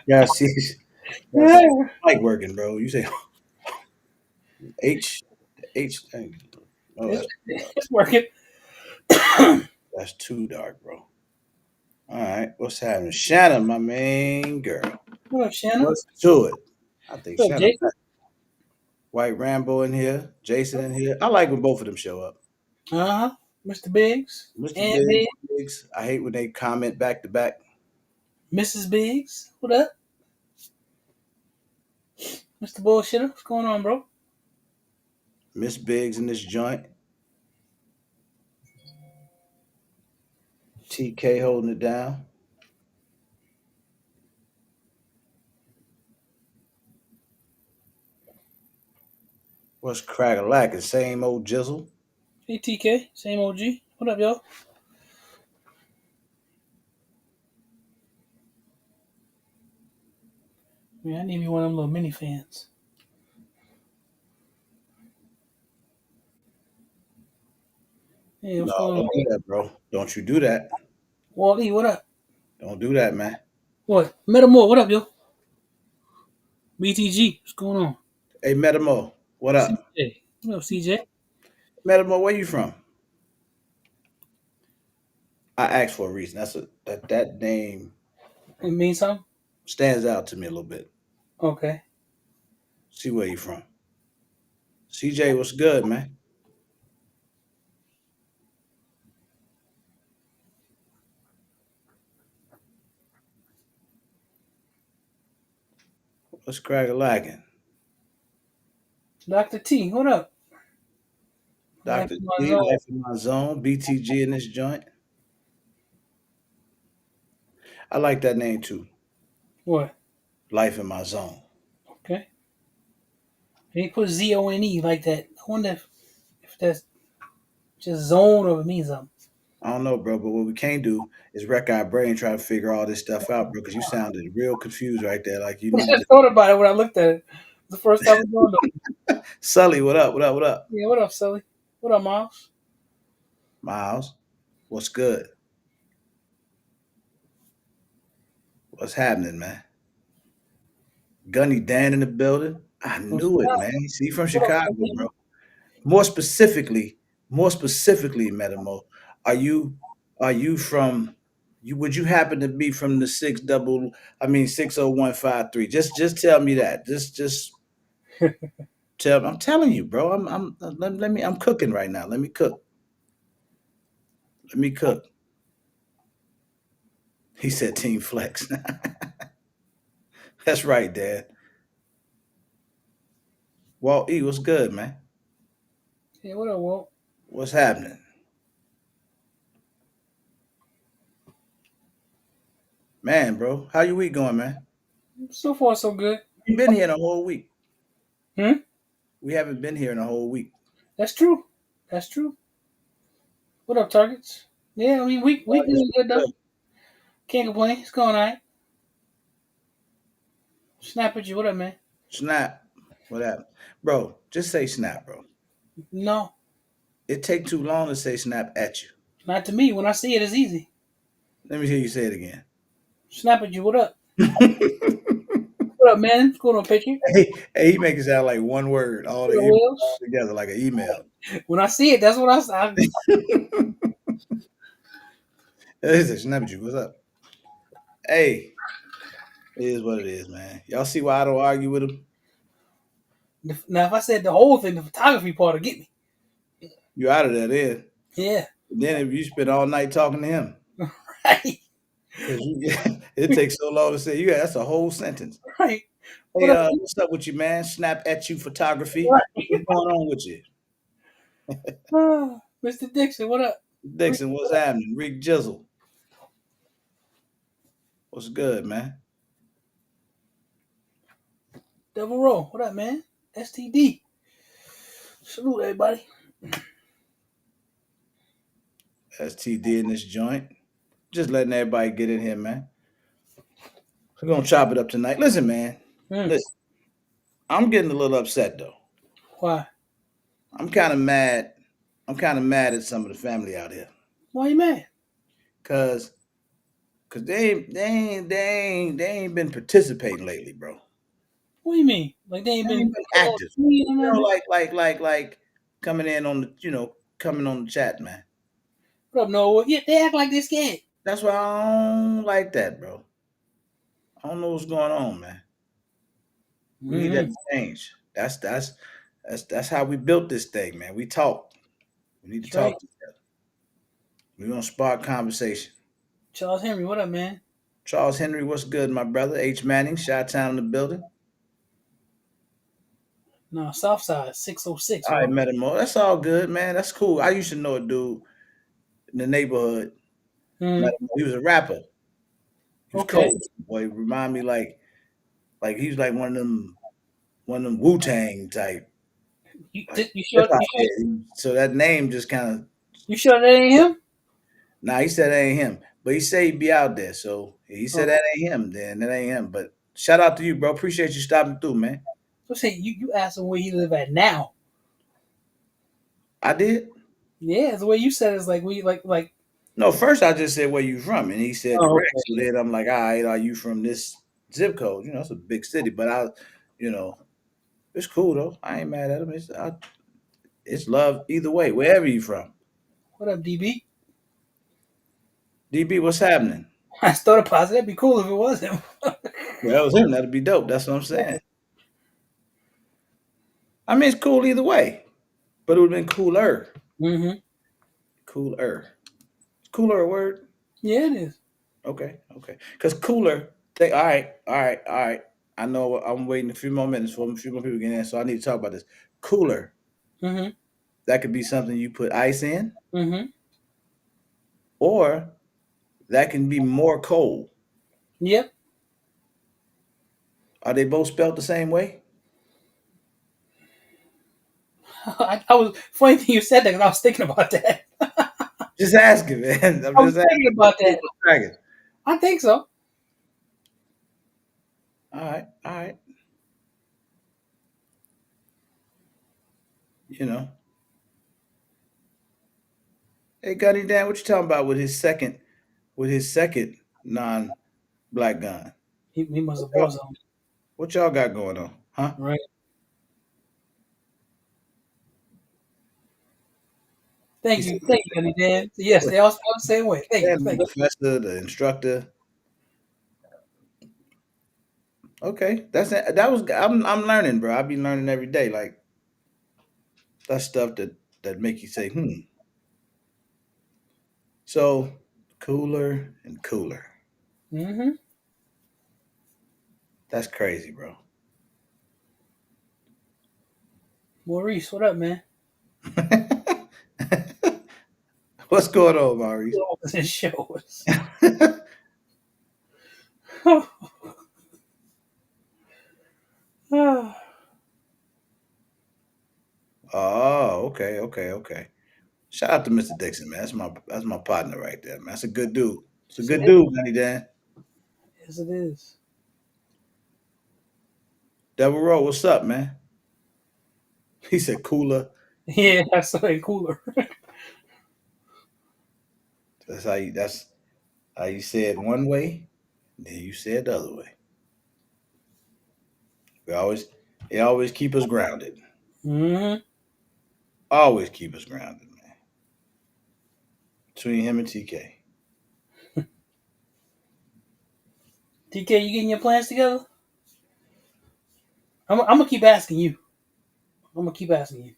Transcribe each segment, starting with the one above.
Yeah, see, that's mic working, bro. You say H H. Oh, It's working. that's too dark, bro. All right, what's happening, Shannon, my main girl? What up, Shannon? What's to it? I think What up, Shannon, Jason? White Rambo in here, Jason in here. I like when both of them show up. Uh-huh. Mr. Biggs Mr. and Big, Big, Biggs. I hate when they comment back to back. Mrs. Biggs. What up? Mr. Bullshitter. What's going on, bro? Miss Biggs in this joint. TK holding it down. What's crack a lacking? Same old jizzle. Hey, TK. Same OG. What up, y'all? Man, I need me one of them little mini fans. Hey, what's No, going on? don't do that, bro. Don't you do that. Wally, what up? Don't do that, man. What? Metamore, what up, yo? BTG, what's going on? Hey, Metamo, what up? CJ. What up, CJ? Metamo, where you from? I asked for a reason. That name It mean something? stands out to me a little bit. Okay. See where you from. CJ, what's good, man? What's crack a lacking? Dr. T, what up? Life Dr. in my T, zone. Life in My Zone, BTG in this joint. I like that name too. What? Life in My Zone. Okay. They put ZONE like that. I wonder if that's just zone or it means something. I don't know, bro, but what we can't do is wreck our brain trying to figure all this stuff out, bro, because you sounded real confused right there. Like you I needed just thought about it when I looked at it. The first time it dawned on me. to. Sully, what up? What up? What up? Yeah, what up, Sully? What up, Miles? Miles, what's good? What's happening, man? Gunny Dan in the building. I What's knew it, up? man. See, from What up, Chicago, Sully? bro. More specifically, Metamo, are you from you would you happen to be from the 60153? Just tell me that. Just tell I'm telling you, bro. Let me I'm cooking right now. Let me cook. Let me cook. He said Team Flex. That's right, Dad. Walt E, what's good, man? Yeah, what up, Walt? What's happening? Man, bro. How your week going, man? So far, so good. You've been here in a whole week. Hmm? We haven't been here in a whole week. That's true. That's true. What up, Targets? Yeah, I mean, we It's doing good, though. good. Can't complain. It's going all right. Snap at you. What up, man? Snap. What happened? Bro, just say snap, bro. No, It take too long to say snap at you. not to me. When I see it, it's easy. Let me hear you say it again. Snap at you. What up? What up, man? What's going on, Patriot? Hey, he make it sound like one word, What up, Wills? all together, like an email. When I see it, that's what I say. He said, snap at you. What's up? Hey, it is what it is, man. Y'all see why I don't argue with him? Now, if I said the whole thing, the photography part would get me. You out of there then. Yeah, Then if you spend all night talking to him, right, because it takes so long to say, yeah, that's a whole sentence. right. Hey, What up? what's up with you, man? Snap at you photography. Right. What's going on with you? Mr. Dixon, what up? Rick, Dixon, what's what up? happening? Rick Jizzle, what's good, man? Double roll, what up, man? STD. Salute, everybody. STD in this joint. Just letting everybody get in here, man. We're gonna chop it up tonight. Listen, man. Hmm. Listen, I'm getting a little upset though. Why? I'm kind of mad. I'm kind of mad at some of the family out here Why you mad? because Cause they ain't been participating lately, bro. What do you mean? Like they ain't They been ain't been putting on active. tweet or nothing? Like coming in on coming on the chat, man. What up, Noah? Yeah, they act like they scared. That's why I don't like that, bro. I don't know what's going on, man. We need that Mm-hmm. to change. That's how we built this thing, man. We talk. We need to That's right. talk to each other. We're gonna spark conversation. Charles Henry, what up, man? Charles Henry, what's good, my brother? H Manning, Shot Town in the building. No, Southside 606. I What up? met him all. That's all good, man. That's cool. I used to know a dude in the neighborhood. Met Mm, him. He was a rapper. He was okay. cold. Boy, he remind me like he was like one of them Wu Tang type. Like You hip sure? hop You sure? head. So that name just kind of. You sure that ain't him? Nah, he said that ain't him, but he said he'd be out there. So he said Oh, that ain't him. Then that ain't him. But shout out to you, bro. Appreciate you stopping through, man. so say you asked him where he live at now. I did. Yeah, the way you said it's like we like. No, first I just said where you from, and he said Oh, correct. okay. So then I'm like, all right, are you from this zip code? It's a big city, but you know, it's cool though. I ain't mad at him. It's love either way, wherever you from. What up, DB? DB, what's happening? I started positive. That'd be cool if it was him. Well, that was him. That'd be dope. That's what I'm saying. I mean, it's cool either way, but it would have been cooler. Mm-hmm. Cooler. Cooler a word? Yeah, it is. Okay, okay. Because cooler, all right, all right, all right. I know I'm waiting a few more minutes for a few more people to get in, so I need to talk about this. Cooler, Mm-hmm. that could be something you put ice in, Mm-hmm. or that can be more cold. Yep. Are they both spelled the same way? I was funny thing you said that because I was thinking about that. Just asking, man. I'm I was just thinking asking. about that. Dragon. I think so. All right, all right. You know, hey, Gunny Dan, what you talking about with his second non-black gun? He must What have y'all, bought something. what y'all got going on, huh? Right. He said, Thank you, Honey Dan. Yes, what, they all spell the same way. yeah, the Thank you. professor, the instructor. Okay, that's it. That was I'm learning, bro. I be learning every day. Like that's stuff that make you say, hmm. So cooler and cooler. Mm-hmm. That's crazy, bro. Maurice, what up, man? What's going on, Maurice? What was his shows? Oh, okay, okay, okay. Shout out to Mr. Dixon, man. That's my partner right there, man. That's a good dude. It's a Yes, it good is. dude, Gunny Dan. Yes, it is. Devil Row, what's up, man? He said cooler. Yeah, that's something cooler. That's how you say it one way, then you say it the other way. We always They always keep us grounded. Mm-hmm. Always keep us grounded, man. Between him and TK. TK, you getting your plans together? I'm gonna keep asking you. I'm gonna keep asking you.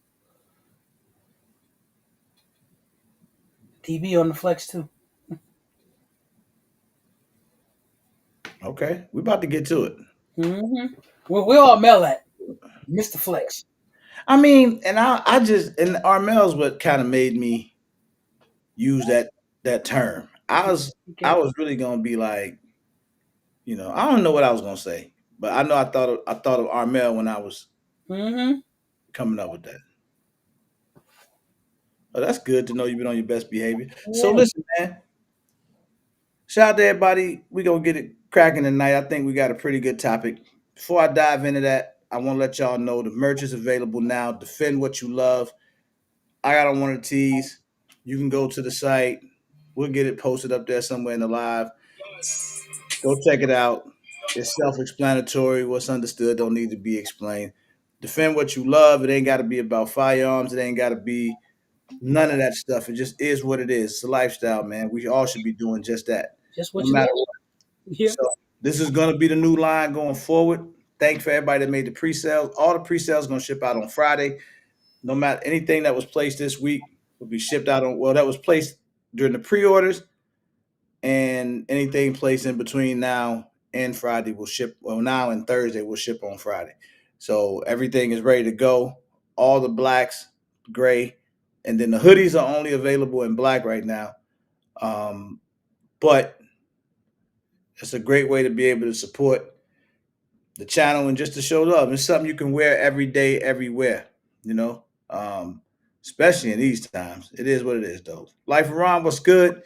TB on the flex too. Okay, we about to get to it. Mm-hmm. We all mail that. Mr. Flex. I mean, and I just and Armel's what kind of made me use that term. I TK. was really gonna be like, I don't know what I was gonna say, but I know I thought of Armel when I was Mm-hmm. coming up with that. Oh, that's good to know you've been on your best behavior. So Yeah. listen, man. Shout out to everybody. We gonna get it cracking tonight. I think we got a pretty good topic. Before I dive into that, I want to let y'all know the merch is available now. Defend what you love. I got on one of the tees. You can go to the site. We'll get it posted up there somewhere in the live. Go check it out. It's self-explanatory. What's understood don't need to be explained. Defend what you love. It ain't got to be about firearms. It ain't got to be none of that stuff. It just is what it is. It's a lifestyle, man. We all should be doing just that, Just no what you matter love. what. Yeah. So this is going to be the new line going forward. Thanks for everybody that made the pre-sales. All the pre-sales going to ship out on Friday. No matter anything that was placed this week will be shipped out on. Well, that was placed during the pre-orders, and anything placed in between now and Friday will ship. Well, now and Thursday will ship on Friday. So everything is ready to go. All the blacks, gray, and then the hoodies are only available in black right now. But it's a great way to be able to support the channel and just to show love. It's something you can wear every day, everywhere. You know, um, especially in these times. It is what it is, though. Life around. What's good,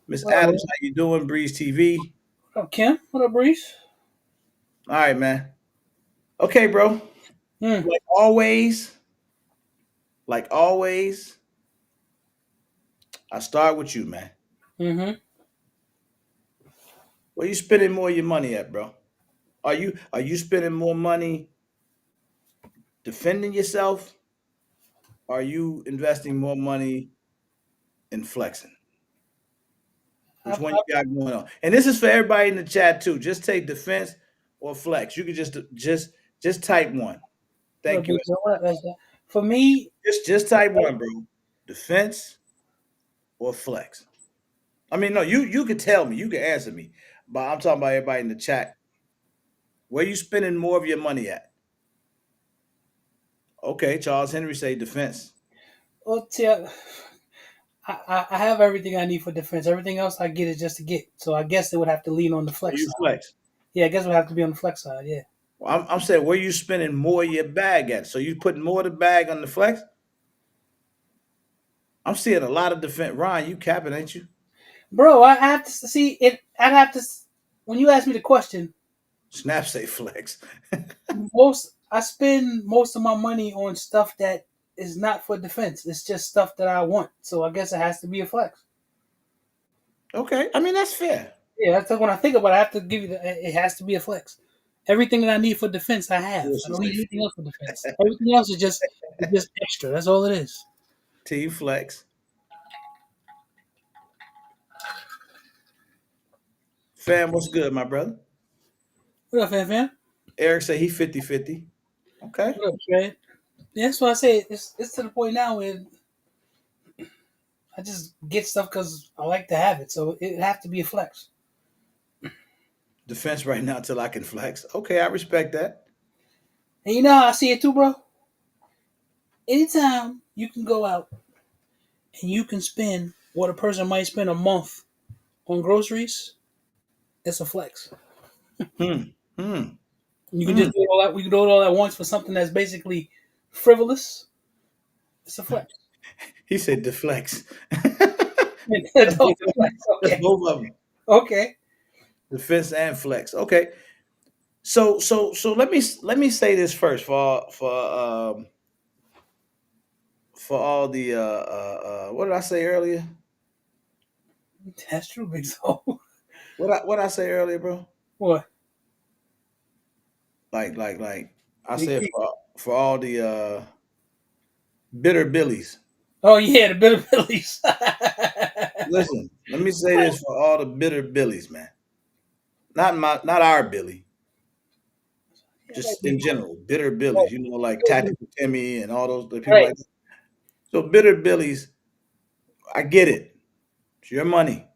Miss What up, Adams? man? How you doing? Breeze TV. What up, Kim? What up, Breeze? All right, man. Okay, bro. Hmm. Like always, like always, I start with you, man. Mm-hmm. Where you spending more of your money at, bro? Are you spending more money defending yourself? Or are you investing more money in flexing? I, Which one I, you got going on? And this is for everybody in the chat too. Just take defense or flex. You can just type one. what Thank up, you. Breeze? What up, for me, Just type one, bro. Defense or flex. I mean, no, you can tell me, you can answer me, but I'm talking about everybody in the chat. Where you spending more of your money at? Okay, Charles Henry say defense. well, see, I have everything I need for defense. Everything else I get is just to get. So I guess they would have to lean on the So flex you side. flex. Yeah, I guess it would have to be on the flex side. Yeah. Well, I'm saying where you spending more of your bag at? So you putting more of the bag on the flex? I'm seeing a lot of defense. Ryan, you capping, ain't you? Bro, I have to see it. I'd have to. When you ask me the question, Snap say flex. I spend most of my money on stuff that is not for defense. It's just stuff that I want. So I guess it has to be a flex. Okay, I mean that's fair. Yeah, that's when I think about it. I have to give you the. It has to be a flex. Everything that I need for defense, I have. I Wilson don't say need anything else for defense. Everything else is just extra. That's all it is. team flex. Fam, what's good, my brother? What up, fam? Eric say he 50-50. Okay. What up, Trey? Yeah, that's why I say it's to the point now where I just get stuff because I like to have it. So it have to be a flex. Defense right now till I can flex. Okay, I respect that. And you know how I see it too, bro? Anytime you can go out and you can spend what a person might spend a month on groceries, it's a flex. Hmm. Hmm. You can Hmm. just do it all that. We can do it all at once for something that's basically frivolous. It's a flex. He said deflex. Don't That's both of them. flex. That's Okay. both of them. Okay. Defense and flex. Okay. So let me say this first for all the what did I say earlier? That's true, big soul. What I say earlier, bro? What? Like I Big said T. for all the bitter billies. Oh yeah, the bitter Billies. Listen, let me say this for all the bitter billies, man. Not our Billy, Yeah, that just big in general, bitter billies. You know, like one. Tactical Timmy and all those the people Right. like that. So bitter billies, I get it. It's your money.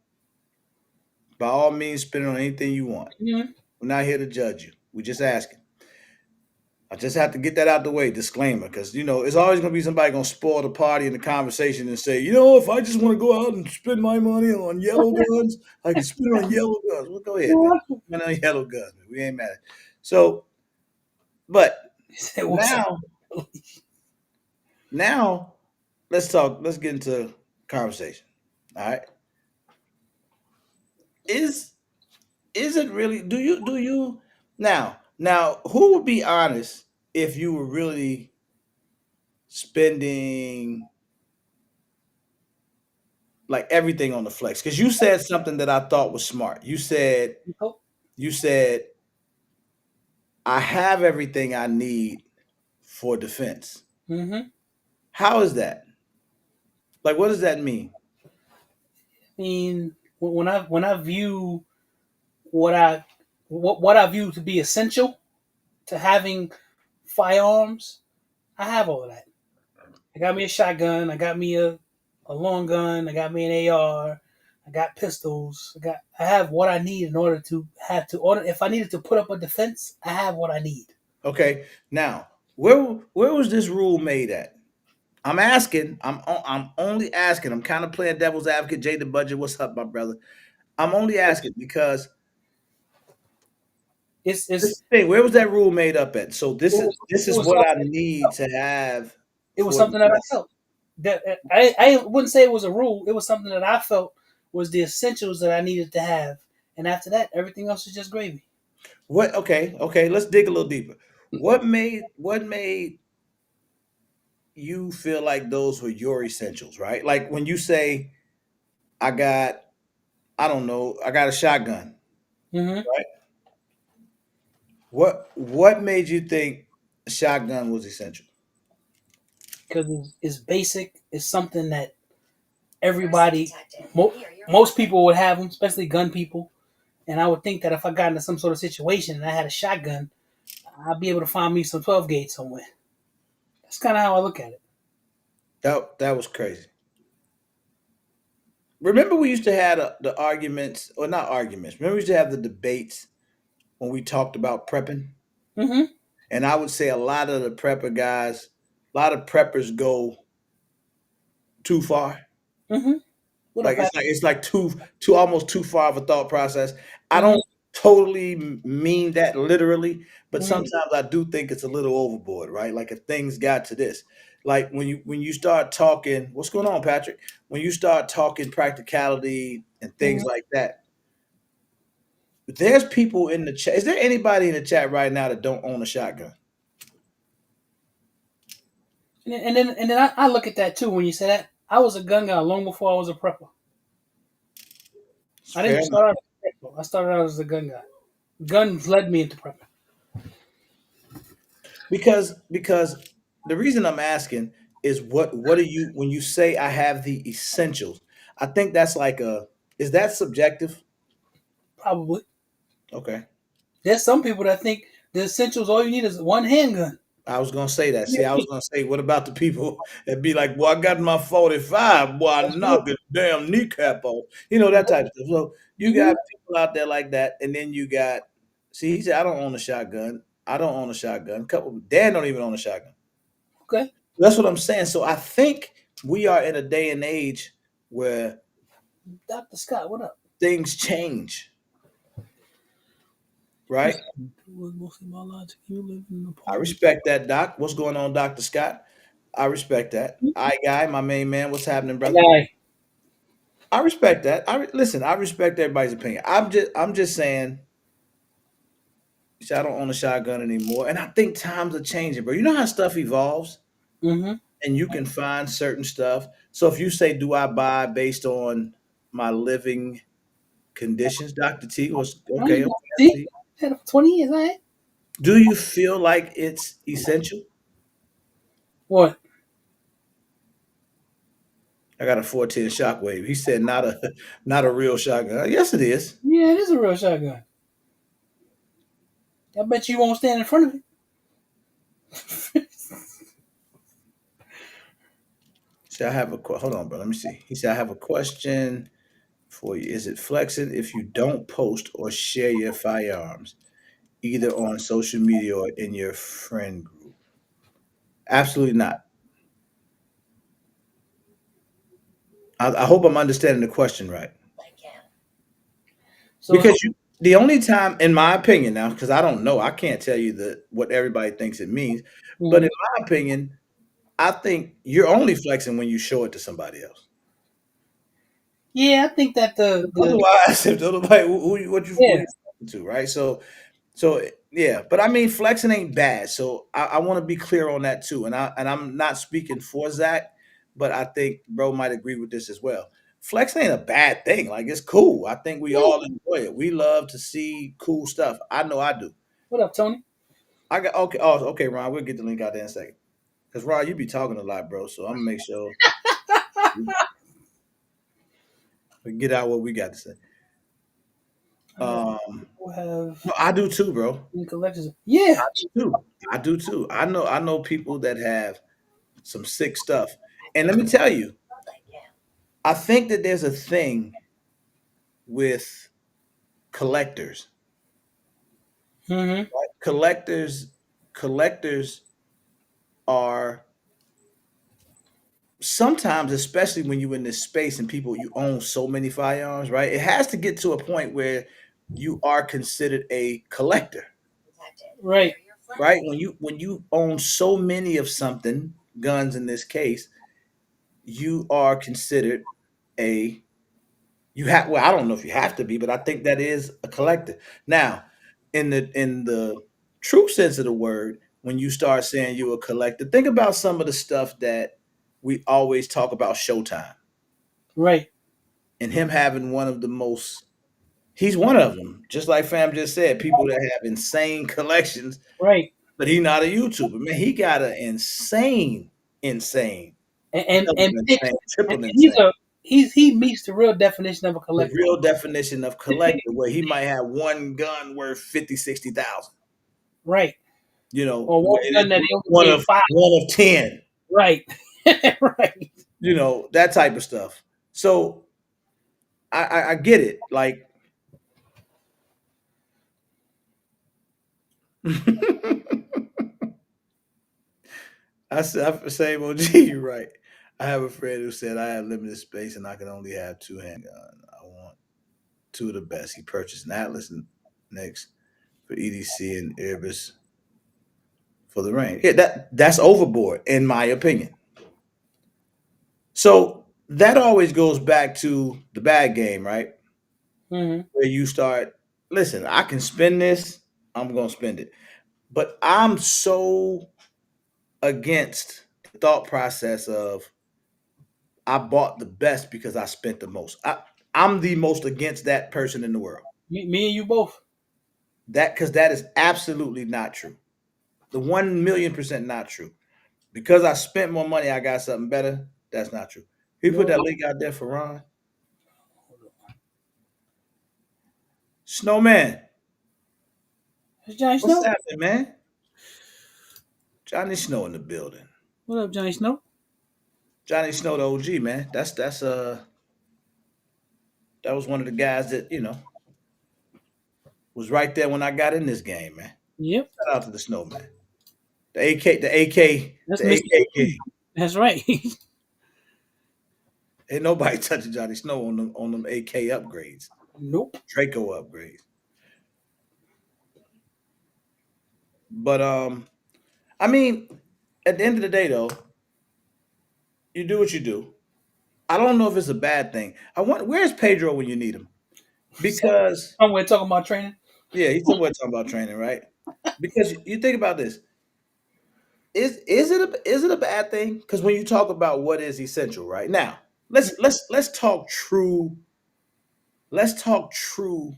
By all means, spend it on anything you want. Mhm. We're not here to judge you. We're just asking. I just have to get that out the way, disclaimer, because it's always gonna be somebody gonna spoil the party in the conversation and say, if I just want to go out and spend my money on yellow guns, I can spend it on yellow guns. Well, go ahead, man. Spend it on yellow guns, man. We ain't mad. So, but He said, "What's up?" now, now, let's talk. Let's get into conversation. All right, is is it really? Do you now? Who would be honest if you were really spending like everything on the flex. Because you said something that I thought was smart. Oh, You said I have everything I need for defense. mm-hmm. How is that? Like, what does that mean? I mean, when I view what I what I view to be essential to having firearms, I have all of that. I got me a shotgun. I got me a long gun. I got me an AR. I got pistols. I have what I need in order to have to order. If I needed to put up a defense, I have what I need. Okay, now where was this rule made at? I'm asking. I'm only asking. I'm kind of playing devil's advocate. Jay the budget. What's up, my brother? I'm only asking because this It's thing. Where was that rule made up at? So it was this it is was what I something need to have it was for something that I defense. felt that I wouldn't say it was a rule. It was something that I felt was the essentials that I needed to have, and after that, everything else is just gravy. What? Okay, okay. Let's dig a little deeper. What made you feel like those were your essentials? Right? Like when you say, "I got, I don't know, I got a shotgun." Mm-hmm. Right? What made you think a shotgun was essential? Because it's basic. It's something that everybody, most people would have them, especially gun people. And I would think that if I got into some sort of situation and I had a shotgun, I'd be able to find me some 12 gauge somewhere. That's kind of how I look at it. That was crazy. Remember, we used to have the arguments, or not arguments. Remember, we used to have the debates when we talked about prepping, Mm-hmm. and I would say a lot of the prepper guys, a lot of preppers go too far. Mm-hmm. What up, Like Pat? it's like too almost too far of a thought process. I Mm-hmm. don't totally mean that literally, but Mm-hmm. sometimes I do think it's a little overboard, right? Like if things got to this, like when you start talking, what's going on, Patrick? When you start talking practicality and things Mm-hmm. like that, there's people in the chat. Is there anybody in the chat right now that don't own a shotgun? And then I look at that too when you say that. I was a gun guy long before I was a prepper. It's I fair didn't enough. start out as a prepper. I started out as a gun guy. Guns led me into prepping. Because the reason I'm asking is what are you when you say I have the essentials? I think that's like a is that subjective? Probably. Okay. There's some people that think the essentials all you need is one handgun. I was gonna say that. See, I was gonna say, what about the people that be like, "Boy, I got my 45, boy, I That's true. knock his damn kneecap off." You know that type of stuff. So you Mm-hmm. got people out there like that, and then you got. See, he said, "I don't own a shotgun. I don't own a shotgun." Couple Dan don't even own a shotgun. Okay. That's what I'm saying. So I think we are in a day and age where Dr. Scott, what up? things change, He right? said, was mostly biological. You live in an I apartment. respect that, Doc. What's going on, Dr. Scott? I respect that. I guy, my main man, what's happening, That brother? guy. I respect that. Listen. I respect everybody's opinion. I'm just saying. I don't own a shotgun anymore, and I think times are changing, bro. You know how stuff evolves, Mm-hmm. and you can find certain stuff. So if you say, "Do I buy based on my living conditions?" Doctor T was Oh, okay. you Okay, got I see? see. Had it for 20 years, all right? Do you feel like it's essential? What? I got a 410 Shockwave. He said, "Not a not a real shotgun." Yes, it is. Yeah, it is a real shotgun. I bet you won't stand in front of it. See, I have a hold on, bro. Let me see. He said, "I have a question for you. Is it flexing if you don't post or share your firearms either on social media or in your friend group?" Absolutely not. I hope I'm understanding the question right. So, Because the only time, in my opinion, now, because I don't know, I can't tell you what everybody thinks it means, but in mhm. my opinion, I think you're only flexing when you show it to somebody else. Yeah, I think that the Otherwise, if nobody, who yeah. you talking to, right? So yeah, but I mean, flexing ain't bad. So I want to be clear on that too. And I'm not speaking for Zach, but I think bro might agree with this as well. Flex ain't a bad thing. Like it's cool. I think we Yeah. all enjoy it. We love to see cool stuff. I know I do. What up, Tony? I got okay. Oh, okay, Ron. We'll get the link out there in a second. Cause Ron, you be talking a lot, bro. So I'm gonna make sure we get out what we got to say. Um, People have no, I do too, bro. in collectors. Yeah. I do too. I do too. I know people that have some sick stuff. And let me tell you, I think that there's a thing with collectors. Mm-hmm. Collectors collectors are sometimes, especially when you're in this space and people you own so many firearms, right? It has to get to a point where you are considered a collector, Right. right? When you own so many of something, guns in this case, you are considered a you have well, I don't know if you have to be, but I think that is a collector. Now, in the true sense of the word, when you start saying you're a collector, think about some of the stuff that we always talk about Showtime Right. and him having one of the most he's one of them. Just like Fam just said, people that have insane collections, Right. but he's not a YouTuber. Man, he got an insane, And double pick insane, and triple he's insane. a he meets the real definition of a The collector. real definition of collector, where he might have one gun worth 50, 60,000. Right. Or Where one gun that it's they only one made of five. one of 10, Right. Right. that type of stuff. So I get it. Like I said, same OG, you're right. I have a friend who said I have limited space and I can only have two handguns. I want two of the best. He purchased an Atlas next for EDC and Airbus for the range. Yeah, that's overboard in my opinion. So that always goes back to the bad game, right? Mm-hmm. Where you start, listen, I can spend this, I'm gonna spend it. But I'm so against the thought process of I bought the best because I spent the most. I'm the most against that person in the world. Me and you both. That because that is absolutely not true. The 1,000,000% not true. Because I spent more money, I got something better. That's not true. He put No. that link out there for Ron. Snowman, It's Johnny what's Snow. happening, man? Johnny Snow in the building. What up, Johnny Snow? Johnny Snow, the OG, man. That was one of the guys that was right there when I got in this game, man. Yep. Shout out to the Snowman, the AK, the AK, That's the Mr. AK King. King. That's right. Ain't nobody touching Johnny Snow on them AK upgrades, Nope. Draco upgrades. But I mean, at the end of the day, though, you do what you do. I don't know if it's a bad thing. I want where's Pedro when you need him? Because Somewhere talking about training. yeah, he's somewhere talking about training, right? Because you think about this, is it a bad thing? Because when you talk about what is essential, right now, let's talk true. Let's talk true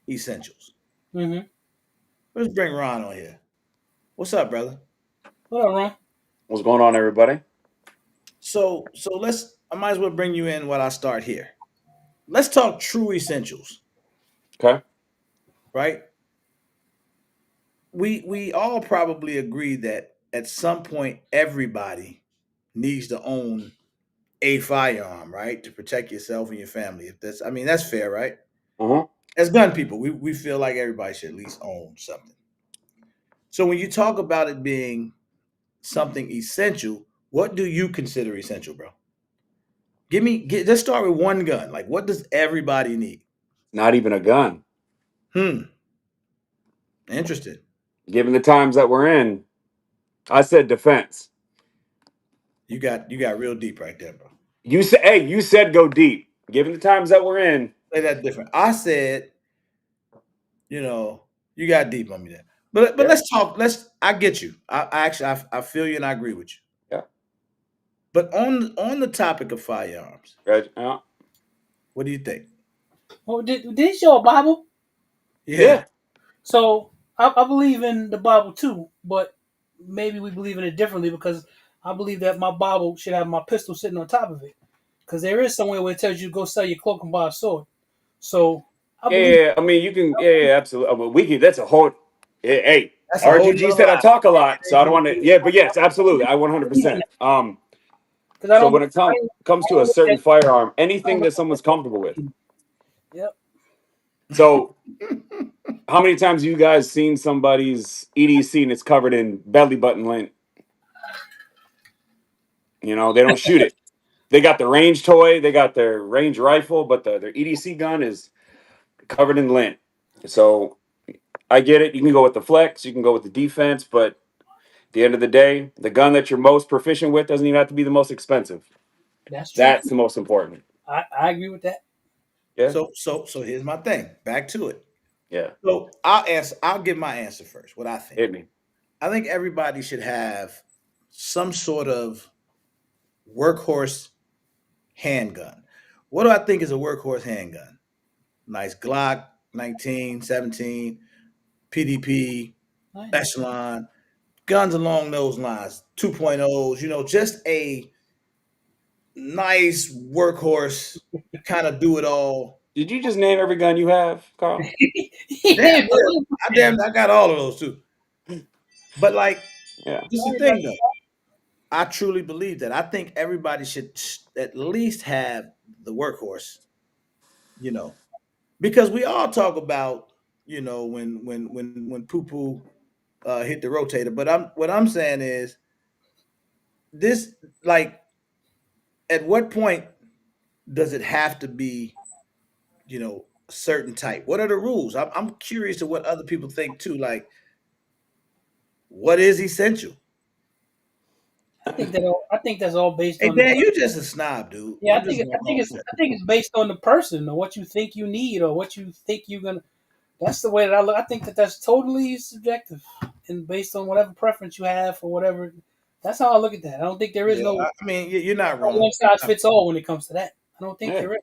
essentials. Mm-hmm. Let's bring Ron on here. What's up, brother? What up, Ron? What's going on, everybody? So let's. I might as well bring you in while I start here. Let's talk true essentials, Okay. right? We all probably agree that at some point everybody needs to own a firearm, right, to protect yourself and your family. If that's, I mean, that's fair, right? Uh-huh. As gun people, we feel like everybody should at least own something. So when you talk about it being something essential, what do you consider essential, bro? Let's start with one gun. Like, what does everybody need? Not even a gun. Hmm. Interesting. Given the times that we're in, I said defense. You got real deep right there, bro. You said go deep. Given the times that we're in, Say that different. I said, you know, you got deep on me there. But yeah, let's talk. I get you. I actually I feel you and I agree with you. yeah, But on the topic of firearms, right, yeah. What do you think? Well, did he show a Bible? Yeah, Yeah. So I believe in the Bible too, but maybe we believe in it differently because I believe that my Bible should have my pistol sitting on top of it. Because there is somewhere where it tells you to go sell your cloak and buy a sword. So I Yeah, believe. yeah, yeah. I mean, you can. Yeah, yeah, absolutely. We could. That's a whole. Hey, that's a whole RGG nother said I lie. talk a lot, so I don't want to. Yeah, but yes, I absolutely. I believe in 100%. that because I So don't. when it I don't, comes I to a don't look certain at. firearm, I don't anything look that someone's comfortable with. at yep. So how many times have you guys seen somebody's EDC and it's covered in belly button lint? They don't shoot it. They got the range toy, they got their range rifle, but their EDC gun is covered in lint. So I get it. You can go with the flex, you can go with the defense, but at the end of the day, the gun that you're most proficient with doesn't even have to be the most expensive. That's true. That's the most important. I agree with that. Yeah. So here's my thing. Back to it. Yeah. So I'll answer. I'll give my answer first. What I think. Hit me. I think everybody should have some sort of workhorse handgun. What do I think is a workhorse handgun? Nice Glock, 19, 17, PDP, Nice. Echelon, guns along those lines, 2.0s, just a nice workhorse, kind of do it all. Did you just name every gun you have, Carl? Damn, yeah. I got all of those too. But like, Yeah. this is the thing though. I truly believe that. I think everybody should at least have the workhorse, you know, because we all talk about, when poo poo hit the rotator. But what I'm saying is this, like, at what point does it have to be, a certain type? What are the rules? I'm curious to what other people think too. Like, what is essential? I think that's all based Hey on the Dan, you person. just a snob, dude. Yeah, I'm just gonna own that. I think it's based on the person or what you think you need or what you think you're gonna. That's the way that I look. I think that that's totally subjective and based on whatever preference you have for whatever. That's how I look at that. I don't think there is Yeah, no I mean, you're not one wrong. size fits all when it comes to that. I don't think Yeah. there is.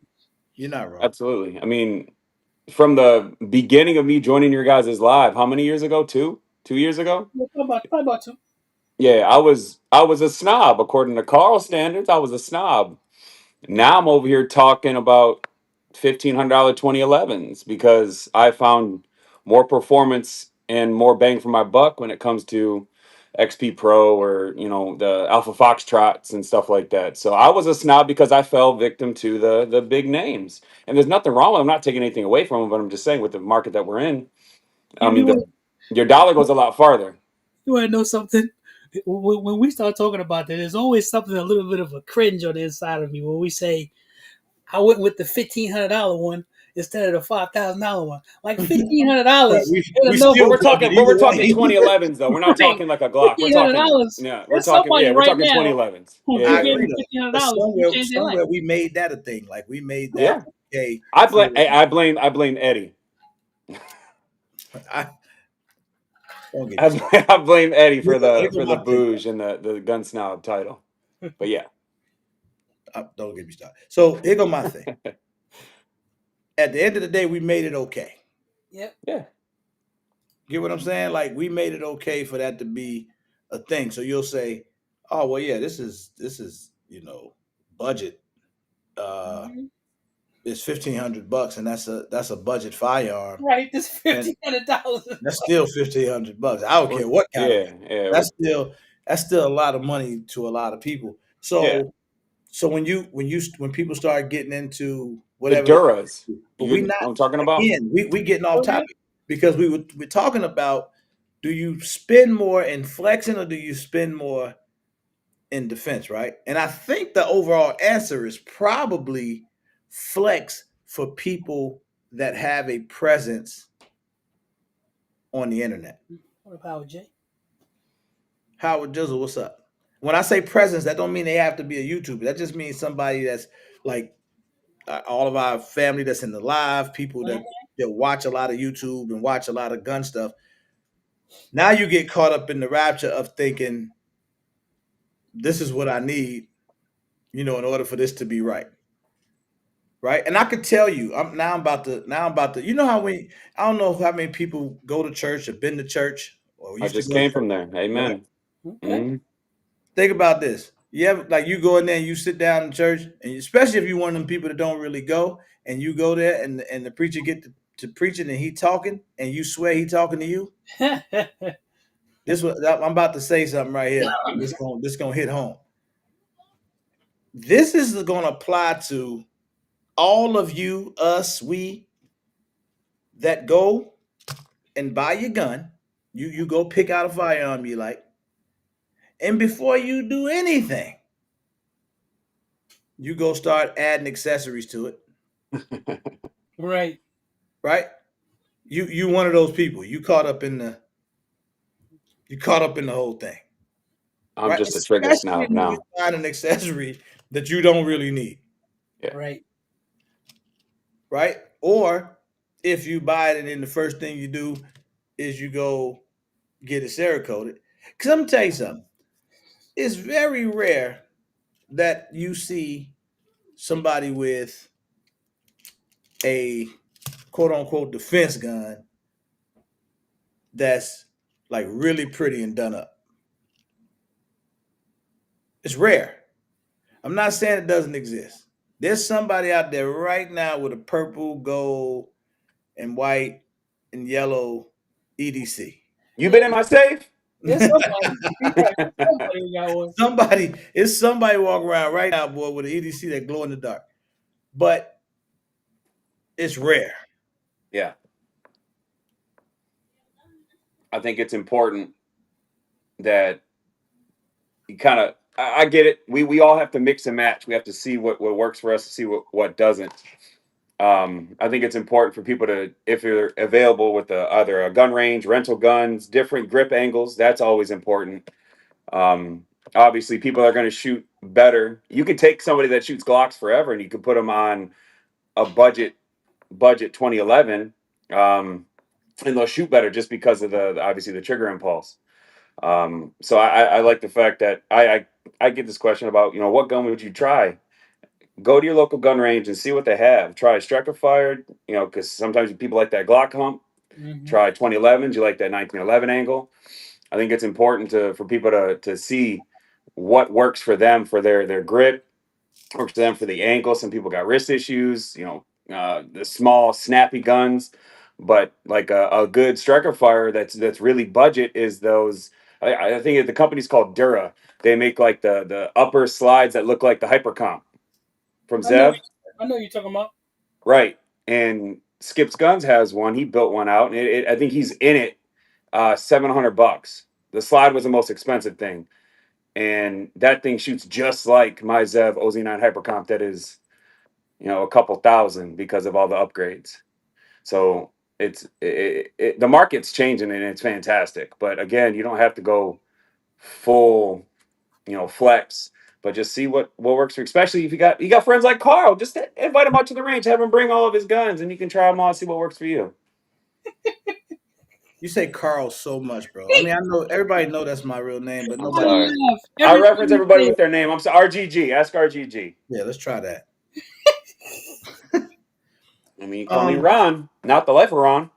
You're not wrong. Absolutely. I mean, from the beginning of me joining your guys' live, how many years ago? 2 years ago? Yeah, probably about two. Yeah, I was a snob according to Carl standards. I was a snob. Now I'm over here talking about $1,500 2011s because I found more performance and more bang for my buck when it comes to XP Pro or the Alpha Foxtrots and stuff like that. So I was a snob because I fell victim to the big names, and there's nothing wrong with. I'm not taking anything away from them, but I'm just saying with the market that we're in, I You mean, knew your dollar goes a lot farther. you want to know something? When we start talking about that, there's always something a little bit of a cringe on the inside of me when we say I went with the $1,500 one instead of the $5,000 one. Like But $1,500 we is we enough. But still we're love it talking, but we're either talking way. 2011s though. We're not Right, talking like a Glock. We're talking, $1,500. yeah, we're There's talking, somebody yeah, we're right talking now 2011s. who, if Yeah, you I yeah, gave yeah, agree them though. But $1,500, you somewhere change their life. somewhere we made that a thing. Like we made that yeah. okay I blame, for Eddie. I don't get me started. I blame Eddie for Here the go for the my thing. booge and the gun snob title. But yeah, Don't get me started. So here go my thing. At the end of the day, we made it okay. Yep. yeah, Get what I'm saying? Like we made it okay for that to be a thing. So you'll say, "Oh well, yeah, this is budget. Uh, Mhm. it's $1,500, and that's a budget firearm, Right. This and $1,500. that's still $1,500. I don't care what kind of yeah, gun. yeah, That's still a lot of money to a lot of people. yeah. So when people start getting into The whatever, Duras. but You we know not what I'm talking about? again we getting off Oh, yeah. topic because we're talking about, do you spend more in flexing or do you spend more in defense, right? And I think the overall answer is probably flex for people that have a presence on the internet. What about Jay? Howard Dizzle, what's up? When I say presence, that don't mean they have to be a YouTuber. That just means somebody that's like all of our family that's in the live, people that watch a lot of YouTube and watch a lot of gun stuff. Now you get caught up in the rapture of thinking this is what I need, in order for this to be right. right? And I could tell you, I'm about to. You know how we? I don't know how many people go to church or been to church or I used to just go to came church, from there. right? Amen. Okay. Hmm. Think about this. You ever like you go in there and you sit down in church, and especially if you're one of them people that don't really go, and you go there and the preacher get to preaching and he talking, and you swear he talking to you. This was I'm about to say something right here. This gonna hit home. This is going to apply to all of you, us, we that go and buy your gun. You go pick out a firearm you like, and before you do anything, you go start adding accessories to it, Right. right? You one of those people. You caught up in the whole thing, I'm right? just a trigger Especially snob when you now. find an accessory that you don't really need, Yeah. Right. right? Or if you buy it and then the first thing you do is you go get it Cerakoted. Because I'm gonna tell you something. It's very rare that you see somebody with a quote unquote defense gun that's like really pretty and done up. It's rare. I'm not saying it doesn't exist. There's somebody out there right now with a purple, gold, and white and yellow EDC. You been in my safe? There's somebody. Right. Somebody who got one. It's somebody walking around right now, boy, with an EDC that glow in the dark. But it's rare. Yeah. I think it's important that you kind of. I get it. We all have to mix and match. We have to see what works for us, to see what doesn't. I think it's important for people to, if you're available with either a gun range, rental guns, different grip angles, that's always important. Obviously, people are going to shoot better. You could take somebody that shoots Glocks forever and you could put them on a budget 2011, and they'll shoot better just because of obviously the trigger impulse. So I like the fact that I get this question about, what gun would you try? Go to your local gun range and see what they have. Try a striker fired, because sometimes people like that Glock hump. Hmm. Try 2011s. You like that 1911 angle. I think it's important for people to see what works for them for their grip, works for them for the angle. Some people got wrist issues. The small snappy guns, but like a good striker fire that's really budget is those. I think the company's called Dura. They make like the upper slides that look like the Hypercomp from I know. Zev. I know you're talking about. Right. And Skip's Guns has one. He built one out, and I think he's in it. $700. The slide was the most expensive thing, and that thing shoots just like my Zev OZ9 Hypercomp. That is, a couple thousand because of all the upgrades. So the market's changing and it's fantastic. But again, you don't have to go full, flex, but just see what works for you. Especially if you got friends like Carl, just invite him out to the range, have him bring all of his guns, and you can try them all, see what works for you. You say Carl so much, bro. I mean, I know everybody know that's my real name, but I'm I'm gonna nobody. sorry. laugh I every time reference you everybody say with it. their name. I'm sorry. RGG. Ask RGG. Yeah, let's try that. I mean, you call me Um, Ron, not the life of Ron.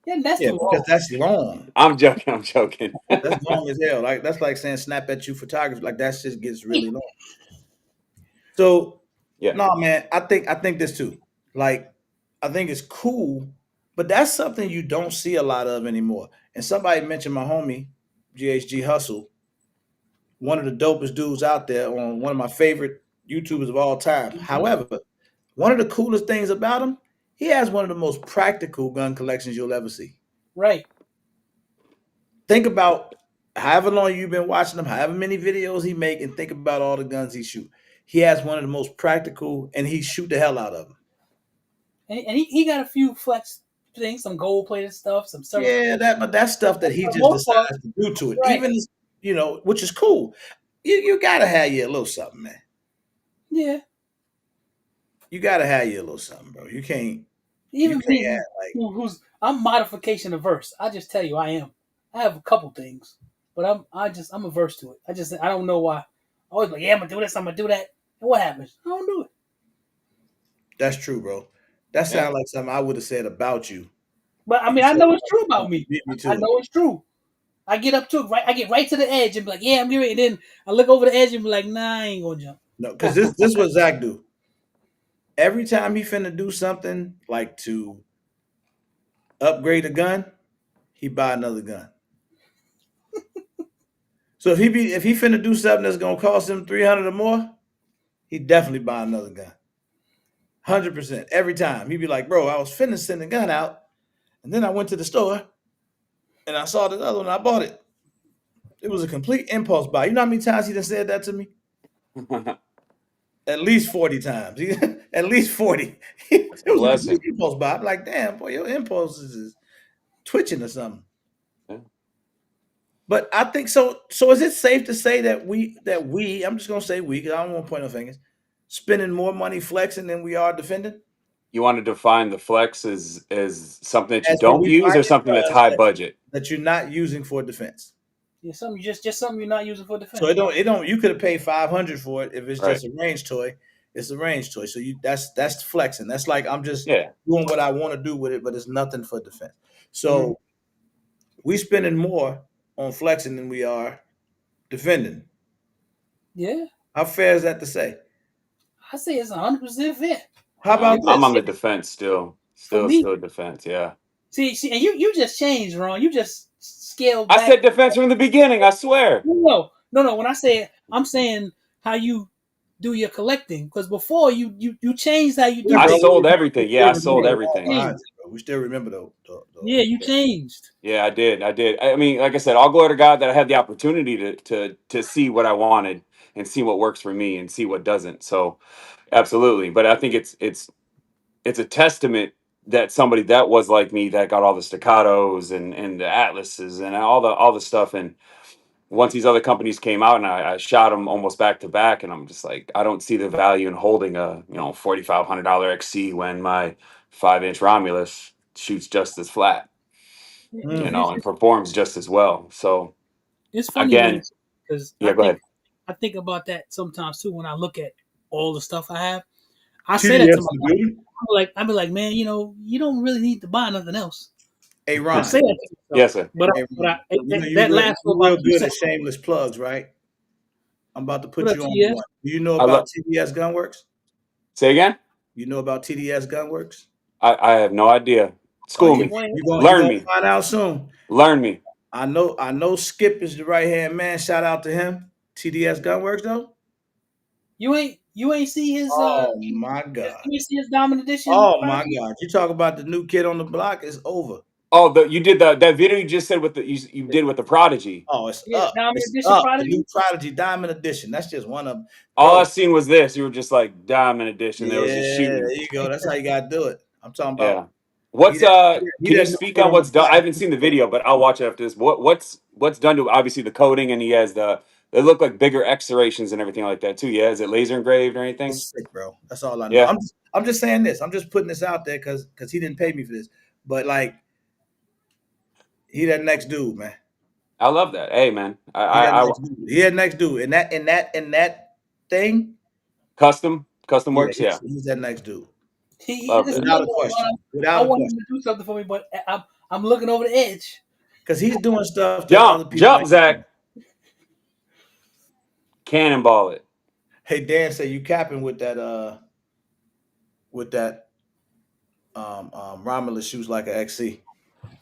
Yeah, that's yeah, too because long. that's long. I'm joking. I'm joking. That's long as hell. Like that's like saying snap at you photography. Like that just gets really long. So Yeah. no, man, I think this too. Like I think it's cool, but that's something you don't see a lot of anymore. And somebody mentioned my homie, GHG Hustle, one of the dopest dudes out there on one of my favorite YouTubers of all time. Hmm. However, one of the coolest things about him, he has one of the most practical gun collections you'll ever see. Right. Think about however long you've been watching him, however many videos he make, and think about all the guns he shoot. He has one of the most practical, and he shoot the hell out of them. And he got a few flex things, some gold plated stuff, some certain. Yeah, but that's stuff that he For the just most part, decides to do to it. right. Even which is cool. You gotta have you a little something, man. Yeah. You gotta have you a little something, bro. You Even can't me, act like who's I'm modification averse. I just tell you, I am. I have a couple things, but I'm averse to it. I don't know why. I always like, yeah, I'm gonna do this, I'm gonna do that, and what happens? I don't do it. That's true, bro. That Yeah. sounds like something I would have said about you. But I You mean, I said know it's about true you about me. beat me I to it. know it's true. I get up to it, right. I get right to the edge and be like, "Yeah, I'm getting ready." And then I look over the edge and be like, "Nah, I ain't gonna jump." No, because this what Zach do. Every time he finna do something like to upgrade a gun, he buy another gun. So if he finna do something that's gonna cost him 300 or more, he definitely buy another gun. 100% every time. He'd be like, bro, I was finna send the gun out, and then I went to the store and I saw this other one. I bought it. It was a complete impulse buy. You know how many times he done said that to me? At least 40 times. At least 40. It That's a was a complete blessing. impulse buy. I'm like, damn, boy, your impulses is twitching or something. Yeah. But I think so. So is it safe to say that we I'm just gonna say we because I don't want to point no fingers, spending more money flexing than we are defending? You want to define the flex as something that you As in don't we use or something that's finance high that, budget? that you're not using for defense. Yeah, something just something you're not using for So defense. it don't you could have paid 500 for it if it's Right. just a range toy. It's a range toy. So you that's flexing. That's like I'm just Yeah. doing what I want to do with it, but it's nothing for defense. Mm-hmm. So we spending more on flexing than we are defending. Yeah, How fair is that to say? I say it's 100% fair. How about I'm this? on the defense still. For me. Still defense. Yeah. See, and you just changed, Ron. You just scaled I back. said defense from the beginning. I swear. No. When I say it, I'm saying how you do your collecting. Because before you changed how you Yeah, do I bro. things. sold We everything. Yeah, still I remember sold the Yeah, wall everything. behind changed. it, bro. We still remember the Yeah, you changed. Yeah, I did. I did. I mean, like I said, all glory to God that I had the opportunity to see what I wanted and see what works for me and see what doesn't. So, absolutely. But I think it's a testament that somebody that was like me that got all the staccatos and the atlases and all the stuff. And once these other companies came out and I shot them almost back to back, and I'm just like, I don't see the value in holding a $4,500 XC when my 5-inch Romulus shoots just as flat, Mm. and performs just as well. So It's funny when you again, because yeah, go ahead. I think about that sometimes too when I look at all the stuff I have. I say that to TDS in the myself. building. I be like, man, you don't really need to buy nothing else. Hey I say Ron. that to myself, Yes, sir. but Hey Ron. You know that lasts for you about real two good at seconds. shameless plugs, right? I'm about to What put up, you on TS? one. Do you know I about love. TDS Gunworks? Say again. You know about TDS Gunworks? I have no idea. Oh, School me. Boy, you Learn gonna me. find out soon. Learn me. I know Skip is the right hand man. Shout out to him. TDS Gunworks though. you ain't see his Oh my God. you ain't see his Diamond Edition Oh my Prodigy? God. You talk about the new kid on the block, it's over. Oh, you did that video you just said with you did with the Prodigy. Oh, it's Yeah, up. Diamond It's Edition up. The Prodigy. new Prodigy Diamond Edition. That's just one of them. All I Bro, seen was this. You were just like Diamond Edition. There was just yeah, shooting. there you go. That's how you gotta do it. I'm talking about Yeah. What's he can you that new speak kid on on the what's done? I block. haven't seen the video, but I'll watch it after this. What's done to obviously the coating, and he has they look like bigger X serrations and everything like that too. Yeah, is it laser engraved or anything? It's sick, bro. That's all I know. Yeah. I'm just saying this. I'm just putting this out there because he didn't pay me for this. But like he that next dude, man. I love that. Hey man. He that next dude. He that next dude. And that thing, Custom yeah, works, yeah. he's that next dude. Love Just that. know Without a that question. I Without a want him question. to do something for me, but I'm looking over the edge. Because he's doing stuff that other people Jump, ain't doing. Zach. Cannonball it. Hey, Dan said you capping with that Romulus shoots like an XC.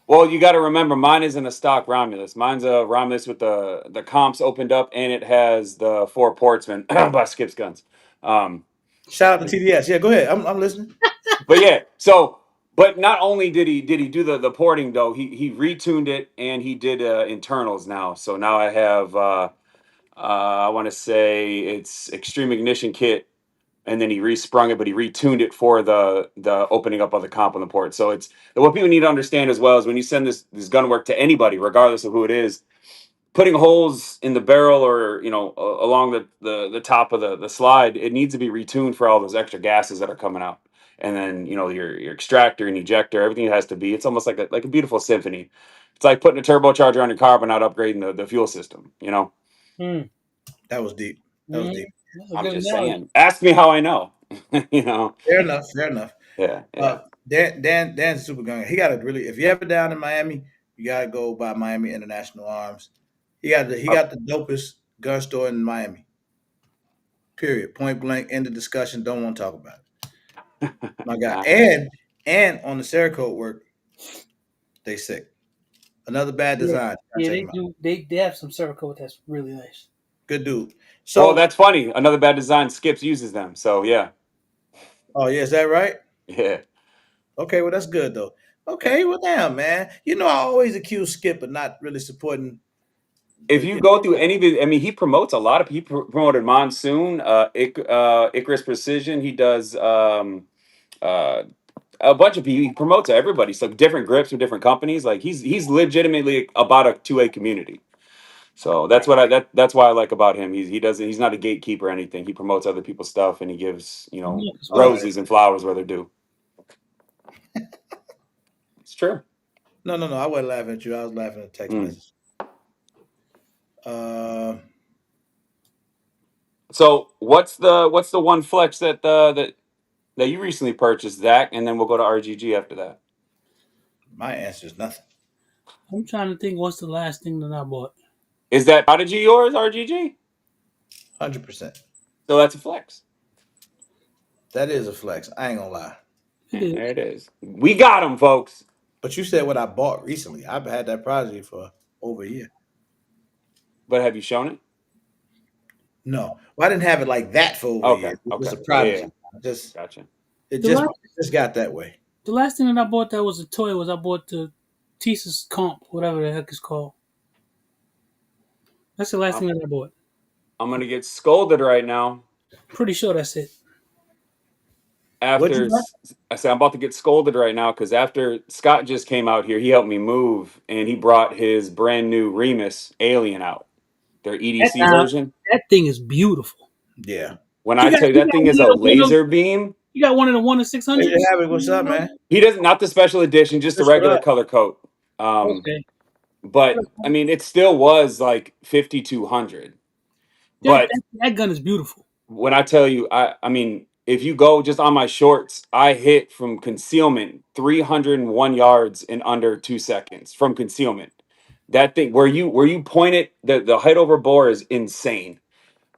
Well, you got to remember, mine isn't a stock Romulus. Mine's a Romulus with the comps opened up, and it has the 4 portsman by Skip's Guns. Um, Shout out to TDS. Yeah, go ahead. I'm listening. but yeah, so but not only did he do the porting though, he retuned it and he did internals now. So now I have I want to say it's Extreme Ignition Kit, and then he resprung it, but he retuned it for the opening up of the comp on the port. So it's what people need to understand as well is when you send this gun work to anybody, regardless of who it is, putting holes in the barrel or along the top of the slide, it needs to be retuned for all those extra gases that are coming out. And then your extractor and ejector, everything has to be. It's almost like a beautiful symphony. It's like putting a turbocharger on your car, but not upgrading the fuel system. Hmm. That was deep. That was Hmm. deep. That's a I'm good just analogy. saying. Ask me how I know. you know. Fair enough. Fair enough. Yeah, yeah. Dan's a super gun. He got a really. If you're ever down in Miami, you gotta go by Miami International Arms. He Uh, got the dopest gun store in Miami. Period. Point blank. End of discussion. Don't want to talk about it. My guy. uh, And on the Cerakote work, they sick. Another bad Yeah, design. Gotta yeah, check they him out. do. They have some Cerakote that's really nice. Good dude. well, So, that's funny. Another bad design. Skips uses them. So yeah, oh yeah, is that right? yeah. Okay, well that's good though. Okay, well damn man. You know I always accuse Skip of not really supporting If the you you go through any of it, I mean, he promotes a lot of. Promoted Monsoon, Icarus Precision. He does uh, a bunch of people. He promotes everybody. So different grips with different companies. Like he's legitimately about a 2A community. So know. that's why I like about him. He's not a gatekeeper or anything. He promotes other people's stuff and he gives Yeah, 'cause Hold on. roses and flowers where they're due. It's true. No. I wasn't laughing at you. I was laughing at the text Mm. message. Uh, So what's the one flex that you recently purchased, Zach? And then we'll go to RGG after that. my answer is nothing. I'm trying to think. What's the last thing that I bought? Is that Prodigy yours, RGG? 100%. So that's a flex. That is a flex. I ain't gonna lie. It And there is. it is. We got him, folks. But you said what I bought recently. I've had that Prodigy for over a year. But have you shown it? No, well, I didn't have it like that for over a Okay. year. It was Okay. a Yeah. Yeah. Prodigy. I just Gotcha. it The just last, it just got that way. the last thing that I bought that was a toy was I bought the Thesis Comp, whatever the heck it's called. That's the last I'm, thing that I bought. I'm gonna get scolded right now. Pretty sure that's it. What'd you After buy? I said I'm about to get scolded right now because after Scott just came out here, he helped me move and he brought his brand new Remus Alien out, their That EDC version. that thing is beautiful. Yeah. When I tell you You that got thing one is of a the one of laser beam, you got one of the 1 to 600s. David Havoc, what's up, man? he doesn't not the special edition, just the Just what regular up? color coat. Okay. But I mean, it still was like 5,200. But That gun is beautiful. when I tell you, I mean, if you go just on my shorts, I hit from concealment 301 yards in under 2 seconds from concealment. That thing where you point it, the height over bore is insane.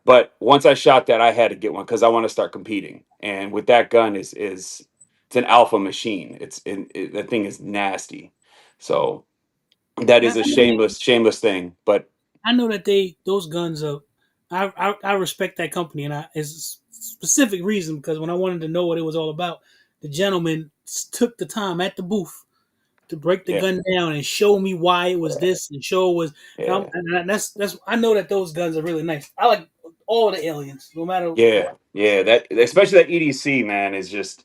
But once I shot that, I had to get one because I want to start competing. And with that gun is it's an alpha machine. That thing is nasty. So that Now, is a shameless thing. But I know that those guns are. I respect that company, and it's a specific reason because when I wanted to know what it was all about, the gentleman took the time at the booth to break the yeah, gun down and show me why it was this and show it was. yeah. That's I know that those guns are really nice. I like all the aliens, no matter what. Yeah, that especially that EDC man is just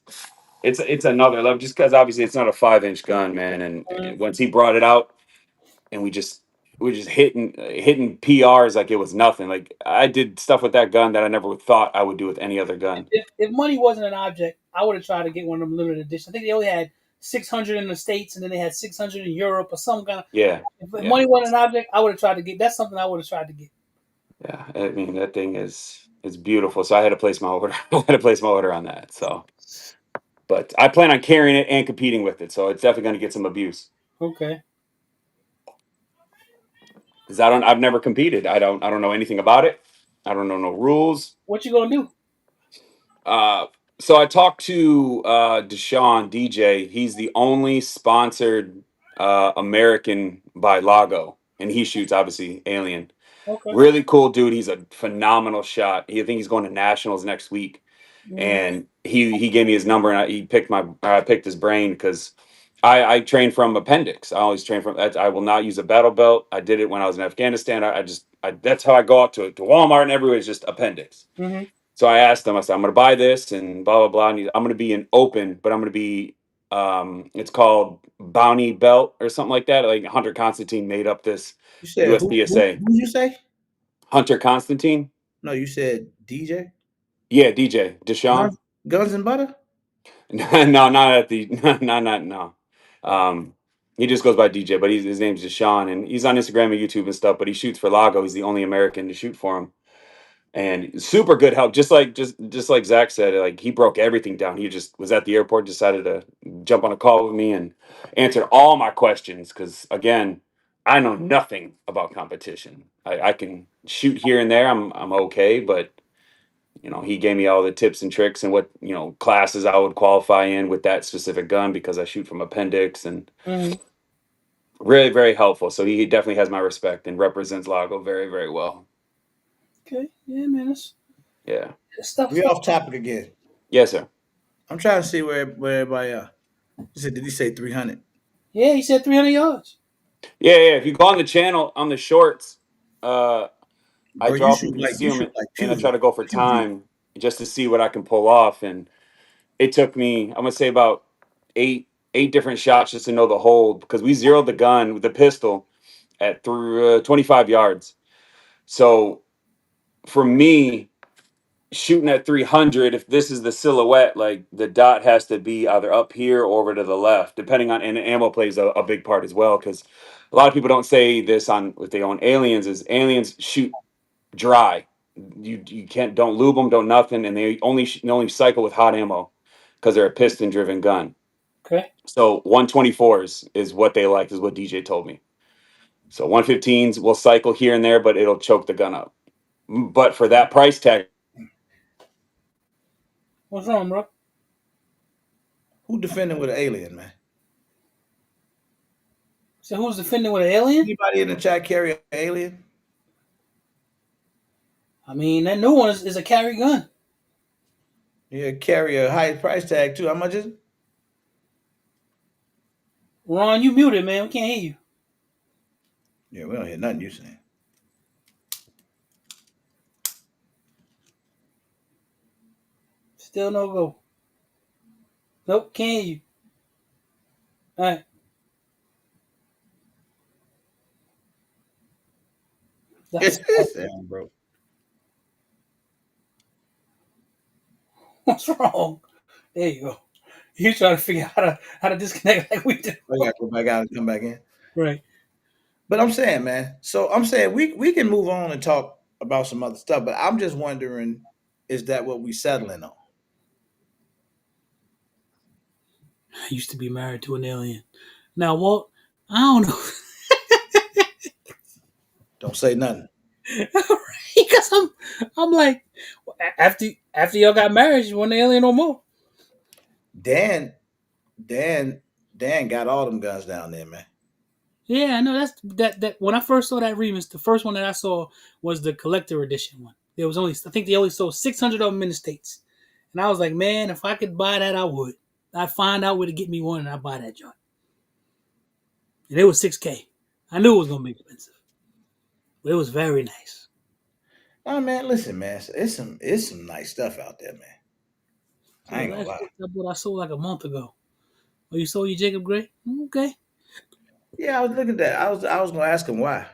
it's another level. Just because obviously it's not a 5-inch gun, man. And once he brought it out, and we just hitting PRs like it was nothing. Like I did stuff with that gun that I never thought I would do with any other gun. If money wasn't an object, I would have tried to get one of them limited edition. I think they only had 600 in the states, and then they had 600 in Europe or some kind of. Yeah, If yeah, money wasn't an object, I would have tried to get. That's something I would have tried to get. yeah. I mean that thing is beautiful. So I had to place my order. I had to place my order on that. So, but I plan on carrying it and competing with it. So it's definitely going to get some abuse. Okay. Because I've never competed. I don't know anything about it. I don't know no rules. What you gonna do? Uh, so I talked to Deshaun DJ. He's the only sponsored American by Lago, and he shoots obviously Alien. Okay. Really cool dude. He's a phenomenal shot. I think he's going to nationals next week, Mm, and he gave me his number, and I picked his brain because I train from appendix. I always train from. I will not use a battle belt. I did it when I was in Afghanistan. That's how I go out to Walmart and everywhere. It's just appendix. mm-hmm. So I asked him. I said, I'm going to buy this and blah blah blah. I'm going to be in open, but I'm going to be. It's called Bounty Belt or something like that. Like Hunter Constantine made up this You said USPSA. who you say? Hunter Constantine. No, you said DJ? Yeah, DJ Deshaun. Guns and butter? No, not at the no. Um, he just goes by DJ, but his name's Deshaun, and he's on Instagram and YouTube and stuff. But he shoots for Lago. He's the only American to shoot for him, and super good help. Just like Zach said, like he broke everything down. He just was at the airport, decided to jump on a call with me and answered all my questions. Because again, I know nothing about competition. I can shoot here and there. I'm okay, but he gave me all the tips and tricks and what classes I would qualify in with that specific gun because I shoot from appendix and Mhm. really very helpful. So he definitely has my respect and represents Lago very very well. Okay, yeah, man, Yeah. that's stuff. We off topic again. Yes, sir. I'm trying to see where everybody are. He said, did he say 300? Yeah, he said 300 yards. Yeah, yeah. If you go on the channel on the shorts, I Bro, draw from you shoot concealment like and I try to go for pew view. time just to see what I can pull off. And it took me, I'm gonna say about eight different shots just to know the hold because we zeroed the gun with the pistol at through 25 yards. So for me, shooting at 300, if this is the silhouette, like the dot has to be either up here or over to the left, depending on, and ammo plays a big part as well. Because a lot of people don't say this on if they own aliens, is aliens shoot dry. You can't don't lube them, don't nothing, and they only cycle with hot ammo because they're a piston driven gun. Okay. So 124s is what they like, is what DJ told me. So 115s will cycle here and there, but it'll choke the gun up. But for that price tag, What's wrong, bro? Who defending with an alien, man? So who's defending with an alien? Anybody in the chat carry an alien? I mean, that new one is a carry gun. Yeah, carry a high price tag too. How much is it? Ron, you muted, man. We can't hear you. Yeah, we don't hear nothing you saying. Still no go. Nope, can't hear you. All right. That's Damn, bro. what's wrong. There you go. You trying to figure out how to disconnect like we do. I gotta go back out and come back in. Right. But I'm saying, man. So I'm saying we can move on and talk about some other stuff. But I'm just wondering, is that what we settling on? I used to be married to an alien. Now, Walt, I don't know. Don't say nothing. Because I'm like, after y'all got married, you want an alien no more. Dan, Dan, Dan got all them guns down there, man. Yeah, I know that when I first saw that remix, the first one that I saw was the collector edition one. There was only I think they only sold 600 of them in the States. And I was like, man, if I could buy that, I would. I'd find out where to get me one and I'd buy that joint. And it was 6K. I knew it was gonna be expensive. But it was very nice. Oh man, listen, man. It's some nice stuff out there, man. So I the ain't gonna last lie. book I sold like a month ago. Oh, you sold your Jacob Gray? Okay. Yeah, I was looking at that. I was gonna ask him why.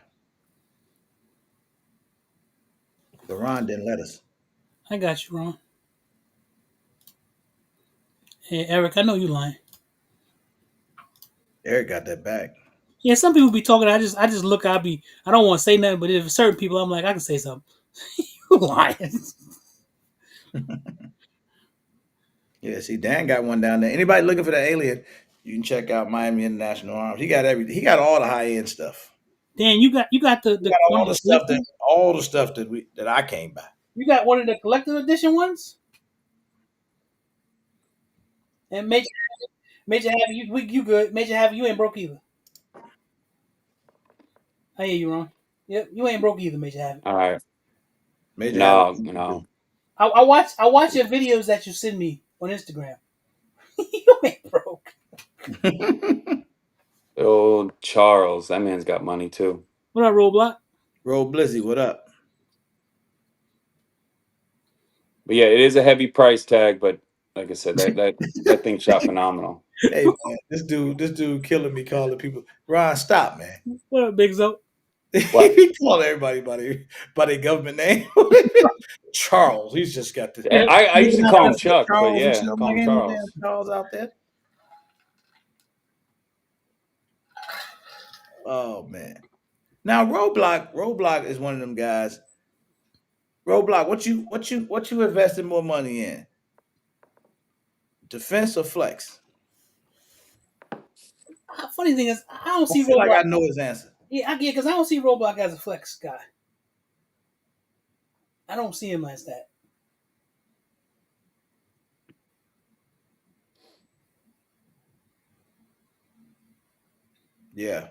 But Ron didn't let us. I got you, Ron. Hey, Eric, I know you lying. Eric got that back. Yeah, some people be talking. I just look. I don't want to say nothing, but if certain people, I'm like, I can say something. You lying? Yeah, see, Dan got one down there. Anybody looking for the alien, you can check out Miami International Arms. He got everything. He got all the high end stuff. Dan, you got He the got one of the collectors. all the stuff that I can't buy. You got one of the collector edition ones. And Major have you good. Major have you ain't broke either. I hear you, Ron. Yep, you ain't broke either, Major have. all right, Major have no, it. no, I watch your videos that you send me on Instagram. You ain't broke. old Charles, that man's got money too. What up, Roadblock? Roll Blizzy, what up? But yeah, it is a heavy price tag, but like I said, that thing shot phenomenal. Hey man, this dude killing me calling people. Ron, stop, man. What up, Big Zo? What? He calling everybody by their government name. Charles, he's just got this. I You used to know call how him to say Chuck, but Charles and yeah, shit. I'm call like, him ain't no damn Charles. Charles out there. Oh man. Now Roadblock is one of them guys. Roadblock, what you investing more money in? Defense or flex? Funny thing is, I don't I see feel like Roblox. I know his answer. Yeah, because I don't see Roblox as a flex guy. I don't see him as that. Yeah,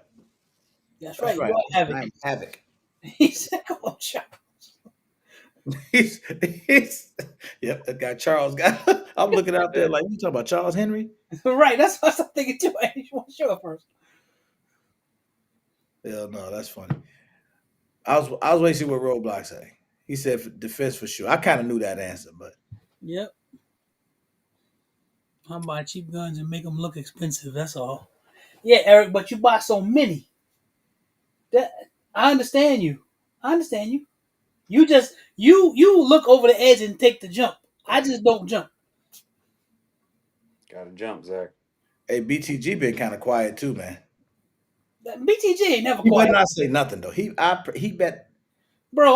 That's that's right. right. You are havoc. I'm havoc. He said, "Come on, Chuck." he's he's yep, that guy Charles got I'm looking out there like you talking about Charles Henry? Right. That's what I'm thinking too. What's your first? Hell no, that's funny. I was waiting to see what Roadblock say. He said defense for sure. I kind of knew that answer, but Yep. I buy cheap guns and make them look expensive. That's all. Yeah, Eric. But you buy so many. That I understand you. I understand you. You look over the edge and take the jump. I just don't jump. Gotta jump, Zach. hey, BTG been kind of quiet too, man. BTG ain't never He better quiet, not say nothing though. bro.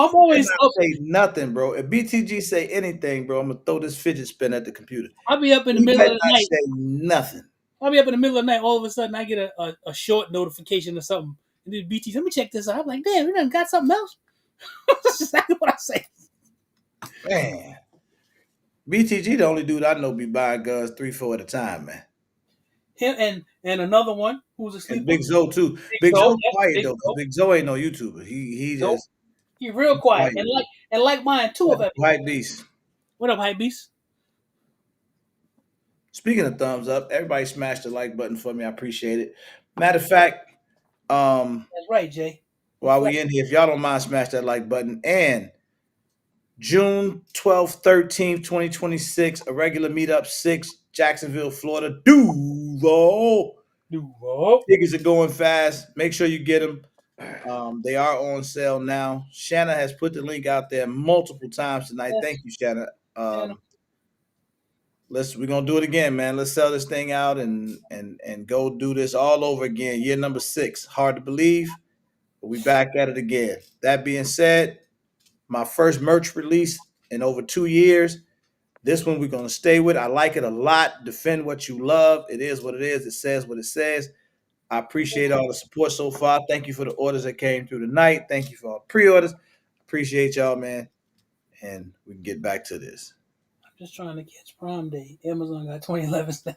I'm Better always not up. say nothing, bro. If BTG say anything, bro, I'm gonna throw this fidget spin at the computer. I'll be up in the He middle better of the not night. say nothing. I'll be up in the middle of the night. All of a sudden, I get a short notification or something. And then BT, let me check this out. I'm like, damn, we done got something else. That's exactly what I say. Man, BTG the only dude I know be buying guns 3, 4 at a time, man. Him and another one who's a And sleeper. Big Zoe too. Big Big Zoe, Zoe yep, quiet Big though, because Zoe. Big Zoe ain't no YouTuber. He Nope. just He real he quiet quiet. and like mine too of everything. White beast. What up, hype beast? Speaking of thumbs up, everybody smash the like button for me. I appreciate it. Matter of fact, um, That's right, Jay. You while flex. we in here, if y'all don't mind, smash that like button. And June 12th, 13th, 2026, a regular meetup 6, Jacksonville, Florida. Duval. Duval. Tickets are going fast. Make sure you get them. They are on sale now. Shanna has put the link out there multiple times tonight. Yes. Thank you, Shanna. And We're gonna do it again, man. Let's sell this thing out and go do this all over again. Year number 6. Hard to believe, but we back at it again. That being said, my first merch release in over 2 years. This one we're gonna stay with. I like it a lot. Defend what you love. It is what it is. It says what it says. I appreciate all the support so far. Thank you for the orders that came through tonight. Thank you for all the pre-orders. Appreciate y'all, man. And we can get back to this. I'm just trying to catch Prime Day. Amazon got 2011 stuff.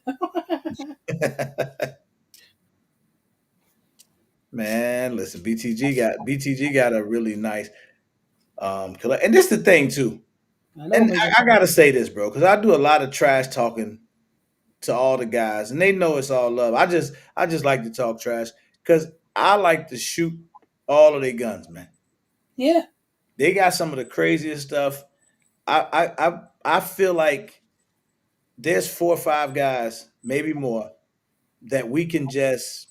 Man, listen, BTG got a really nice collect. And this is the thing too. I know, And man. I gotta say this, bro, because I do a lot of trash talking to all the guys, and they know it's all love. I just like to talk trash because I like to shoot all of their guns, man. Yeah, They got some of the craziest stuff. I feel like there's 4 or 5 guys, maybe more, that we can just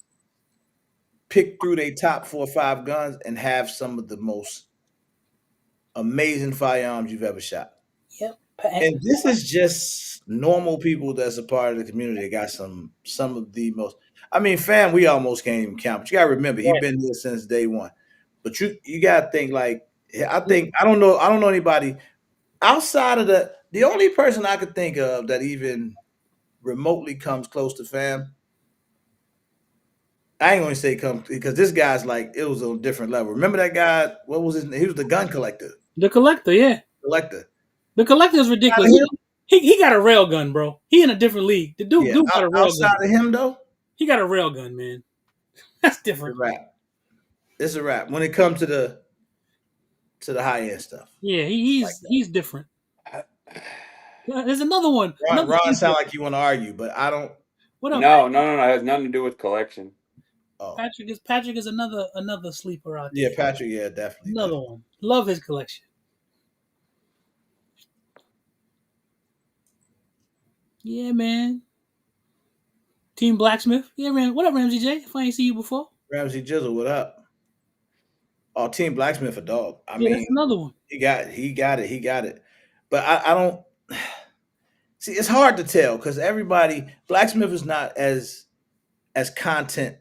pick through their top 4 or 5 guns and have some of the most amazing firearms you've ever shot. yep. And this is just normal people that's a part of the community that got some of the most. I mean, fam, we almost can't even count. But you gotta remember, he Right. been here since day one. But you gotta think like I don't know anybody outside of the only person I could think of that even remotely comes close to fam. I ain't gonna say come because this guy's like it was on a different level. Remember that guy? What was his name? He was the gun collector. The collector, yeah. Collector. The collector is Out ridiculous. of him? He got a rail gun, bro. He in a different league. The dude, Yeah. dude got a rail gun. Outside of him though, He got a rail gun, man. That's it's a different. wrap. It's a wrap. When it comes to the high end stuff. Yeah, Like he's different. There's another one, Ron, another Ron sound sleeper. like you want to argue, but I don't. What up, No, no, no, no. It has nothing to do with collection. Oh, Patrick is another sleeper out yeah, there. Patrick. Yeah, definitely, Another definitely. one. Love his collection. Yeah, man. Team Blacksmith. Yeah, man. What up, Ramsey J? If I ain't see you before. Ramsey Jizzle, what up? Oh, Team Blacksmith a dog. I Yeah, that's mean, another one. he got it. But I don't see. It's hard to tell because everybody Blacksmith is not as content.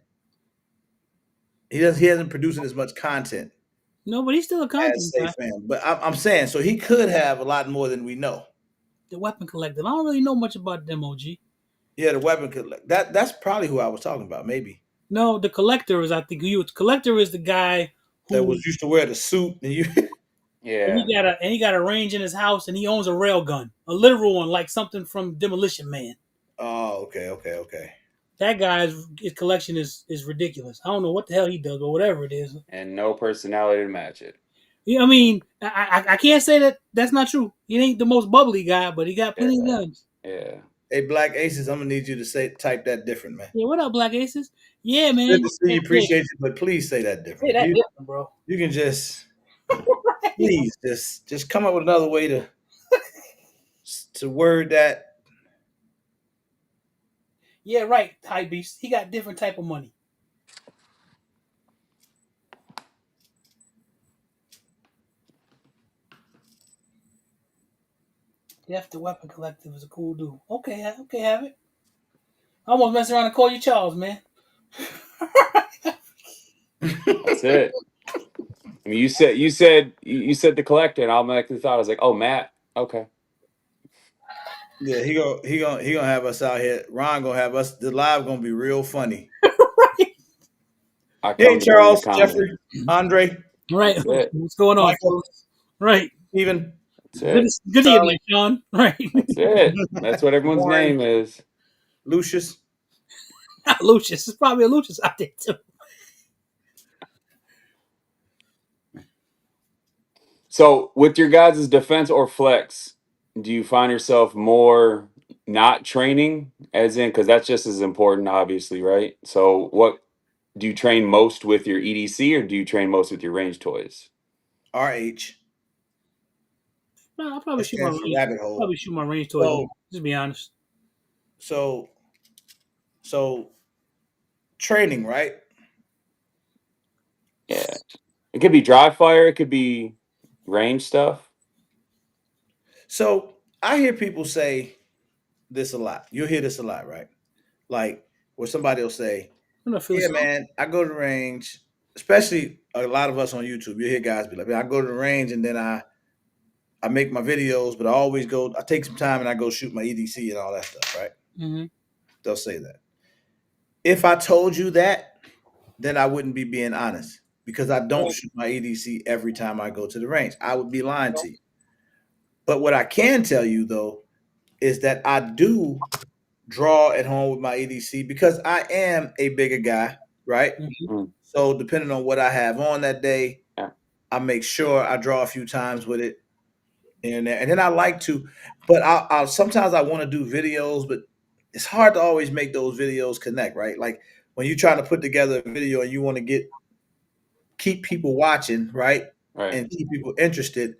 He hasn't producing as much content No, but he's still a as content guy. safe fan. But I'm saying, so he could have a lot more than we know. The weapon collector. I don't really know much about them, OG. Yeah, the weapon could that's probably who I was talking about. Maybe No, the collector is. I think you. Collector is the guy that who was used to wear the suit and you. Yeah, he got a range in his house and he owns a rail gun, a literal one, like something from Demolition Man. Oh, okay, okay, okay. That guy's his collection is ridiculous. I don't know what the hell he does, but whatever it is. and no personality to match it. Yeah, I mean, I can't say that that's not true. He ain't the most bubbly guy, but he got plenty of Yeah, guns. yeah. Hey, Black Aces, I'm gonna need you to say type that different, man. Yeah, what up, Black Aces? Yeah, Good man. to see Yeah, you, yeah. appreciate you, but please say that Say different. If that you different, bro. you can please just come up with another way to word that. Yeah, right, High Beast. He got different type of money. Jeff the Weapon Collective is a cool dude. Okay, okay, have it. I almost messed around and call you Charles, man. That's it. I mean, you said the collector, and I automatically thought I was like, oh, Matt. Okay, Yeah, he gonna have us out here. Ron gonna have us. The live gonna be real funny. I Hey, come to bring the Charles, comedy. Jeffrey, Andre, Right. That's it. What's going on, Michael, fellas? Right. Stephen, That's Good, it. good Charlie, evening, Sean. Right. That's it. That's what everyone's Warren, name is. Lucius. Lucius. There's probably a Lucius out there too. So, with your guys' defense or flex, do you find yourself more not training, as in, because that's just as important, obviously, right? So, what do you train most with your EDC, or do you train most with your range toys? RH. No, I'll That probably shoot my stands for range. rabbit hole. Probably shoot my range toys. So Just be honest. so so training, right? Yeah, it could be dry fire, it could be range stuff. So I hear people say this a lot. You'll hear this a lot, right? Like where somebody will say, I'm not feeling "Yeah, so. man, I go to the range." Especially a lot of us on YouTube, you hear guys be like, "Man, I go to the range and then I make my videos, but I always go. I take some time and I go shoot my EDC and all that stuff." Right? Mm-hmm. They'll say that. If I told you that, then I wouldn't be being honest because I don't Right. shoot my EDC every time I go to the range. I would be lying to you. But what I can tell you though is that I do draw at home with my EDC because I am a bigger guy, right? Mm-hmm. Mm, So depending on what I have on that day, yeah, I make sure I draw a few times with it and there. And then I like to, but I'll sometimes I want to do videos, but it's hard to always make those videos connect, right? Like when you're trying to put together a video and you want to keep people watching, right? right. And keep people interested.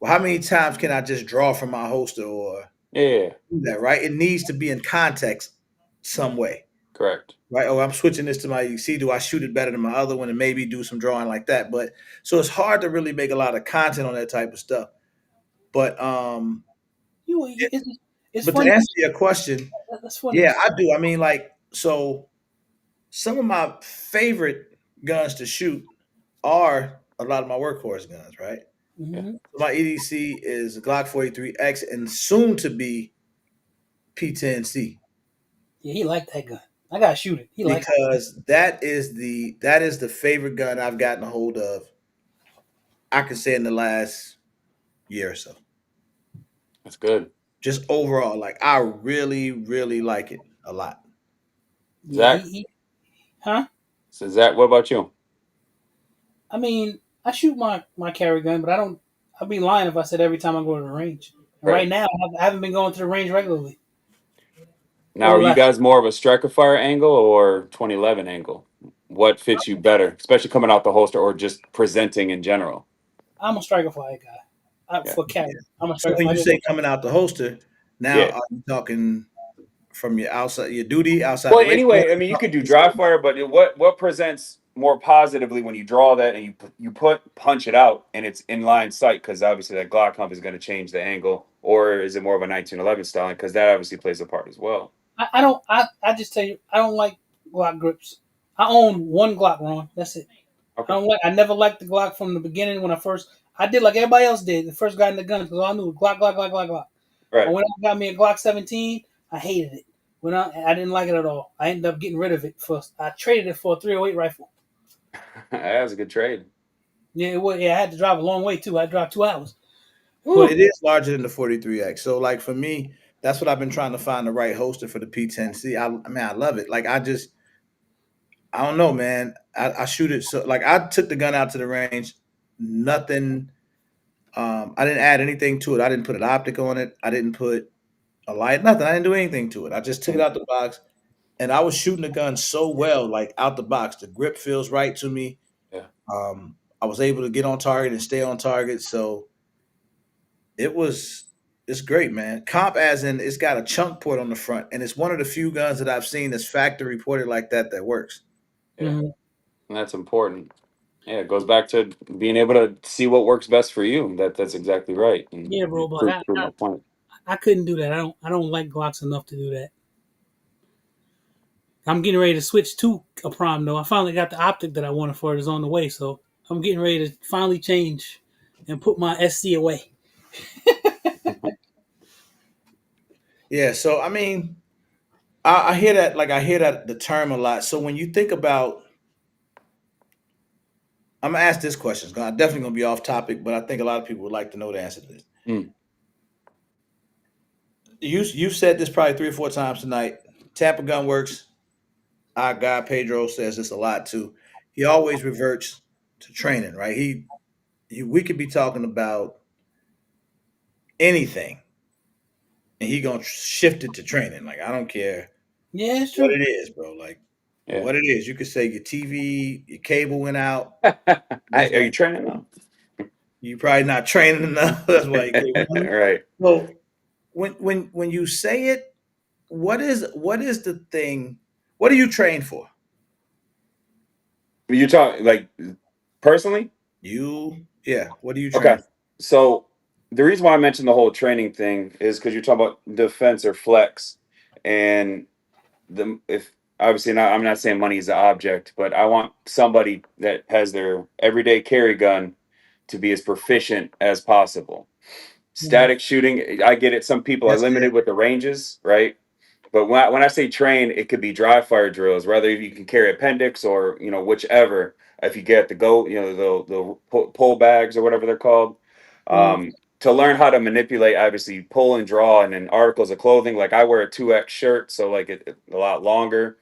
Well, how many times can I just draw from my holster or Yeah, yeah, yeah, do that, right? It needs to be in context some way, correct. right? Oh, I'm switching this to my EC. Do I shoot it better than my other one and maybe do some drawing like that? But so it's hard to really make a lot of content on that type of stuff. But You, it's but to funny. answer your question, That's funny. yeah, I do. I mean, like, so some of my favorite guns to shoot are a lot of my workhorse guns, right? Yeah, Mm-hmm. So my EDC is Glock 43X and soon to be P10C Yeah, he liked that gun. I gotta shoot it. He liked it. because that is the favorite gun I've gotten a hold of. I could say in the last year or so. that's good. Just overall, like I really, really like it a lot. Yeah, Zach, he huh? so Zach, what about you? I mean, I shoot my carry gun, but I don't. I'd be lying if I said every time I go to the range. And right Right. now, I haven't been going to the range regularly Now, over are the you last. guys more of a striker fire angle or 2011 angle? What fits you better, especially coming out the holster or just presenting in general? I'm a striker fire guy. Yeah. For carry, I'm a So striker when fire. you say coming out the holster, now Yeah. are you talking from your outside your duty outside Well, the waist? anyway, I mean, you could do dry fire, but what presents more positively when you draw that and you punch it out and it's in line sight because obviously that Glock hump is going to change the angle, or is it more of a 1911 style? Because that obviously plays a part as well. I don't. I just tell you, I don't like Glock grips. I own one Glock, Ron. That's it. Okay. I never liked the Glock from the beginning when I first. I did like everybody else did. The first got in the gun because all I knew was Glock, Glock, Glock, Glock, Glock. But Right. when I got me a Glock 17, I hated it. When I didn't like it at all. I ended up getting rid of it. I traded it for a 308 rifle. That was a good trade. Yeah, it was. Yeah, I had to drive a long way too. I dropped 2 hours. But Whew. it is larger than the 43X. So like for me, that's what I've been trying to find the right holster for the P10C. I mean, I love it. Like I don't know, man. I shoot it so like I took the gun out to the range, nothing. I didn't add anything to it. I didn't put an optic on it. I didn't put a light, nothing. I didn't do anything to it. I just took it Mm. out the box, and I was shooting the gun so well, like out the box. The grip feels right to me. Yeah. I was able to get on target and stay on target. So it was it's great, man. Comp as in it's got a chunk port on the front, and it's one of the few guns that I've seen that's factory ported like that that works. Yeah. Mhm. And that's important. Yeah, it goes back to being able to see what works best for you. That's exactly right. And Yeah, you bro. But prove my point. I couldn't do that. I don't like Glocks enough to do that. I'm getting ready to switch to a Prime though. I finally got the optic that I wanted for it. Is on the way, so I'm getting ready to finally change and put my SC away. Yeah. So I mean, I hear that like I hear that the term a lot. So when you think about, I'm gonna ask this question. It's definitely gonna be off topic, but I think a lot of people would like to know the answer to this. Mm. You've said this probably 3 or 4 times tonight. Tampa Gun Works. Our guy Pedro says this a lot too. He always reverts to training, right? We could be talking about anything, and he gonna shift it to training. Like I don't care Yeah, it's what true. it is, bro. Like Yeah. what it is. You could say your TV, your cable went out. He's Are gonna. you training now? You probably not training enough. That's why you came on. Right. So when you say it, what is the thing? What do you train for? You talk like personally? Yeah. What do you train Okay. for? So the reason why I mentioned the whole training thing is because you're talking about defense or flex, and the if obviously not, I'm not saying money is the object, but I want somebody that has their everyday carry gun to be as proficient as possible. Mhm. Static shooting, I get it. Some people are That's it. limited with the ranges, right? But when I say train, it could be dry fire drills, whether you can carry appendix or whichever. If you get the go, the pull bags or whatever they're called, Mhm. to learn how to manipulate, obviously pull and draw, and then articles of clothing. Like I wear a 2X shirt, so like it a lot longer.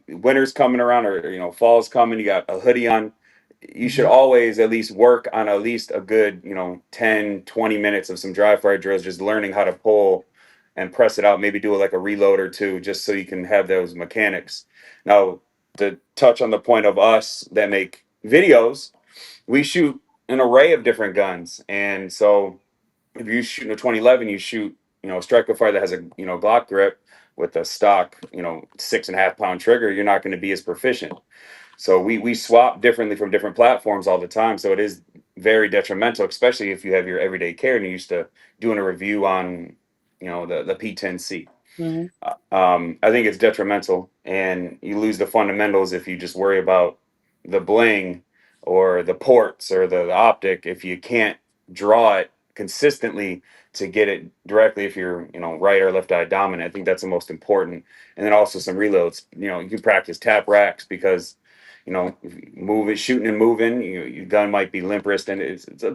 Winter's coming around, or fall's coming. You got a hoodie on. You should Mhm. always at least work on at least a good 10-20 minutes of some dry fire drills, just learning how to pull and press it out, maybe do like a reload or two, just so you can have those mechanics. Now, to touch on the point of us that make videos, we shoot an array of different guns. And so if you're shooting a 2011, you shoot, a striker fire that has a, Glock grip with a stock, 6.5 pound trigger, you're not going to be as proficient. So we swap differently from different platforms all the time. So it is very detrimental, especially if you have your everyday care and you're used to doing a review on, the P10C. Mhm. I think it's detrimental, and you lose the fundamentals if you just worry about the bling or the ports or the optic if you can't draw it consistently to get it directly if you're right or left eye dominant. I think that's the most important. And then also some reloads. You can practice tap racks because if you move it, shooting and moving, your gun might be limp wrist, and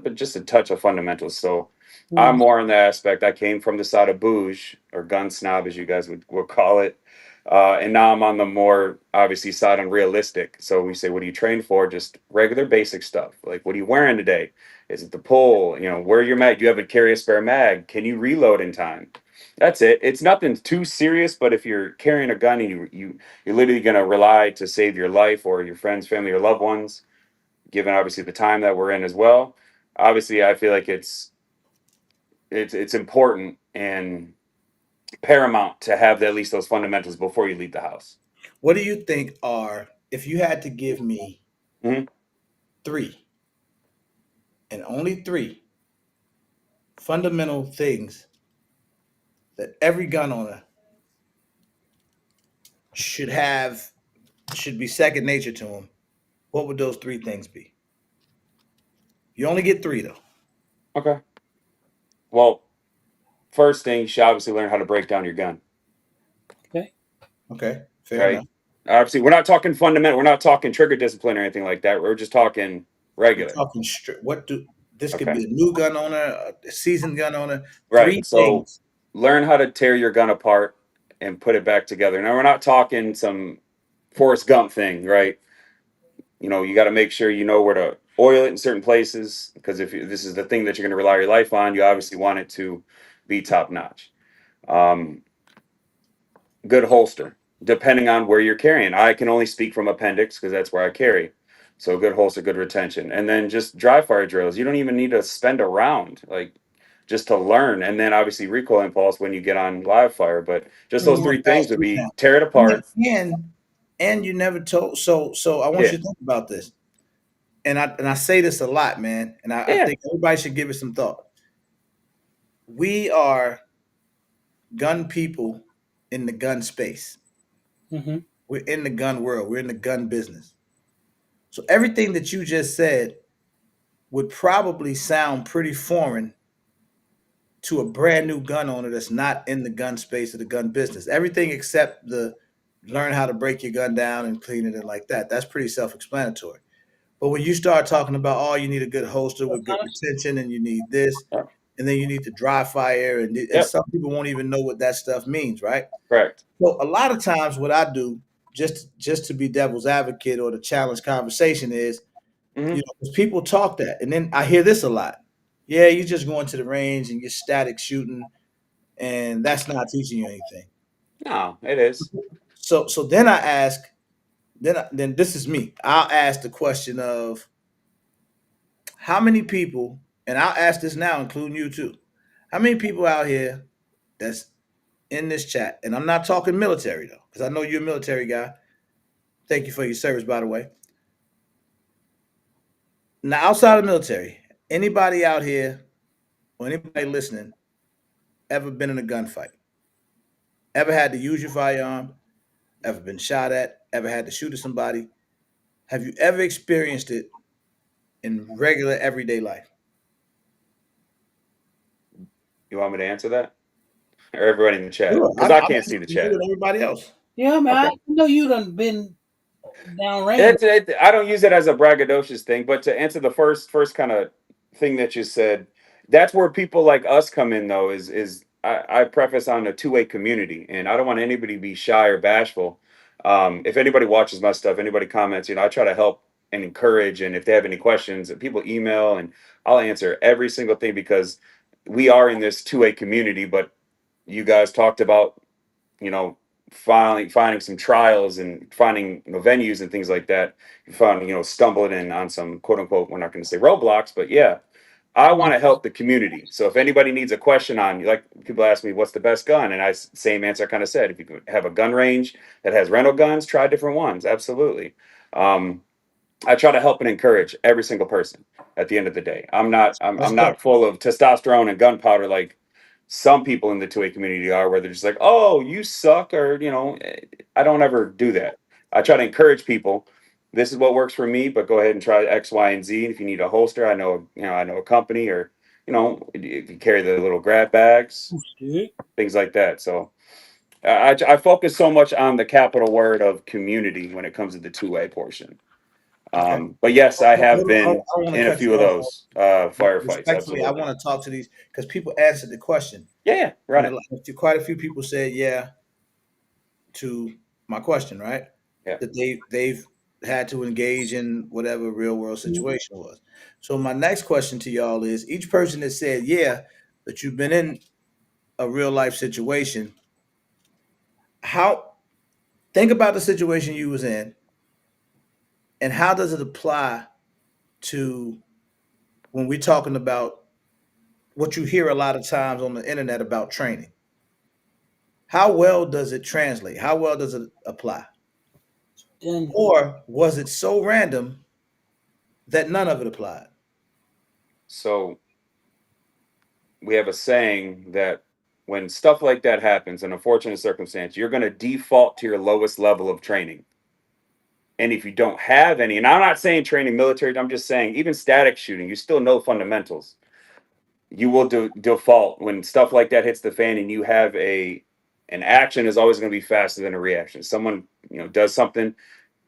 but just a touch of fundamentals. So I'm Mhm. more on the aspect. I came from the side of bouge or gun snob, as you guys would call it. And now I'm on the more obviously side on realistic. So we say, what do you train for? Just regular basic stuff. Like, what are you wearing today? Is it the pull? Where your mag? Do you have to carry a spare mag? Can you reload in time? That's it. It's nothing too serious, but if you're carrying a gun and you're literally gonna rely to save your life or your friends, family, or loved ones, given obviously the time that we're in as well. Obviously, I feel like it's important and paramount to have at least those fundamentals before you leave the house. What do you think are, if you had to give me Hmm. three and only three fundamental things that every gun owner should have, should be second nature to them, what would those three things be? You only get three though. Okay. Well, first thing, you should obviously learn how to break down your gun. Okay. Okay, fair Right. enough. Obviously, we're not talking fundamental. We're not talking trigger discipline or anything like that. We're just talking We're regular. talking what do this could Okay. be a new gun owner, a seasoned gun owner. Three Right. So things. learn how to tear your gun apart and put it back together. Now we're not talking some Forrest Gump thing, right? You got to make sure you know where to oil it in certain places because if this is the thing that you're going to rely your life on, you obviously want it to be top notch. Um, Good holster, depending on where you're carrying. I can only speak from appendix because that's where I carry. So good holster, good retention, and then just dry fire drills. You don't even need to spend a round, like just to learn, and then obviously recoil impulse when you get on live fire. But just Let those me three ask things would you be now. tear it apart. And and you never told. So I want Yeah, you to think about this. And I say this a lot, man. And I yeah. think everybody should give it some thought. We are gun people in the gun space. Mm-hmm. We're in the gun world. We're in the gun business. So everything that you just said would probably sound pretty foreign to a brand new gun owner that's not in the gun space or the gun business. Everything except the learn how to break your gun down and clean it and like that. That's pretty self-explanatory. But when you start talking about, oh, you need a good holster with good retention and you need this, uh, and then you need to dry fire, and Yep, some people won't even know what that stuff means, right? correct. So a lot of times what I do, just to be devil's advocate or to challenge conversation is, Hmm. 'cause people talk that, and then I hear this a lot. Yeah, you're just going to the range and you're static shooting, and that's not teaching you anything. No, it is. So then I ask, then this is me. I'll ask the question of how many people, and I'll ask this now, including you too. How many people out here that's in this chat, and I'm not talking military though, because I know you're a military guy. Thank you for your service, by the way. Now, outside of the military, anybody out here or anybody listening ever been in a gunfight? Ever had to use your firearm? Ever been shot at? Ever had to shoot at somebody? Have you ever experienced it in regular everyday life? You want me to answer that, or everybody in the chat? Sure. Because I I'm can't see asking the you chat. and everybody else. Yeah, man. I Okay. know you done been downrange. I don't use it as a braggadocious thing, but to answer the first kind of thing that you said, that's where people like us come in. Though is I preface on a two-way community, and I don't want anybody to be shy or bashful. If anybody watches my stuff, anybody comments, I try to help and encourage. And if they have any questions, people email, and I'll answer every single thing because we are in this two-way community. But you guys talked about you know, finding some trials and finding venues and things like that. You found stumbling in on some quote unquote, we're not going to say roadblocks, but yeah, I want to help the community. So if anybody needs a question on, like people ask me, what's the best gun, and same answer I kind of said. If you could have a gun range that has rental guns, try different ones. Absolutely. Um, I try to help and encourage every single person at the end of the day. I'm That's dope. not full of testosterone and gunpowder like some people in the 2A community are, where they're just like, "Oh, you suck," or I don't ever do that. I try to encourage people. This is what works for me, but go ahead and try X, Y, and Z. If you need a holster, I know a company, or if you carry the little grab bags, Dude. things like that. So I focus so much on the capital word of community when it comes to the 2A portion. Okay. But yes, I have Hold on, been I don't want to in a cut few you of off. those firefights. Respectfully, I Absolutely. want to talk to these because people answered the question, Yeah, yeah, run and it. quite a few people said yeah to my question, right? Yeah. That they've had to engage in whatever real world situation was. So my next question to y'all is: each person that said yeah that you've been in a real life situation, how think about the situation you was in, and how does it apply to when we're talking about what you hear a lot of times on the internet about training? How well does it translate? How well does it apply? Then Or was it so random that none of it applied? So we have a saying that when stuff like that happens, an unfortunate circumstance, you're going to default to your lowest level of training. And if you don't have any, and I'm not saying training military, I'm just saying even static shooting, you still know fundamentals. You will default when stuff like that hits the fan, and you have an action is always going to be faster than a reaction. Someone does something,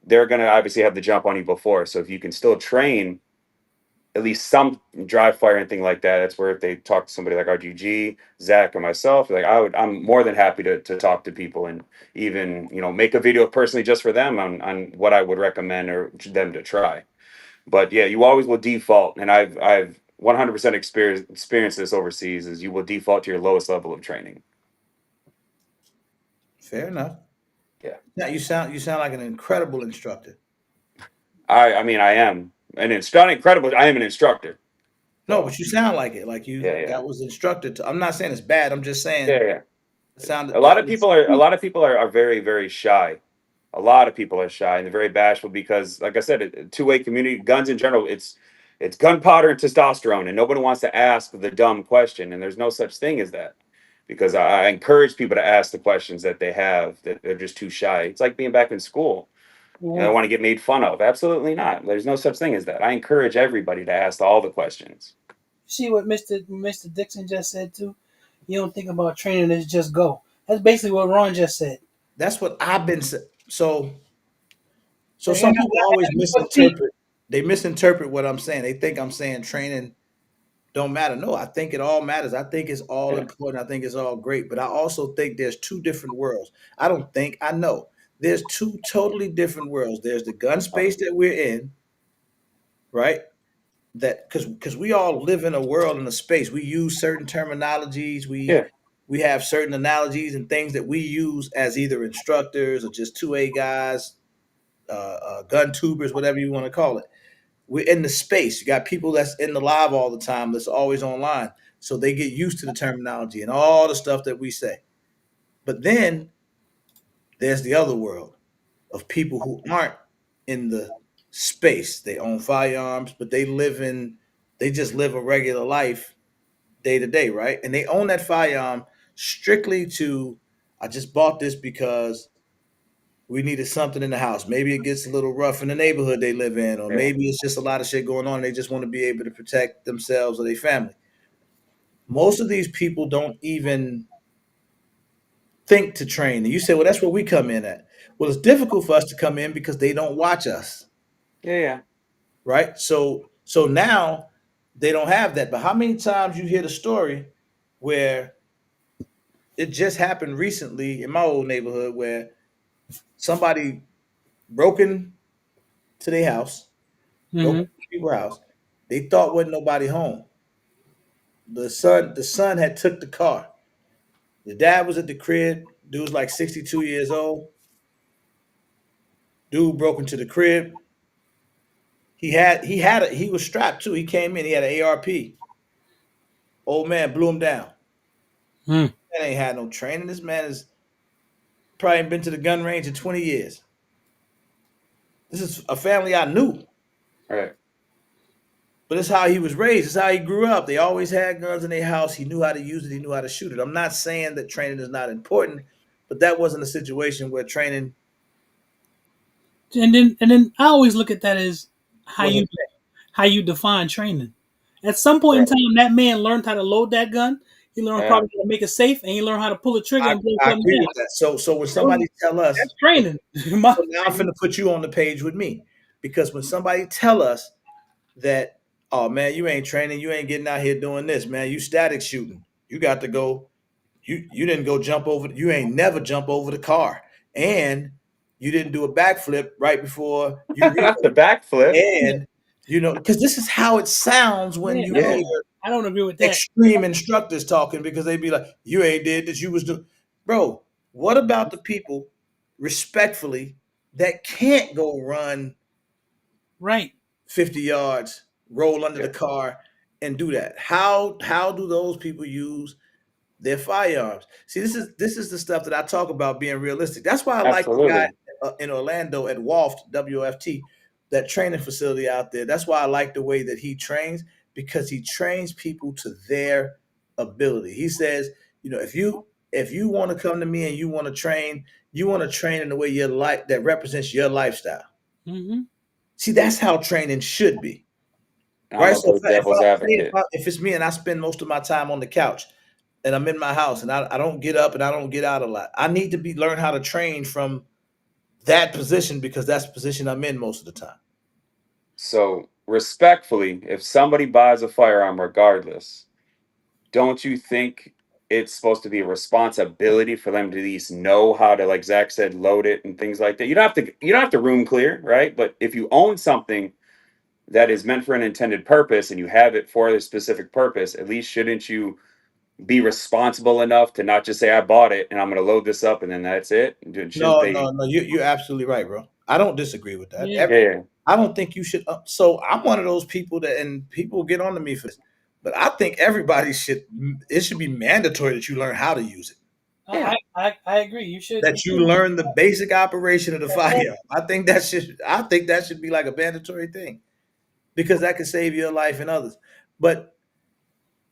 they're going to obviously have the jump on you before. So if you can still train at least some dry fire and thing like that, that's where if they talk to somebody like RGG, Zach, or myself, like I'm more than happy to talk to people and even make a video personally just for them on what I would recommend or them to try. But yeah, you always will default, and I've 100% experienced this overseas. Is you will default to your lowest level of training. Fair enough. Yeah, Now you sound like an incredible instructor. I mean I am, and it's not incredible. I am an instructor. No, So but you sound like it. Like yeah, you yeah, that was instructed to. I'm not saying it's bad. I'm just saying yeah, yeah. it A sounded lot that of was people are a lot of people are very very shy. A lot of people are shy and they're very bashful because, like I said, two-way community, guns in general, it's gunpowder and testosterone, and nobody wants to ask the dumb question, and there's no such thing as that. Because I encourage people to ask the questions that they have that they're just too shy. It's like being back in school. I Well, want to get made fun of. Absolutely not. There's no such thing as that. I encourage everybody to ask all the questions. see what Mr. Dixon just said too. You don't think about training as just go. That's basically what Ron just said. that's what I've been so And some people always but see, misinterpret. They misinterpret what I'm saying. They think I'm saying training don't matter. No, I think it all matters. I think it's all Yeah. important. I think it's all great. But I also think there's two different worlds. I don't think I know. There's two totally different worlds. There's the gun space that we're in, right? That because we all live in a world in a space. We use certain terminologies. We Yeah. we have certain analogies and things that we use as either instructors or just 2A guys, gun tubers, whatever you want to call it. We're in the space. You got people that's in the live all the time, that's always online. So they get used to the terminology and all the stuff that we say. But then there's the other world of people who aren't in the space. They own firearms, but they just live a regular life day to day, right? And they own that firearm strictly to, I just bought this because we needed something in the house. Maybe it gets a little rough in the neighborhood they live in, or Yeah. maybe it's just a lot of shit going on. And they just want to be able to protect themselves or their family. Most of these people don't even think to train. And you say, well, that's where we come in at. Well, it's difficult for us to come in because they don't watch us, Yeah. Yeah. right? So now they don't have that. But how many times you hear the story where it just happened recently in my old neighborhood where somebody broke into their house, broke hmm into people's house. They thought wasn't nobody home. The son had took the car. The dad was at the crib. Dude was like 62 years old. Dude broke into the crib. He was strapped too. He came in. He had an ARP. Old man blew him down. hmm. Man ain't had no training. This man has probably been to the gun range in 20 years. This is a family I knew, All right. but it's how he was raised. It's how he grew up. They always had guns in their house. He knew how to use it. He knew how to shoot it. I'm not saying that training is not important, but that wasn't a situation where training And then I always look at that as how wasn't. you how you define training. At some point in Right. time, that man learned how to load that gun. He learned Yeah. probably how to make it safe, and he learned how to pull a trigger I, and blow I something agree down. with that. So when somebody tell us, That's training. My- so now I'm finna put you on the page with me, because when somebody tell us that, oh man, you ain't training, you ain't getting out here doing this, man, you static shooting, you got to go, you didn't go jump over, you ain't never jump over the car, and you didn't do a backflip right before you Not the reload, backflip. and because this is how it sounds when yeah, you Yeah. hear I don't agree with that. extreme instructors talking, because they be like, you ain't did this, you was doing, bro. What about the people, respectfully, that can't go run Right. 50 yards, roll under the Yeah. car, and do that? How do those people use their firearms? See, this is the stuff that I talk about being realistic. That's why I like the guy Absolutely. in Orlando at WFT, that training facility out there. That's why I like the way that he trains, because he trains people to their ability. He says, if you want to come to me and you want to train in the way your life that represents your lifestyle. Hmm. See, that's how training should be, I'm right? gonna So play devil's advocate. if it's me and I spend most of my time on the couch and I'm in my house and I don't get up and I don't get out a lot, I need to be learn how to train from that position because that's the position I'm in most of the time. So respectfully, if somebody buys a firearm regardless, don't you think it's supposed to be a responsibility for them to at least know how to, like Zach said, load it and things like that? You don't have to room clear, right? But if you own something that is meant for an intended purpose and you have it for a specific purpose, at least shouldn't you be responsible enough to not just say I bought it and I'm going to load this up and then that's it? Shouldn't No, they? no, no. You're absolutely right, bro. I don't disagree with that. Yeah. Yeah. I don't think you should. So I'm one of those people that, and people get on to me for this, but I think everybody should. It should be mandatory that you learn how to use it. Yeah. I agree. You should. You That you should. learn the basic operation of the firearm. I think that should. I think that should be like a mandatory thing because that could save your life and others. But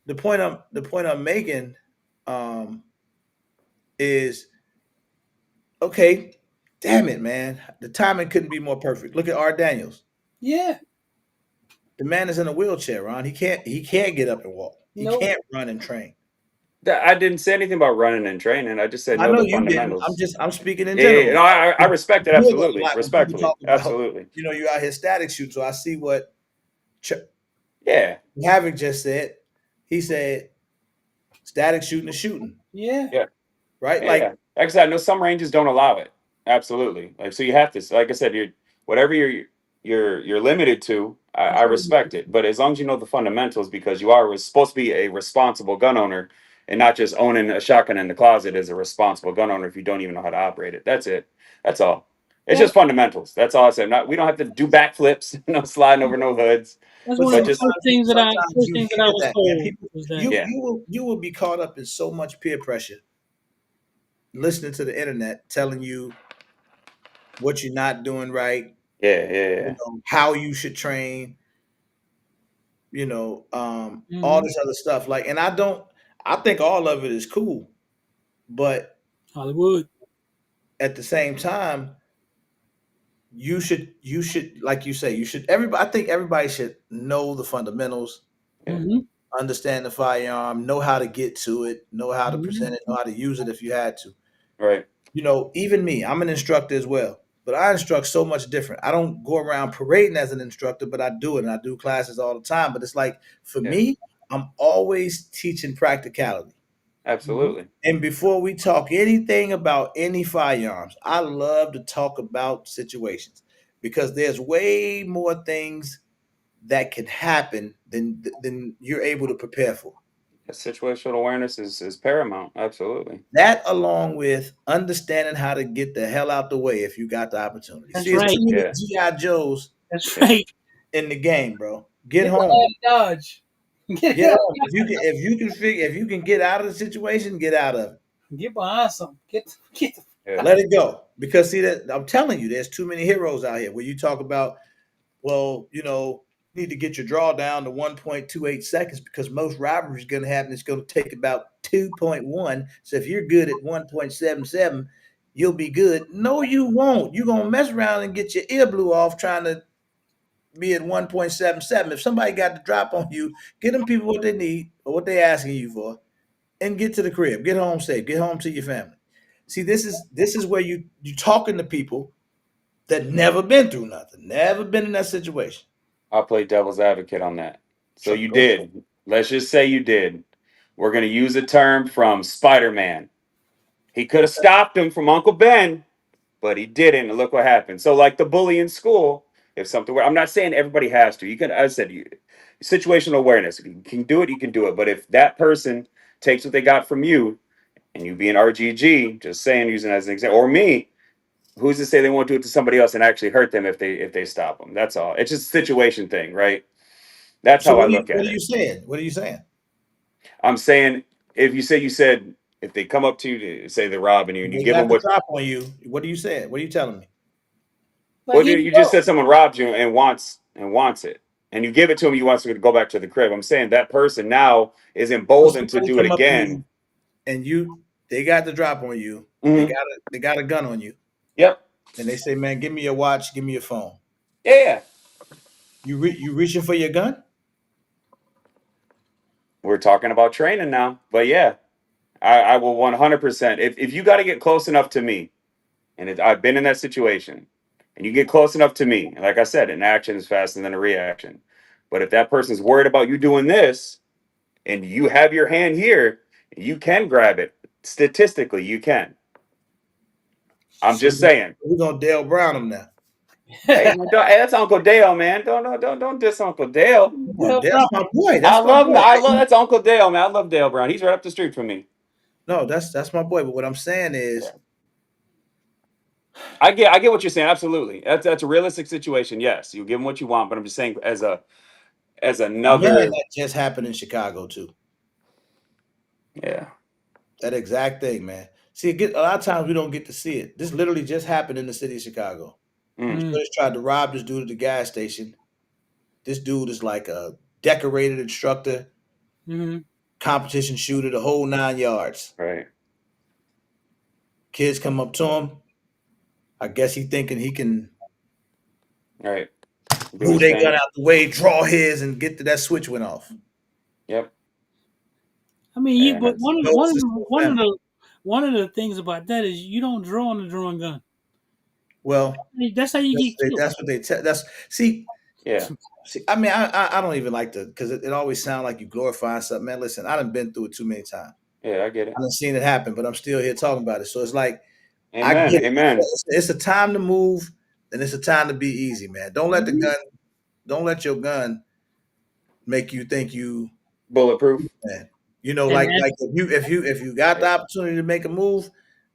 the point I'm making um, is okay. Damn it, man! The timing couldn't be more perfect. Look at R. Daniels. Yeah. The man is in a wheelchair, Ron. He can't get up and walk. He No. can't run and train. I didn't say anything about running and training. I just said I know know the you didn't. fundamentals. I'm speaking in Yeah, yeah, yeah. general. No, I You respect it hear that a absolutely, lot when people respectfully, talk about, absolutely. you out here static shooting. So I see what Yeah, Havoc just said. He said static shooting is shooting, Yeah. yeah. right? Yeah, yeah. Like, Like I said, I know some ranges don't allow it. Absolutely. Like so, you have to. Like I said, you're whatever you're limited to. I respect it, but as long as you know the fundamentals, because you are supposed to be a responsible gun owner and not just owning a shotgun in the closet as a responsible gun owner if you don't even know how to operate it. That's it. That's all. It's That, just fundamentals. That's all I said. Not we don't have to do backflips, no sliding over no hoods, that's but one of but the just sometimes first you things that I hear was that, man. told People, was that. you yeah, you will be caught up in so much peer pressure listening to the internet telling you what you're not doing right, yeah, yeah, yeah. how you should train, all Hmm. this other stuff. Like, and I think all of it is cool, but Hollywood. at the same time, you should, like you say, you should everybody I think everybody should know the fundamentals, Yeah. Hmm. understand the firearm, know how to get to it, know how to Hmm. present it, know how to use it if you had to. Right. Even me, I'm an instructor as well, but I instruct so much different. I don't go around parading as an instructor, but I do it and I do classes all the time. But it's like for Yeah. me, I'm always teaching practicality. Hmm. Absolutely. And before we talk anything about any firearms, I love to talk about situations because there's way more things that can happen than you're able to prepare for. Situational awareness is paramount. Absolutely. That along with understanding how to get the hell out the way if you got the opportunity. That's See, it's right. too many Yeah. GI Joes That's Yeah. right. in the game, bro. Get Get home. behind Dodge. Get Get hell. home. If you can get out of the situation, get out of it. Get behind some. Get. Yeah. Let it go. Because see that I'm telling you, there's too many heroes out here where you talk about, well, you need to get your draw down to 1.28 seconds because most robberies going to happen. It's going to take about 2.1. So if you're good at 1.77, you'll be good. No, you won't. You're going to mess around and get your ear blew off trying to be at 1.77. If somebody got the drop on you, get them people what they need or what they're asking you for and get to the crib. Get home safe. Get home to your family. See, this is where you talking to people that never been through nothing, never been in that situation. I'll play devil's advocate on that. So So you go ahead. did. Let's just say you did. We're going to use a term from Spider Man. He could have stopped him from Uncle Ben, but he didn't. And look what happened. So, like the bully in school, if something were, I'm not saying everybody has to. You can, I said, situational awareness. If you can do it, you can do it. But if that person takes what they got from you and you be an RGG, just saying, using it as an example, or me, who's to say they won't do it to somebody else and actually hurt them if they stop them? That's all. It's just a situation thing, right? That's So how I what are you look what at are you it. saying? What are you saying? I'm saying if you said if they come up to you to say they're robbing you and you They give them got the what drop on you. What are you saying? What are you telling me? Like what here you you just go. said someone robbed you and wants it and you give it to him, you wants to go back to the crib. I'm saying that person now is So emboldened to somebody do it come up to you again. and they got the drop on you. They Hmm. got a gun on you, Yep. and they say, "Man, give me your watch, give me your phone." Yeah. You reaching for your gun? We're talking about training now, but yeah, I will 100%. If you got to get close enough to me, and I've been in that situation, and you get close enough to me, and like I said, an action is faster than a reaction. But if that person's worried about you doing this, and you have your hand here, you can grab it. Statistically, you can. I'm So just saying. we're gonna Dale Brown him now. Hey, hey, that's Uncle Dale, man. Don't diss Uncle Dale. Come on, that's my boy. I That's my love boy. I love that's Uncle Dale, man. I love Dale Brown. He's right up the street from me. No, that's my boy. But what I'm saying is, Yeah. I get what you're saying. Absolutely. That's a realistic situation. Yes, you give him what you want, but I'm just saying as man, another. that just happened in Chicago too. Yeah. That exact thing, man. See, a lot of times we don't get to see it. This literally just happened in the city of Chicago. Mm, Mm, Shorties tried to rob this dude at the gas station. This dude is like a decorated instructor, mm, competition shooter, the whole 9 yards. right. Kids come up to him. I guess he thinking he can Right. Do move his their gun thing. out the way, draw his, and get to that switch went off. Yep. I mean, And but that's No assistance family. one of the things about that is you don't draw on the drawing gun. Well, That's how you get killed. that's what they tell. That's see. yeah. See, I mean, I don't even like to because it always sounds like you glorifying something. Man, listen, I done been through it too many times. Yeah, I get I it. done seen it happen, but I'm still here talking about it. So it's like I get Amen. it. Amen. It's a time to move, and it's a time to be easy, man. Mhm. Don't let your gun make you think you, Bulletproof. man. You know, And like if you got the Yeah. opportunity to make a move,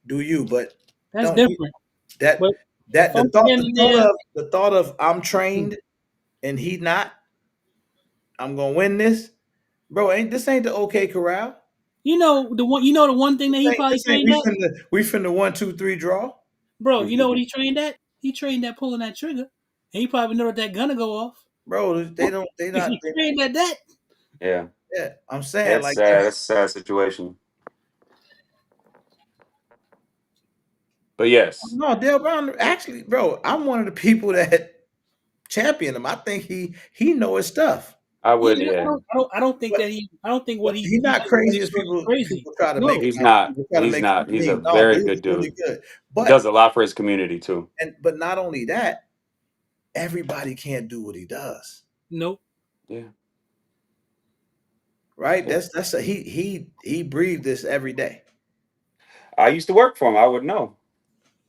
do you? But that's don't different. that But if I'm standing there, the thought of I'm mm, trained and he not, I'm gonna win this, bro. Ain't the OK Corral? the one thing that he probably This ain't trained at, we finna 1, 2, 3 draw, bro. You know what he trained at? He trained at pulling that trigger, and he probably know that gonna go off. bro. They don't they not He trained at that. Yeah. yeah. I'm saying It's like sad. That's a sad situation. But yes, no, Dale Brown actually, bro. I'm one of the people that champion him. I think he know his stuff. I Yeah, would. Yeah. I don't think But that he. I don't think but what he's he not did was crazy as necessarily crazy. people try to make him No, He's out. not. People try to He's make him not. He's a seem no, very dude good is really dude. good. He But does a lot for his community too. but not only that, everybody can't do what he does. nope. Yeah. Right? Yeah. He breathed this every day. I used to work for him. I would know.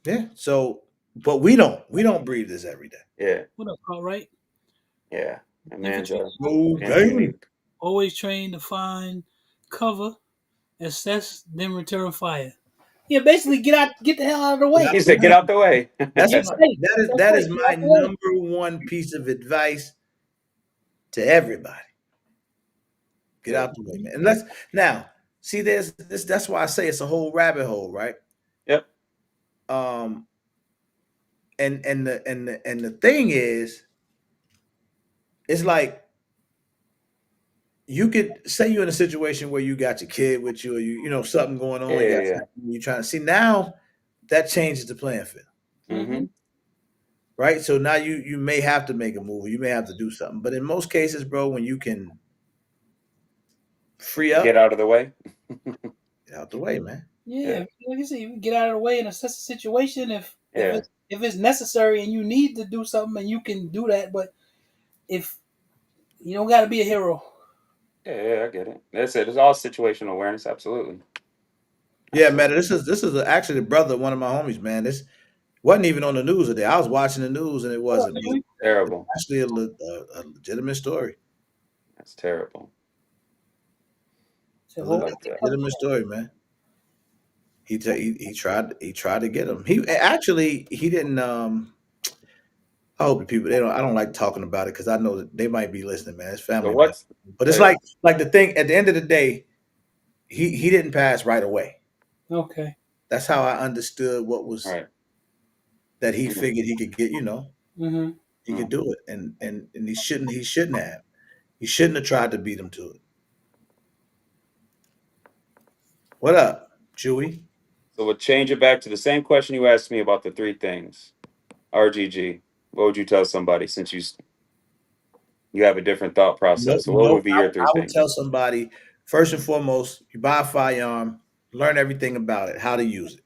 Yeah. So, but we don't breathe this every day. Yeah. What up, Carl? Right? Yeah. That man's Infantry No man's game. unique. always trained to find cover, assess, then return fire. Yeah, basically get the hell out of the Get out way. He the said, "Get way. out the way." That's Keep my safe. That's that right. is Get my out the way. number one piece of advice to everybody. Get Yep. out the way, man. And let's now see. There's this. That's why I say it's a whole rabbit hole, right? Yep. Um, and the thing is, it's like you could say you're in a situation where you got your kid with you, or you know something going Yeah. on. You Yeah. got Yeah. something you trying to see now. That changes the playing field, Mm-hmm. Mm-hmm. right? So now you may have to make a move. You may have to do something. But in most cases, bro, when you can free Get up, out of the way. get out the way, man. Yeah, Yeah. like I said, you can get out of the way and assess the situation Yeah. if it's necessary and you need to do something and you can do that. But if you don't got to be a hero, Yeah. Yeah. I get it. That's it. It's all situational awareness. Absolutely. Yeah, man. Absolutely. This is actually the brother of one of my homies, man. This wasn't even on the news today. I was watching the news and it what up, wasn't. But Chewy? it's Terrible. actually a legitimate story. That's terrible. Say, A hold But legitimate story, man. He tried to get him. He didn't. I hope the people they don't. I don't like talking about it because I know that they might be listening, man. It's so family, man. what's But it's like the thing at the end of the day, he didn't pass right away. okay. That's how I understood what was right? that he Mm, figured he could get. Mm-hmm. He could mm. do it, and he shouldn't have. He shouldn't have tried to beat him to it. What up, Chewy? So we'll change it back to the same question you asked me about the three things. RGG. What would you tell somebody since you have a different thought No, process? So what no, would be your three I would tell things? somebody first and foremost, you buy a firearm, learn everything about it, how to use it.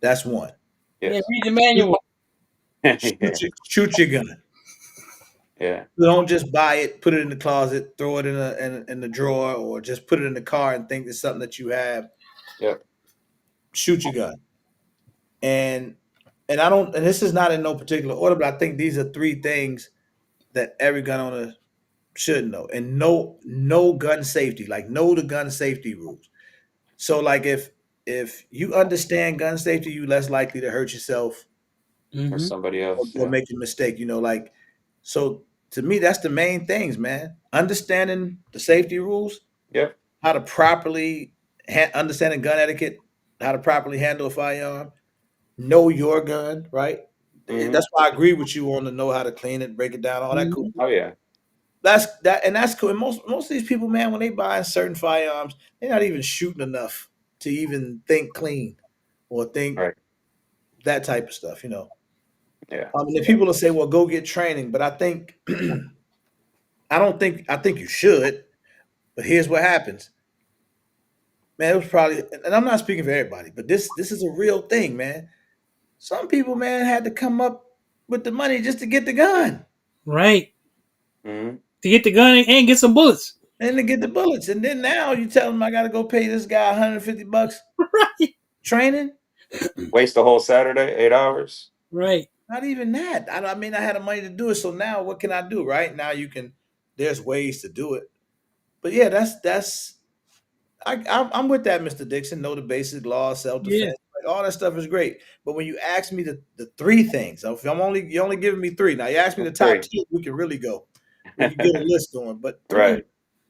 That's one. Yeah, Yes. read the manual. Yeah. Shoot your gun. Yeah. Don't just buy it, put it in the closet, throw it in the drawer, or just put it in the car and think it's something that you have. Yep. Shoot your gun. And I don't, and this is not in no particular order, but I think these are three things that every gun owner should know. And know gun safety, like know the gun safety rules. So like if you understand gun safety, you less likely to hurt yourself Or Mm-hmm. somebody else. or Yeah. make a mistake. Like so to me, that's the main things, man. Understanding the safety rules, Yep. how to properly understanding gun etiquette, how to properly handle a firearm, know your gun, right? Hmm. That's why I agree with you on the know how to clean it, break it down, all that cool. Mm-hmm. Oh yeah. That's cool. And most of these people, man, when they buy certain firearms, they're not even shooting enough to even think clean or think Right. that type of stuff. Yeah. And people will say, "Well, go get training," but I think I think you should. But here's what happens, man. It was probably, and I'm not speaking for everybody, but this is a real thing, man. Some people, man, had to come up with the money just to get the gun Right. Hmm. To get the gun and get some bullets. and to get the bullets, and then now you tell them I got to go pay this guy $150 Right. training. Waste the whole Saturday, 8 hours. Right. Not even that. I mean, I had the money to do it, so now what can I do? Right now, you can. There's ways to do it, but yeah, that's. I'm with that, Mr. Dixon. Know the basic laws, self Yeah. defense, like all that stuff is great. But when you ask me the three things, so if you're only giving me three. Now you ask me the top Three. 10, we can really go. We can get a list going. But Right.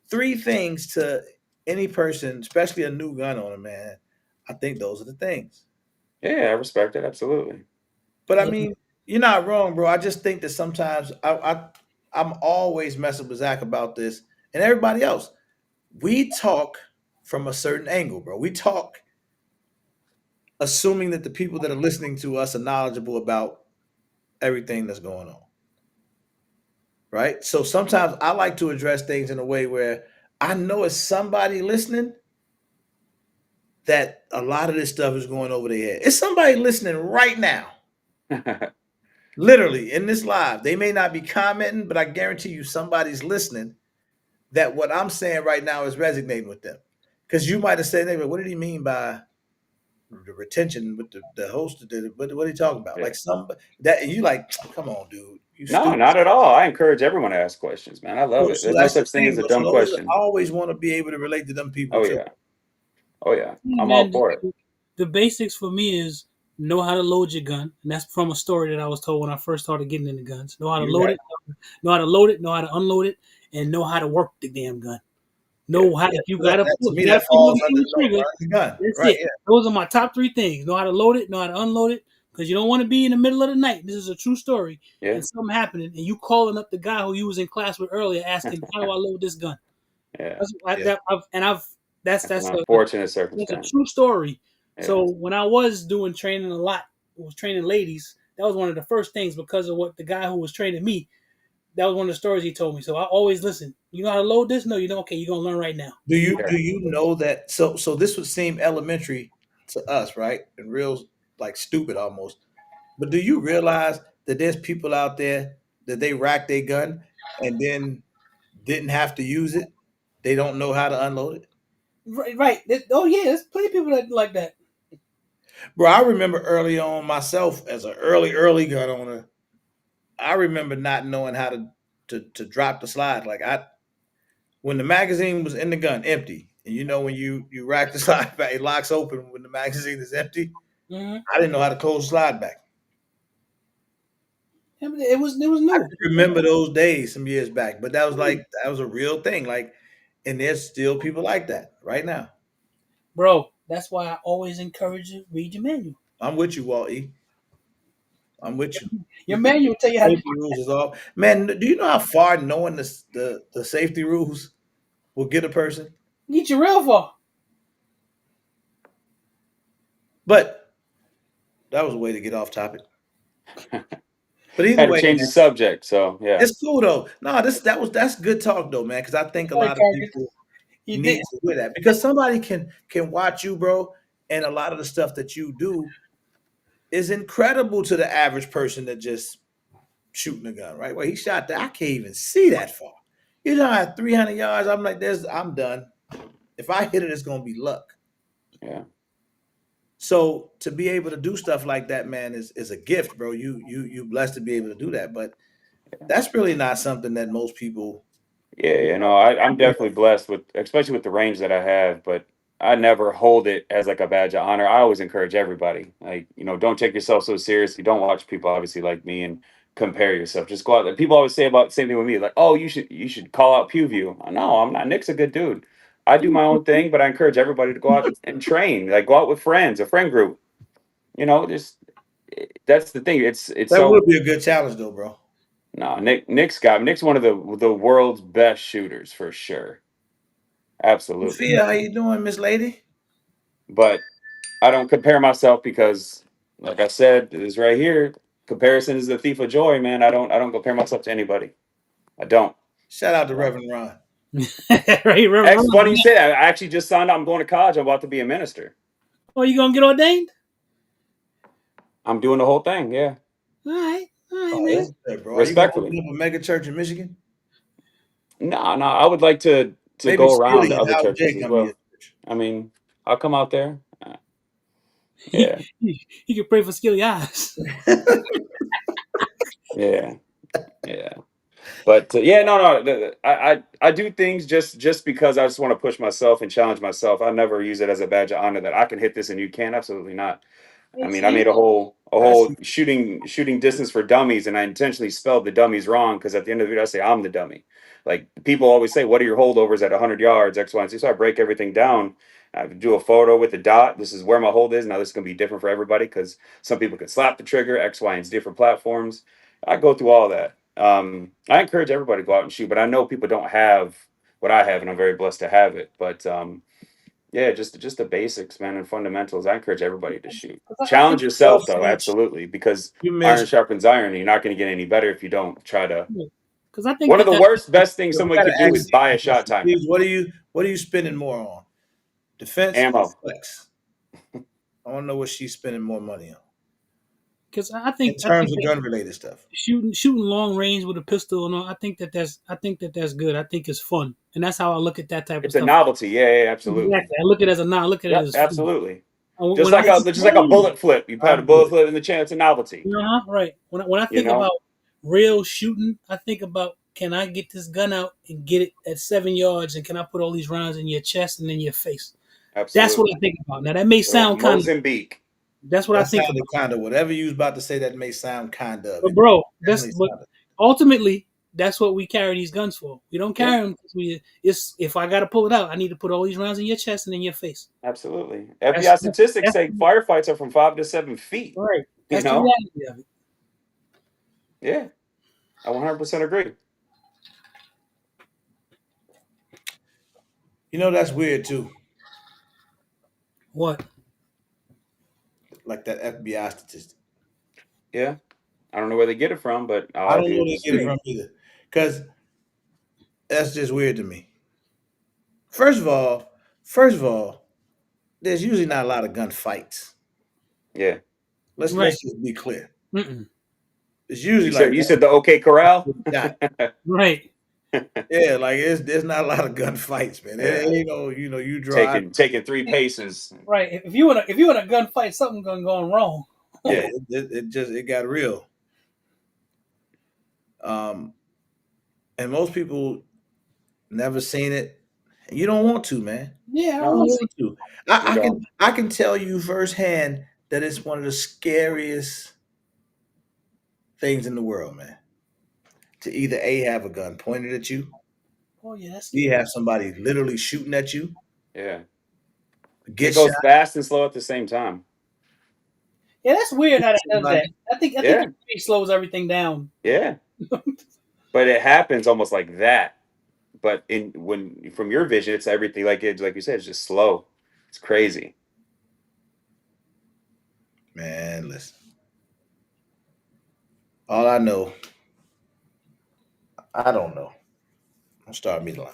three things to any person, especially a new gun owner, man. I think those are the things. Yeah, I respect it. Absolutely. But I Yeah. mean, you're not wrong, bro. I just think that sometimes I'm always messing with Zach about this and everybody else. We talk from a certain angle, bro. We talk assuming that the people that are listening to us are knowledgeable about everything that's going on, right? So sometimes I like to address things in a way where I know it's somebody listening that a lot of this stuff is going over their head. It's somebody listening right now, literally in this live. They may not be commenting, but I guarantee you somebody's listening that what I'm saying right now is resonating with them. Because you might have said, "Hey, what did he mean by the retention with the host? What are you talking about?" Yeah. Like some that and you like, come on, dude, you No, stupid. not at all. I encourage everyone to ask questions, man. I love it. So There's no that's the such thing thing, as a bro. dumb So those, I question. always want to be able to relate to them people Oh too. yeah. Oh yeah. Hey, I'm all man, for it. the basics for me is know how to load your gun, and that's from a story that I was told when I first started getting into guns. Know how to You're load right. it, know how to load it, know how to unload it, and know how to work the damn gun. Yeah. Know how Yeah, if you so that, gotta that to if me you gotta that pull falls the under no trigger. learn the gun. That's Right? it. Yeah. Those are my top three things. Know how to load it, know how to unload it, because you don't want to be in the middle of the night. This is a true story, Yeah. and something happening, and you calling up the guy who you was in class with earlier, asking, "How do I load this gun?" Yeah. That's I, Yeah. that I've, and I've That's an that's unfortunate a circumstance. true story. Yeah. So when I was doing training a lot, was training ladies. That was one of the first things because of what the guy who was training me. That was one of the stories he told me. So I always listen. You know how to load this? No, you don't. Okay, you're gonna learn right now. Yeah. Do you know that? So this would seem elementary to us, right? And real like stupid almost. But do you realize that there's people out there that they rack their gun and then didn't have to use it? They don't know how to unload it. Right, right. Oh yeah, there's plenty of people that like that. Bro, I remember early on myself as an early gun owner. I remember not knowing how to drop the slide. Like I when the magazine was in the gun empty, and when you rack the slide back, it locks open when the magazine is empty. Mm-hmm. I didn't know how to close the slide back. It was I new, can remember those days some years back, but that was a real thing. Like, and there's still people like that right now. bro. That's why I always encourage you read your manual. I'm with you, Walt E. I'm with you. Your manual will tell you how to. Safety rules is all. Man, do you know how far knowing the safety rules will get a person? Get you real far. But that was a way to get off topic. But either Had to way, change the man, subject. So yeah, it's cool though. No, that's good talk though, man. Because I think a Right, lot of Carcass. people You need did. to hear that because somebody can watch you, bro, and a lot of the stuff that you do is incredible to the average person that just shooting a gun. Right? Well, he shot that. I can't even see that far. You know, at 300 yards, I'm like, I'm done. If I hit it, it's gonna be luck. yeah, So to be able to do stuff like that, man, is a gift, bro. You blessed to be able to do that, but that's really not something that most people. yeah. You know, I'm definitely blessed with, especially with the range that I have. But I never hold it as like a badge of honor. I always encourage everybody, like, don't take yourself so seriously. Don't watch people obviously like me and compare yourself. Just go out there. People always say about the same thing with me, like, oh, you should call out Pew View. No, I'm not. Nick's a good dude. I do my own thing, but I encourage everybody to go out and train. Like, go out with friends, a friend group. Just that's the thing. It's That would so be a good challenge, though, bro. no. Nick's one of the world's best shooters for sure. Absolutely. Sophia, how you doing, Miss Lady? But I don't compare myself because, like I said, it's right here. Comparison is the thief of joy, man. I don't compare myself to anybody. I don't. Shout out to No. Reverend Ron. Right, Reverend It's Ron. funny you say that. I actually just signed up. I'm going to college. I'm about to be a minister. Oh, you gonna get ordained? I'm doing the whole thing. Yeah. All right, Oh, Yeah. man. that's good, bro. Are you gonna Respectfully. open up a mega church in Michigan? No, no. I would like to Maybe go around Skilly to and other Howard churches J as come to your well. church. I mean, I'll come out there. He, Yeah. he can pray for skilly eyes. Yeah. Yeah. But yeah, no, no. I do things just because I just want to push myself and challenge myself. I never use it as a badge of honor that I can hit this and you can't. Absolutely not. I Hey, mean, I same. made a I whole see. shooting distance for dummies, and I intentionally spelled the dummies wrong because at the end of the video, I say I'm the dummy. Like people always say, "What are your holdovers at 100 yards?" X, Y, and Z. So I break everything down. I do a photo with the dot. This is where my hold is. Now this is gonna be different for everybody because some people can slap the trigger. X, Y, and Z different platforms. I go through all that. I encourage everybody to go out and shoot, but I know people don't have what I have, and I'm very blessed to have it. But yeah, just the basics, man, and fundamentals. I encourage everybody to shoot. 'Cause I Challenge think Well, yourself, though, Sage, absolutely, because you iron mentioned sharpens iron. And you're not going to get any better if you don't try to. because I think One of that the that worst, best things I someone gotta could do ask is Sage buy a a shot question. timer, Sage, what are you spending more on? Defense or ammo. flex? I want to know what she's spending more money on because in I think terms of that gun related stuff. shooting long range with a pistol and all, I think that that's good. I think it's fun, and that's how I look at that type of It's a stuff. novelty. Yeah, yeah, absolutely. Exactly. I look at it as a not. I look at it Yep, as fun. absolutely. And Just when I like see, a bullet flip. You put a I'm bullet good. flip in the chain. It's a novelty. right. When I You think know, about real shooting, I think about can I get this gun out and get it at 7 yards, and can I put all these rounds in your chest and in your face? That's what I absolutely. think about. Now that may Little sound kind of. Mozambique. That's what I That think sounded about. kind of whatever you was about to say. That may sound kind of But it. bro, Definitely but sounded. ultimately, that's what we carry these guns for. We don't Yeah. carry them because it's if I got to pull it out, I need to put all these rounds in your chest and in your face. Absolutely. FBI statistics That's say firefights are from 5 to 7 feet. right. You That's the know? reality of it. Yeah, I 100% agree. You know that's weird too. What? Like that FBI statistic. Yeah, I don't know where they get it from, but all I I don't know do where is they just get it read. from either, because that's just weird to me. First of all, first of all, there's usually not a lot of gun fights. Yeah, Right. Let's just be clear. Mm-mm. It's usually you like said you one said the OK Corral. shot. Right. Yeah, like there's not a lot of gun fights, man. It Yeah, ain't no, you drive. taking 3 paces. Right. If you in a gunfight, something gonna go wrong. Yeah, Yeah, it got real. Um, and most people never seen it. You don't want to, man. Yeah, I You don't no, don't want to see. want to. you don't. I can tell you firsthand that it's one of the scariest things in the world, man. To either A have a gun pointed at you, Oh yeah, that's B scary. have somebody literally shooting at you, Yeah, get it shot, goes fast and slow at the same time. Yeah, that's weird how hit that does that. somebody. I think Yeah, it really slows everything down. yeah, but it happens almost like that. But in when from your vision, it's everything like you said, it's just slow. It's crazy. Man, listen. All I know, I don't know. Don't start me the line.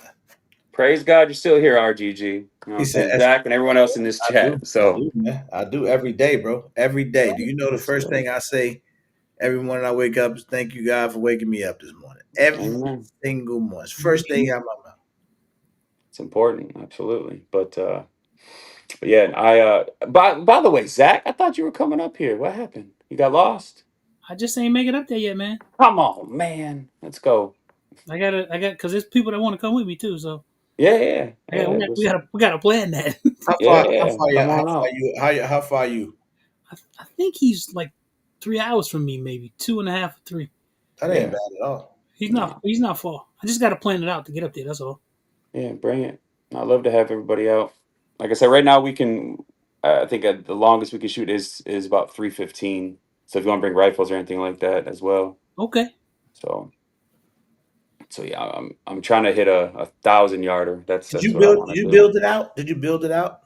Praise God, you're still here, RGG. You know what He I'm said, saying? Zach and everyone else in this I do. chat. I So, do, man. I do every day, bro. Every day. Do you know the first so thing I say every morning I wake up is thank you, God, for waking me up this morning. Every amen. single morning. First thing out my mouth. It's important, absolutely. But yeah, by the way, Zach, I thought you were coming up here. What happened? You got lost? I just ain't make it up there yet, man. Come on, man. Let's go. Because there's people that want to come with me too. So Yeah, yeah, I got, yeah. we gotta plan that. Yeah, How yeah. far you Come on out. how far you? I think he's like 3 hours from me, maybe 2.5 or three. That ain't Yeah. bad at all. No. He's not far. I just got to plan it out to get up there. That's all. Yeah, bring it. I'd love to have everybody out. Like I said, right now we can. I think the longest we can shoot is about 3:15. So if you want to bring rifles or anything like that as well. Okay. So yeah, I'm trying to hit a 1,000 yarder. Did That's you what I build want did to you do. build it out? Did you build it out?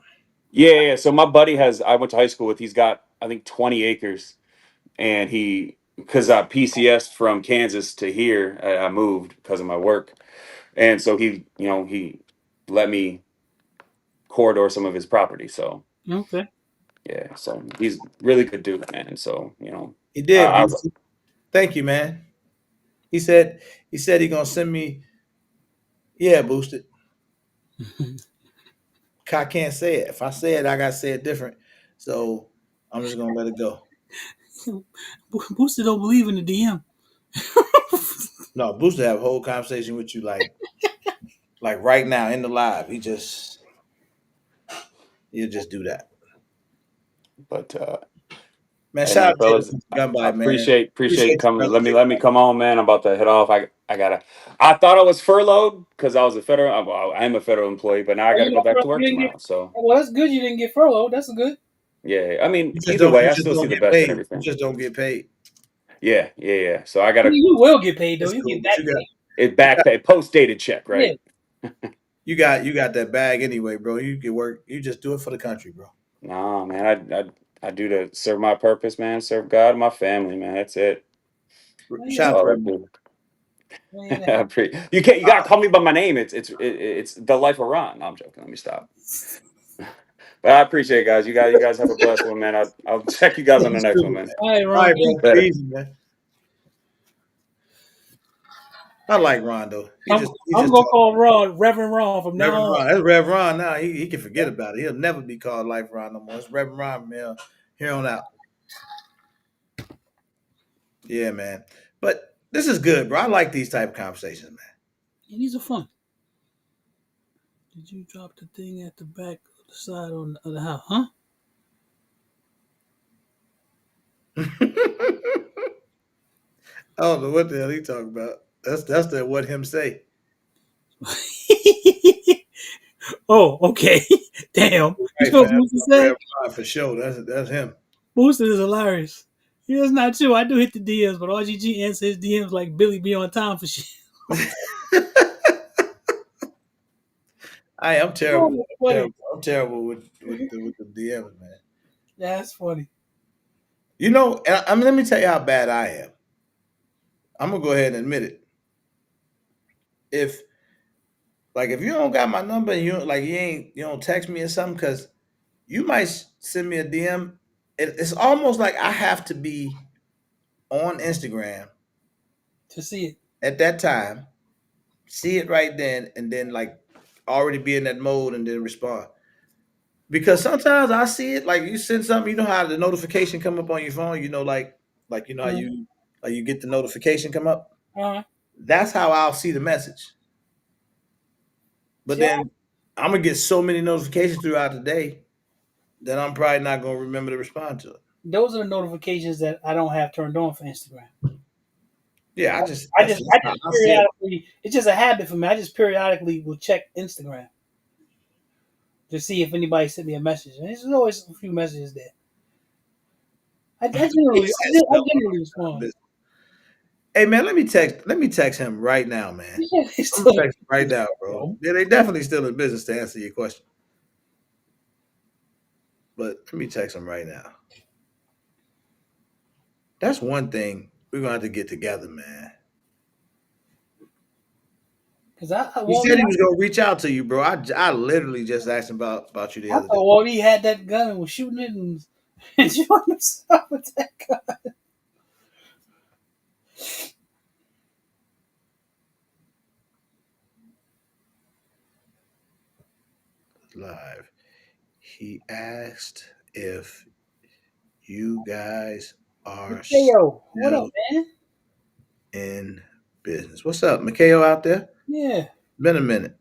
Yeah, yeah. So my buddy I went to high school with. He's got I think 20 acres, and he because I PCS from Kansas to here. I moved because of my work, and so he let me corridor some of his property. So Okay. yeah, so he's really good dude, man. So He did, I Boosie. Thank you, man. He said he gonna send me. Yeah, boosted. I can't say it. If I say it, I gotta say it different. So I'm just gonna let it go. Booster don't believe in the DM. No, Booster have a whole conversation with you like right now in the live. He'll just do that. but Man, hey shout man, out to fellas, the I Gunbite, man. appreciate Appreciate you, coming. brother. Let me come on, man. I'm about to head off. I gotta. I thought I was furloughed because I was a federal. Well, I am a federal employee, but now I Oh, got to you go got back to work you didn't get. tomorrow. So Well, that's good. You didn't get furloughed. That's good. yeah, I mean, You just either don't way, you I just still see don't the get best in paid. You everything. just don't get paid. Yeah, yeah, yeah. So I gotta You will get paid though. It's You cool, get but back you got pay. it you back got pay post dated check, Yeah. right? you got that bag anyway, bro. You can work. You just do it for the country, bro. Nah, man, I do to serve my purpose, man. Serve God, and my family, man. That's it. Yeah, That's Shout out to all I everybody. do. yeah. You can't. You gotta call me by my name. It's the life of Ron. No, I'm joking. Let me stop. But I appreciate it, guys. You guys have a blessed one, man. I'll check you guys on the It's next one, cool, man. man. All right, All Ron. right, bro. Later. Easy, man. I like Ron though. He I'm just gonna talk. call Ron Reverend Ron from now Reverend on. Ron. That's Reverend Ron now. He can forget about it. He'll never be called Life Ron no more. It's Reverend Ron from here on out. Yeah, man. But this is good, bro. I like these type of conversations, And these are fun. Did you drop the thing at the back of the side on the house? Huh? man. I don't know what the hell he talking about. That's the what him say. Oh, okay. Damn. You Right, fam. supposed to Booster said? Reverend Ron for sure. That's him. Booster is hilarious. Yeah, that's not true. I do hit the DMs, but RGG answers his DMs like Billy be on time for shit. I'm terrible. Oh, funny. I'm terrible with the DMs, man. That's funny. You know, and I mean, let me tell you how bad I am. I'm gonna go ahead and admit it. If if you don't got my number and you don't text me or something, because you might send me a DM. It's almost like I have to be on Instagram To see it. at that time, see it right then, and then already be in that mode and then respond. Because sometimes I see it, like you send something, you know how the notification come up on your phone, you know how Mm-hmm. you get the notification come up. Uh-huh. That's how I'll see the message. But See, then I'm gonna get so many notifications throughout the day that I'm probably not gonna remember to respond to it. those are the notifications that I don't have turned on for Instagram. Yeah, I I just see it. periodically. It's just a habit for me. I just periodically will check Instagram to see if anybody sent me a message, and there's always a few messages there. He said I stuff generally respond. on. Hey man, let me text him right now, man. Yeah, they I'm gonna still text him right now, bro. Yeah, they definitely still in business to answer your question. But let me text him right now. That's one thing. we're gonna have to get together, man. Because I He said Wally, he was gonna reach out to you, bro. I literally just asked him about you the I other day. thought Wally had that gun and was shooting it and enjoying himself with that gun. Live. He asked if you guys are Mateo, what up, still man? in business. What's up, Mikhail out there? Yeah. Been a minute.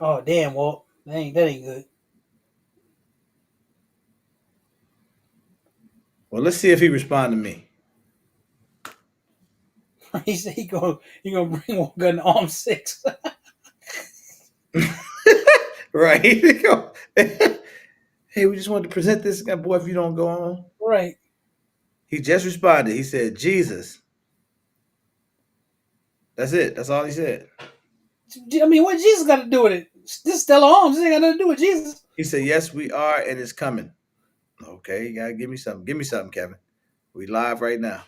Oh damn, Walt. That ain't good. Well, let's see if he respond to me. He said he gonna bring one gun to arm six. Right. Hey, we just wanted to present this guy, boy. If you don't go on, Right. he just responded. He said, "Jesus." That's it. That's all he said. I mean, what Jesus got to do with it? This is Stella Arms. This ain't got nothing to do with Jesus. He said, "Yes, we are, and it's coming." Okay, you gotta give me something. Give me something, Kevin. We live right now.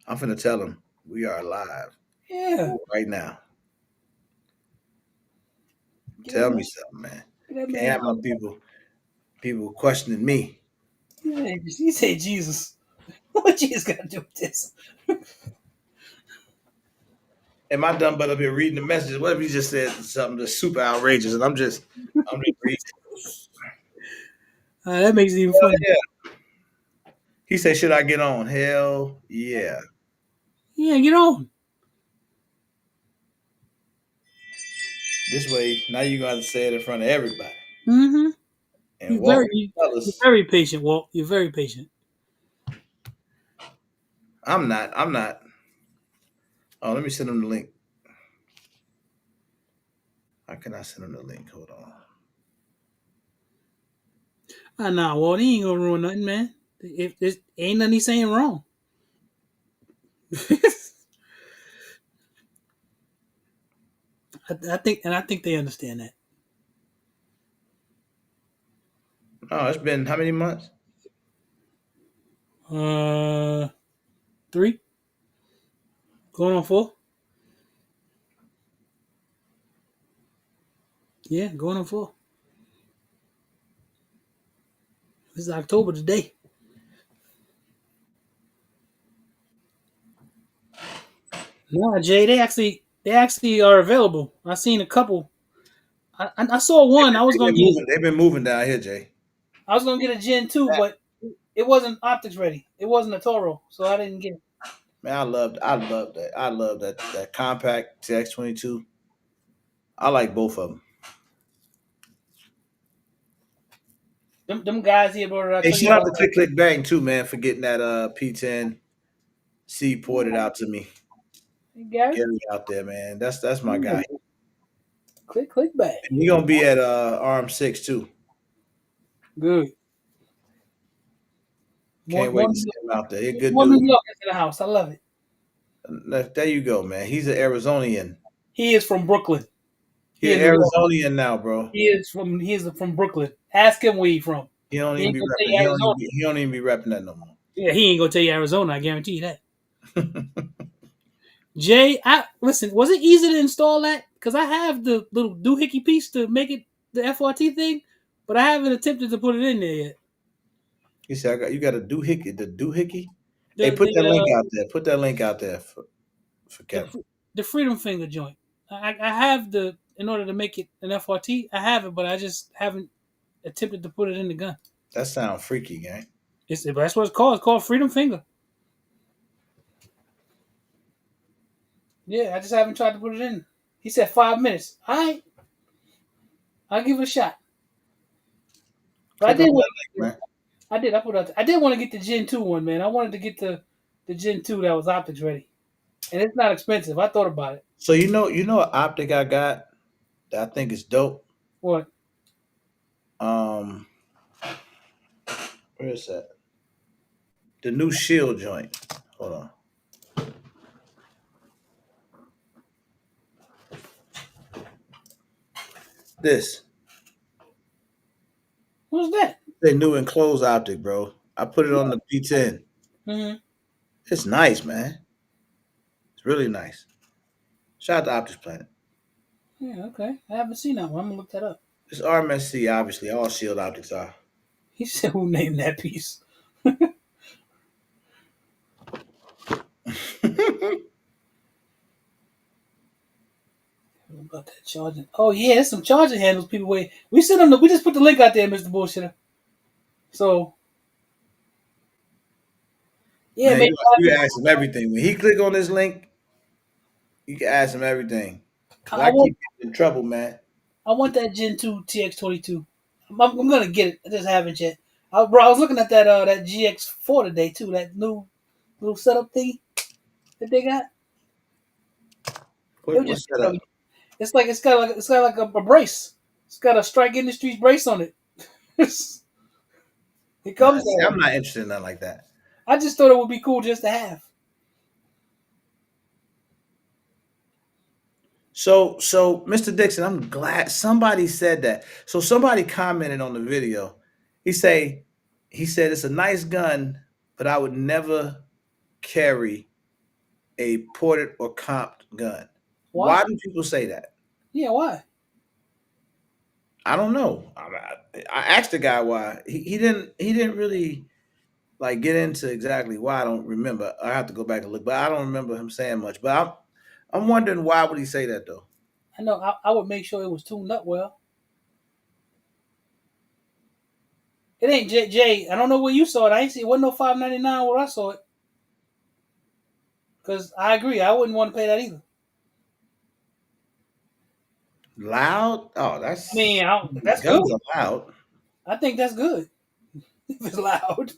I'm finna tell him we are live Yeah. right now. Get that Tell man. me something, man. Get that Can't man. have my people questioning me. He said Jesus. What Jesus got to do with this? And my dumb butt up here reading the messages. What if he just said something that's super outrageous, and I'm just reading. That makes it even Hell funny. yeah. He said, "Should I get on?" Hell yeah. Yeah, get on. This way, now you got to say it in front of everybody. Mm-hmm. And You're very, Walker, you're fellas, very patient, Walt. You're very patient. I'm not. I'm not. Oh, let me send him the link. How can I send him the link? Hold on. Nah, Walt, he ain't gonna ruin nothing, man. If there's ain't nothing he's saying wrong. I think they understand that. Oh, it's been how many months? Uh, 3 going on 4. Yeah, going on 4. This is October today. Nah, Jay, they actually are available. I seen a couple. I saw one. I was They've gonna been get moving. They've been moving down here, Jay. I was gonna get a Gen 2, but it wasn't optics ready. It wasn't a Toro, so I didn't get it. Man, I love that. I love that compact TX22. I like both of them. Them guys here, bro, that I Hey, tell you shout out about. to Click Click Bang too, man, for getting that P10 C ported out to me. Hey, Gary, Gary out there, man. That's my yeah, guy. click back. And he gonna be at ARM 6 too. Good. More, Can't more, wait to see him out there. He's a good more New dude. Yorkers in the house. I love it. There you go, man. He's an Arizonian. He is from Brooklyn. He He's in an New York. Arizonian now, bro. He is from Brooklyn. Ask him where he from. He don't He even ain't be gonna tell repping. you Arizona. He don't even be repping that no more. Yeah, he ain't gonna tell you Arizona. I guarantee you that. Jay, I listen. Was it easy to install that? Because I have the little doohickey piece to make it the FRT thing, but I haven't attempted to put it in there yet. He said, you got a doohickey, the doohickey. Hey, The put the that link uh, out there. Put that link out there for the Kevin. the Freedom Finger joint. I have the in order to make it an FRT. I have it, but I just haven't attempted to put it in the gun. That sounds freaky, gang. That's what it's called. It's called Freedom Finger. Yeah, I just haven't tried to put it in. He said 5 minutes. All right, I'll give it a shot. But I Click on did that want. link, man. I did. I put out. I did want to get the Gen 2 one, man. I wanted to get the Gen 2 that was optics ready, and it's not expensive. I thought about it. So what optic I got that I think is dope. What? Um, where is that? The new shield joint. Hold on. This What's that? the new enclosed optic, bro. I put it on the P10. Hmm. It's nice, man. It's really nice. Shout out to Optics Planet. Yeah, okay. I haven't seen that one. I'm gonna look that up. It's RMSC, obviously. All Shield optics are. He said, "Who named that piece?" What about that charging? Oh yeah, there's some charging handles. People wait. We sent them. We just put the link out there, Mister Bullshitter. So yeah, Man, maybe you can ask him everything. When he click on this link, you can ask him everything. Cause I I want. keep getting in trouble, man. I want that Gen 2 TX22. I'm gonna get it. I just haven't yet. Bro, I was looking at that GX4 today too. That new little setup thing that they got. It was just What's that showing up? me. It's got like a brace. It's got a Strike Industries brace on it. It Nah, comes see, that I'm way. not interested in nothing like that. I just thought it would be cool just to have. So, Mr. Dixon, I'm glad somebody said that. So somebody commented on the video. He say, he said it's a nice gun, but I would never carry a ported or comped gun. Why? Why do people say that? Yeah, why? I don't know. I asked the guy why. He didn't really like get into exactly why. I don't remember. I have to go back and look, but I don't remember him saying much. But I'm wondering why would he say that though? I know. I would make sure it was tuned up well. It ain't J. I don't know where you saw it. I ain't see it. Wasn't no 599 where I saw it. Because I agree. I wouldn't want to pay that either. Loud? Oh, I mean, that's good. guns are loud. I think that's good. If it's loud.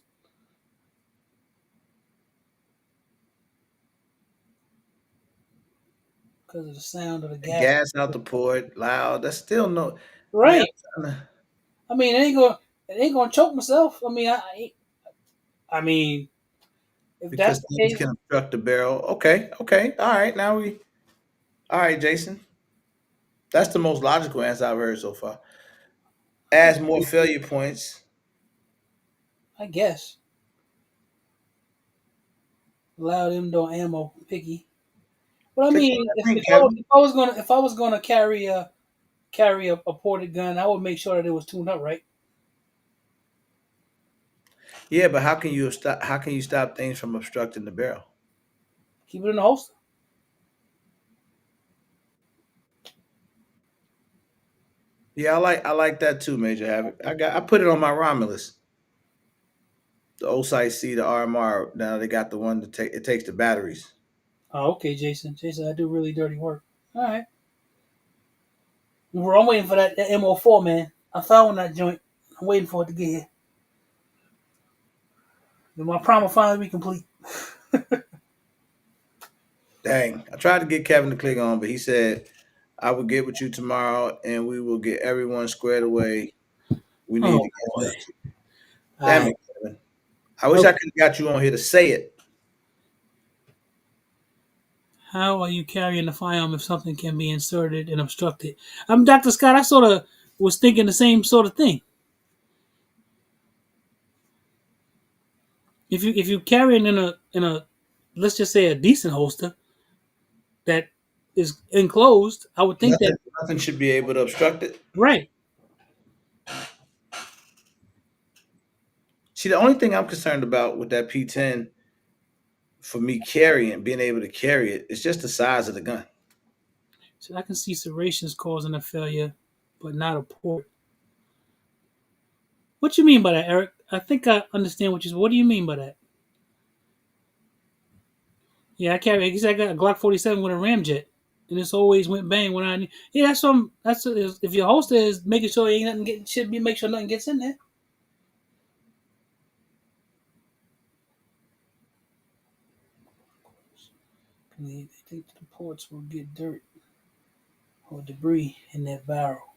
Because of the sound of the gas. Gas out the port, loud. That's still no. I mean, Right. I'm trying to, I mean, it ain't gonna choke myself. I mean, if that's because the things case, can obstruct the barrel. Okay, okay, all right. Now we, all right, Jason. That's the most logical answer I've heard so far. Adds more failure points. I guess loud indoor ammo picky. But I Click on mean, that if, link, if I was Kevin. if I was gonna carry a ported gun, I would make sure that it was tuned up right. Yeah, but how can you stop? How can you stop things from obstructing the barrel? Keep it in the holster. Yeah, I like that too, Major Havoc. I put it on my Romulus. The Osite C, the RMR. Now they got the one that it takes the batteries. Oh, okay, Jason. Jason, I do really dirty work. All right. I'm waiting for that MO4, man. I found that joint. I'm waiting for it to get here. Then my prom will finally be complete. Dang, I tried to get Kevin to click on, but he said I will get with you tomorrow and we will get everyone squared away. We need Oh to get boy. back to you. All Damn right. it, Kevin. I wish I Okay. could have got you on here to say it. How are you carrying the firearm if something can be inserted and obstructed? I'm Dr. Scott. I sort of was thinking the same sort of thing. If you carry it in a let's just say a decent holster that is enclosed, I would think that Nothing should be able to obstruct it. right. See, the only thing I'm concerned about with that P10 for me carrying, being able to carry it, is just the size of the gun. So I can see serrations causing a failure, but not a port. What you mean by that, Eric? I think I understand what you. What do you mean by that? Yeah, I carry. I guess I got a Glock 47 with a ramjet, and it's always went bang when I. Yeah, that's some. If your holster is making sure ain't nothing get should be make sure nothing gets in there. They think the ports will get dirt or debris in that barrel.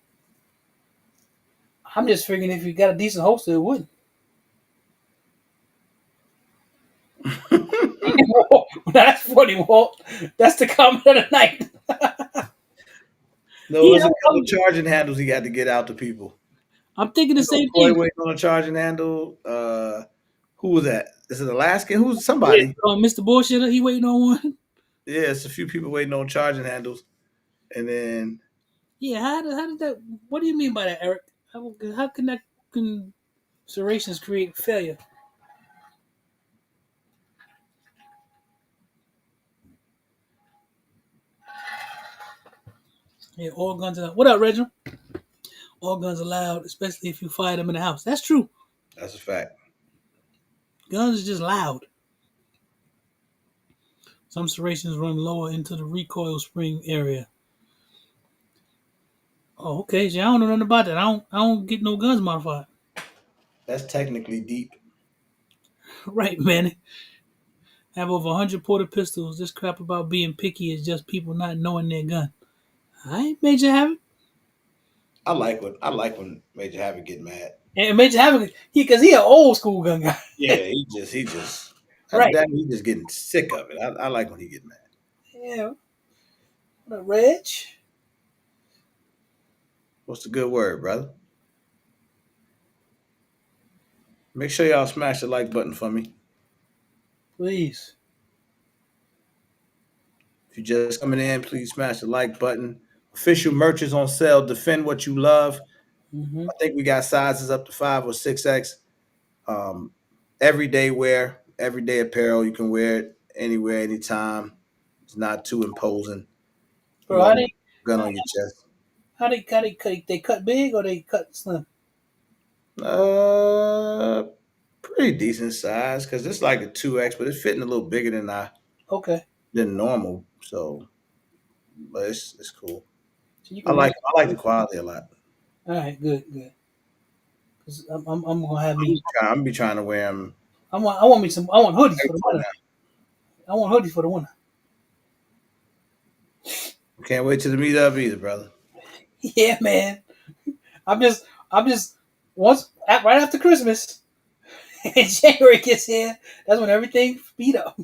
I'm just figuring if you got a decent holster, it wouldn't. That's funny, Walt. That's the comment of the night. No, Yeah, there's a couple charging handles he got to get out to people. I'm thinking the You know, same Coy thing. waiting on a charging handle. Who was that? Is it Alaskan? Who's Yeah. somebody? Mr. Bullshitter, he waiting on one. Yeah, it's a few people waiting on charging handles, and then Yeah, how did that? What do you mean by that, Eric? How can that considerations create failure? Yeah, all guns are. What up, Reginald? All guns are loud, especially if you fire them in the house. That's true. that's a fact. Guns are just loud. Some serrations run lower into the recoil spring area. Oh, okay. See, I don't know nothing about that. I don't get no guns modified. That's technically deep. Right, man. Have over 100 porter pistols. This crap about being picky is just people not knowing their gun. I ain't Major Havoc. I like when Major Havoc get mad. And Major Havoc, he an old school gun guy. Yeah, he just Right. that he just getting sick of it. I like when he get mad. Yeah. What up, Reg? What's the good word, brother? Make sure y'all smash the like button for me. Please. If you're just coming in, please smash the like button. Official merch is on sale. Defend what you love. Mm-hmm. I think we got sizes up to 5 or 6X. Um, everyday wear, everyday apparel. You can wear it anywhere, anytime. It's not too imposing. You Bro, want a gun on your chest. they cut big or they cut slim? Uh, pretty decent size because it's like a 2X, but it's fitting a little bigger Okay. than normal. So, but it's cool. So you I can wear like it. I like the quality a lot. All right, good, good. Cause I'm gonna have me. I'm gonna be trying to wear them I want me some. I want hoodies for the April winter. now. I want hoodies for the winter. Can't wait till the meet up either, brother. Yeah, man. I'm just right after Christmas and January gets here. That's when everything speed up.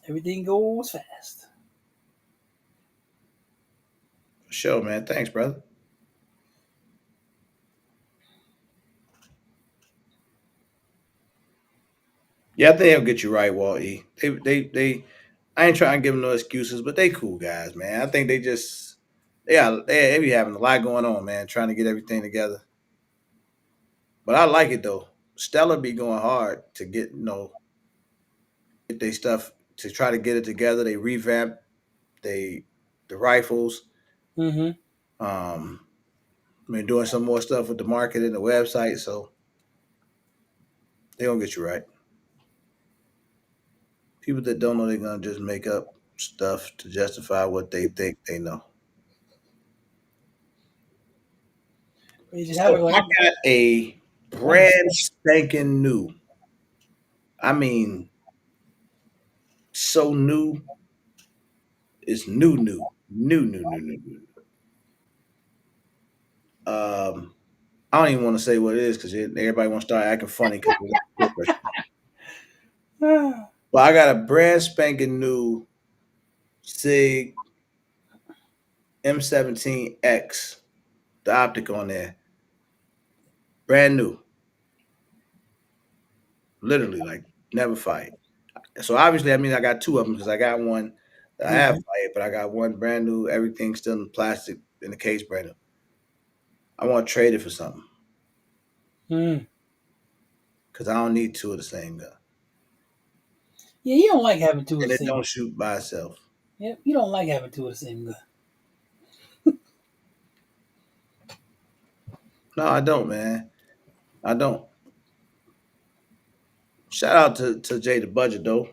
Everything goes fast. For sure, man. Thanks, brother. Yeah, I think they'll get you right, Walt E. They. I ain't trying to give them no excuses, but they cool guys, man. I think they just, they be having a lot going on, man, trying to get everything together. But I like it though. Stellar be going hard to get their stuff to try to get it together. They revamp they the rifles. Mm-hmm. Um, I mean, doing some more stuff with the marketing, the website. So they gonna get you right. People that don't know, they're gonna just make up stuff to justify what they think they know. They just have it So like I got a I'm brand spanking new. I mean, so new. It's new. I don't even want to say what it is because everybody want to start acting funny because ah, but I got a brand spanking new Sig M17X, the optic on there, brand new, literally like never fired. So obviously, I mean, I got two of them because I got one that I have mhm, fired, but I got one brand new. Everything still in plastic in the case, brand new. I want to trade it for something mm. because I don't need two of the same gun, Yeah, you don't like having two of and the it same. don't shoot by itself. Yeah, you don't like having two of the same gun. No, I don't, man. I don't. Shout out to Jay the Budget though.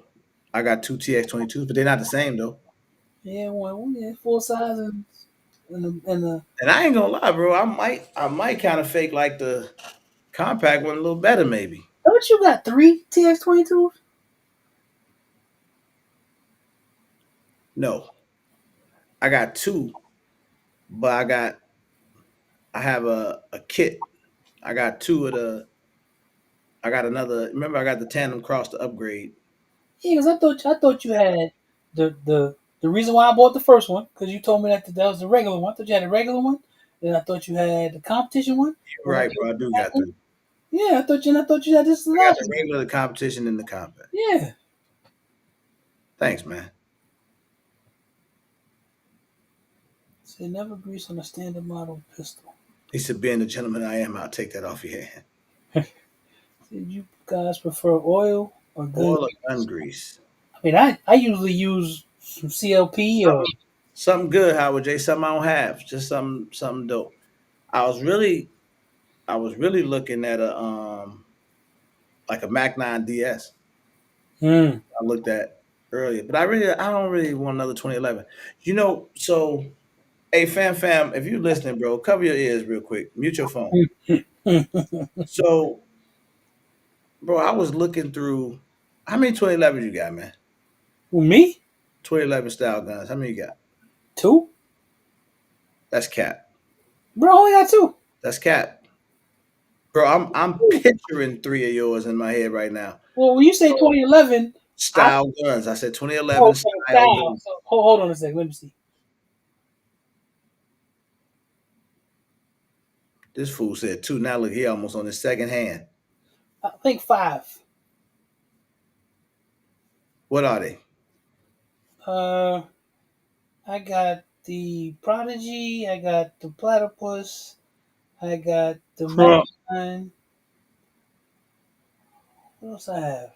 I got two TX 22s, but they're not the same though. Yeah, yeah, full size and the. And I ain't gonna lie, bro. I might kind of fake like the compact one a little better, maybe. Don't you got three TX 22s? No, I got two, but I have a kit. I got two of the. I got another. Remember, I got the tandem cross to upgrade. Yeah, because I thought you had the reason why I bought the first one because you told me that was the regular one. I thought you had a regular one. Then I thought you had the competition one. You're Or right, bro. I do got three. Yeah, I thought you had this I got last the week. regular, the competition, and the compact. Yeah. Thanks, man. Say never grease on a standard model pistol. He said, being the gentleman I am, I'll take that off your hand. Did you guys prefer oil or gun Oil or grease? gun grease? I mean, I usually use some CLP or Something good, Howard J. Something I don't have. Just something dope. I was really I was really looking at a like a Mac 9 DS. mm, I looked at earlier, but I don't really want another 2011. So hey fam, if you listening, bro, cover your ears real quick. Mute your phone. So, bro, I was looking through how many 2011s you got, man? Who, me? 2011 style guns. How many you got? Two? That's cap. Bro, I only got two. That's cap. Bro, I'm picturing three of yours in my head right now. Well, when you say So 2011, I style guns. I said 2011 oh, so style style. guns. So hold on a second. Let me see. This fool said two. Now look, he almost on his second hand. I think five. What are they? Uh, I got the Prodigy. I got the Platypus. I got the Huh. Magnine. What else I have?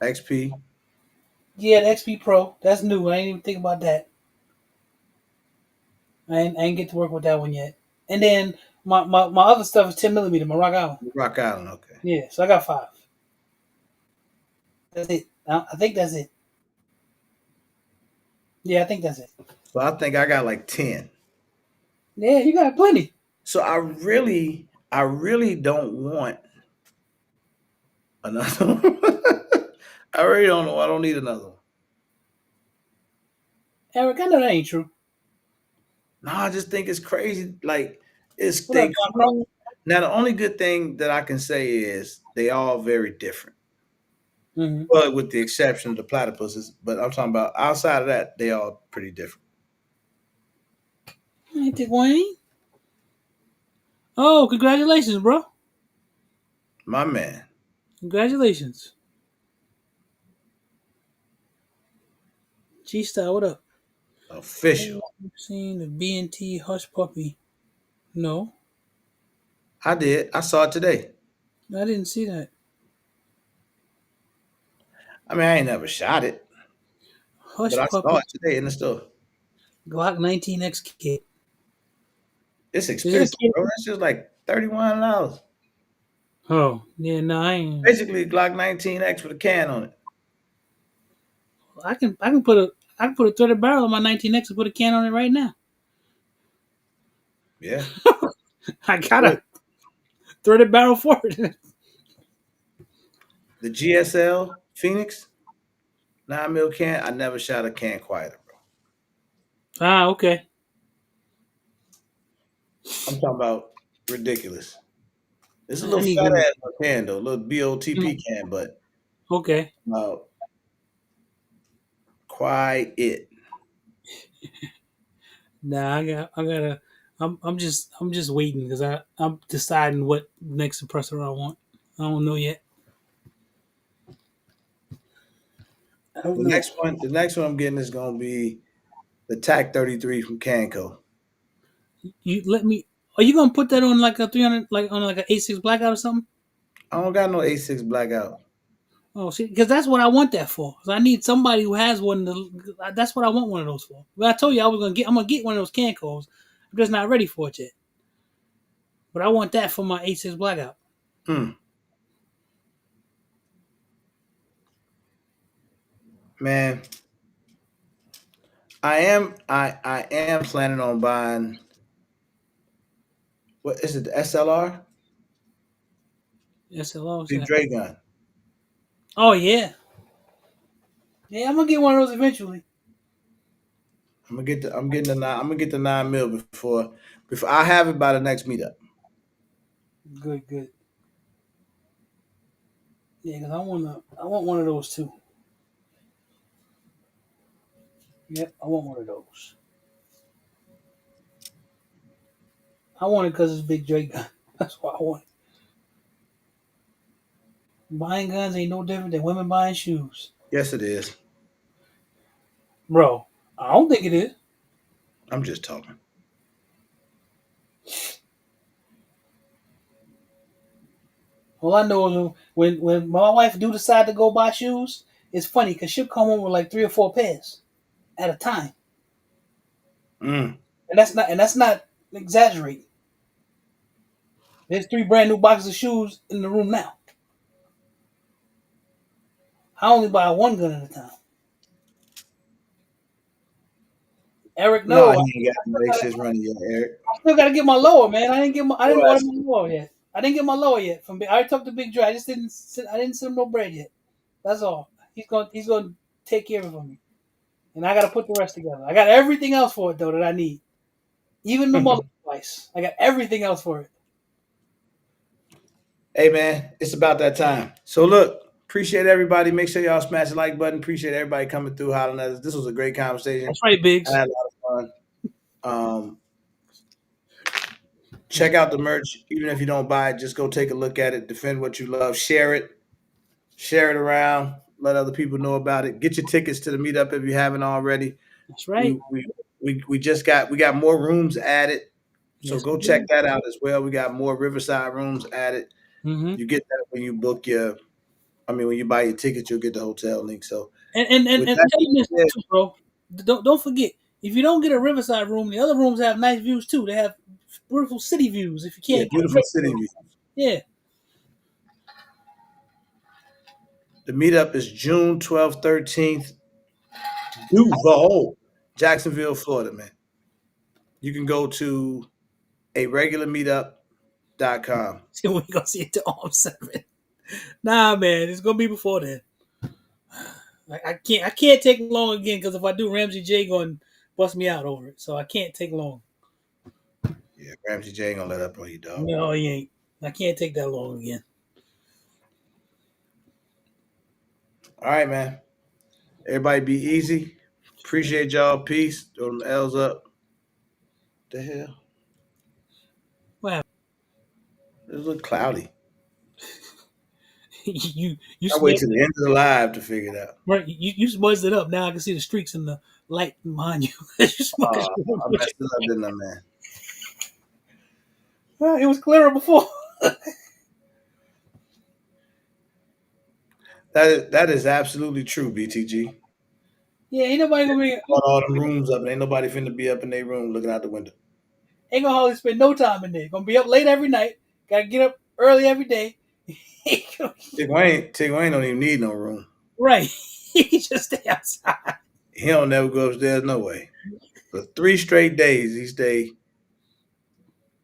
XP. Yeah, the XP Pro. That's new. I ain't even think about that. I ain't get to work with that one yet. And then my other stuff is 10 millimeter, my Rock Island. Rock Island. Okay. Yeah, so I got five. That's it. I think that's it. Yeah, I think that's it. So I think I got like 10. Yeah, you got plenty. So I really don't want another one. I really don't know. I don't need another one. Eric, I know that ain't true. No, I just think it's crazy. Like it's What up, they Doc come. Crow? Now the only good thing that I can say is they all very different. Mm-hmm. Well, with the exception of the platypuses, but I'm talking about outside of that, they all pretty different. Ain't it, Wayne? Oh, congratulations, bro. My man, Congratulations. G Style, what up? Have you official. seen the B&T Hush Puppy? No, I did. I saw it today. I didn't see that. I mean, I ain't never shot it, but Hush I saw Puppy it today in the store. Glock 19X kit. It's Is it a expensive, kit? bro. That's just like $3,100. Oh, yeah, no, I ain't. Basically, a Glock 19X with a can on it. I can put a threaded barrel on my 19X and put a can on it right now. Yeah. I got Look, a threaded barrel for it. the GSL Phoenix 9 mil can. I never shot a can quieter, bro. Ah, okay. I'm talking about ridiculous. It's a I little need fat one. ass little can though, a little BOTP can, but Okay. uh, quiet. Nah, I gotta. I'm just waiting because I'm deciding what next suppressor I want. I don't know yet. I don't know. The next one I'm getting is gonna be the TAC 33 from Canco. You let me. Are you gonna put that on like a 300, like on like an A6 blackout or something? I don't got no A6 blackout. Oh, see, because that's what I want that for. 'Cause I need somebody who has one. That's what I want one of those for. But I told you I was gonna get. I'm gonna get one of those Cancos. I'm just not ready for it yet. But I want that for my A6 blackout. Hmm. Man, I am planning on buying what is it, the SLR? SLR was The that? Dre gun. Oh yeah, yeah. I'm gonna get one of those eventually. I'm gonna get the 9 mil before I have it by the next meetup. Good, good. Yeah, because I want one of those too. Yep, I want one of those. I want it because it's Big Drake gun. That's why I want it. Buying guns ain't no different than women buying shoes, Yes, it is. bro. I don't think it is. I'm just talking. All I know is when my wife do decide to go buy shoes, it's funny because she'll come home with like 3 or 4 pairs at a time, Mm. and that's not exaggerating. There's 3 brand new boxes of shoes in the room now. I only buy one gun at a time. Eric, No, no, he ain't got the races running yet, Eric. I still gotta get my lower, man. I Your didn't order ass. my lower yet. I didn't get my lower yet from. I already talked to Big Dre. I didn't send him no bread yet. That's all. He's gonna take care of it for me, and I gotta put the rest together. I got everything else for it though that I need, even the mother device. I got everything else for it. Hey man, it's about that time. So look, appreciate everybody. Make sure y'all smash the like button. Appreciate everybody coming through, hollering at us. This was a great conversation. That's right, I Biggs. had a lot of fun. Check out the merch. Even if you don't buy it, just go take a look at it. Defend what you love. Share it around. Let other people know about it. Get your tickets to the meetup if you haven't already. That's right. We we we got more rooms added. So Yes, go we check do. that out as well. We got more Riverside rooms added. Mm-hmm. You get that when you book your when you buy your tickets, you'll get the hotel link. So And with that tell being you this said, too, bro. Don't forget if you don't get a Riverside room, the other rooms have nice views too. They have beautiful city views. If you yeah, can't get a beautiful city Riverside, view. yeah, The meetup is June 12th, 13th, Duval, Jacksonville, Florida, man. You can go to a regular meetup.com. we ain't gonna see it till Arm 7. Nah, man, it's gonna be before then. I can't take long again because if I do, Ramsey J going to bust me out over it. So I can't take long. Yeah, Ramsey J ain't gonna let up on you, dog. No, he ain't. I can't take that long again. All right, man. Everybody be easy. Appreciate y'all. Peace. Throw them L's up. The hell? Wow, It was a little cloudy. you I wait smudged till the end of the live to figure it out. right. You smudged it up. Now I can see the streaks in the light behind you. You smudged it I up. messed it up, didn't I, man? Well, it was clearer before. That is absolutely true, BTG. Yeah, ain't nobody gonna be, Brought all them rooms up, and ain't nobody finna be up in their room looking out the window. ain't gonna hardly spend no time in there. Gonna be up late every night. Gotta get up early every day. Tig Wayne don't even need no room. Right. He can just stay outside. He don't never go upstairs no way. For 3 straight days, he stay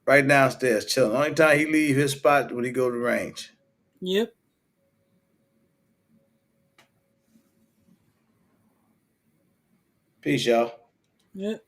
right downstairs chilling. Only time he leave his spot when he go to the range. Yep. Peace, y'all. Yep.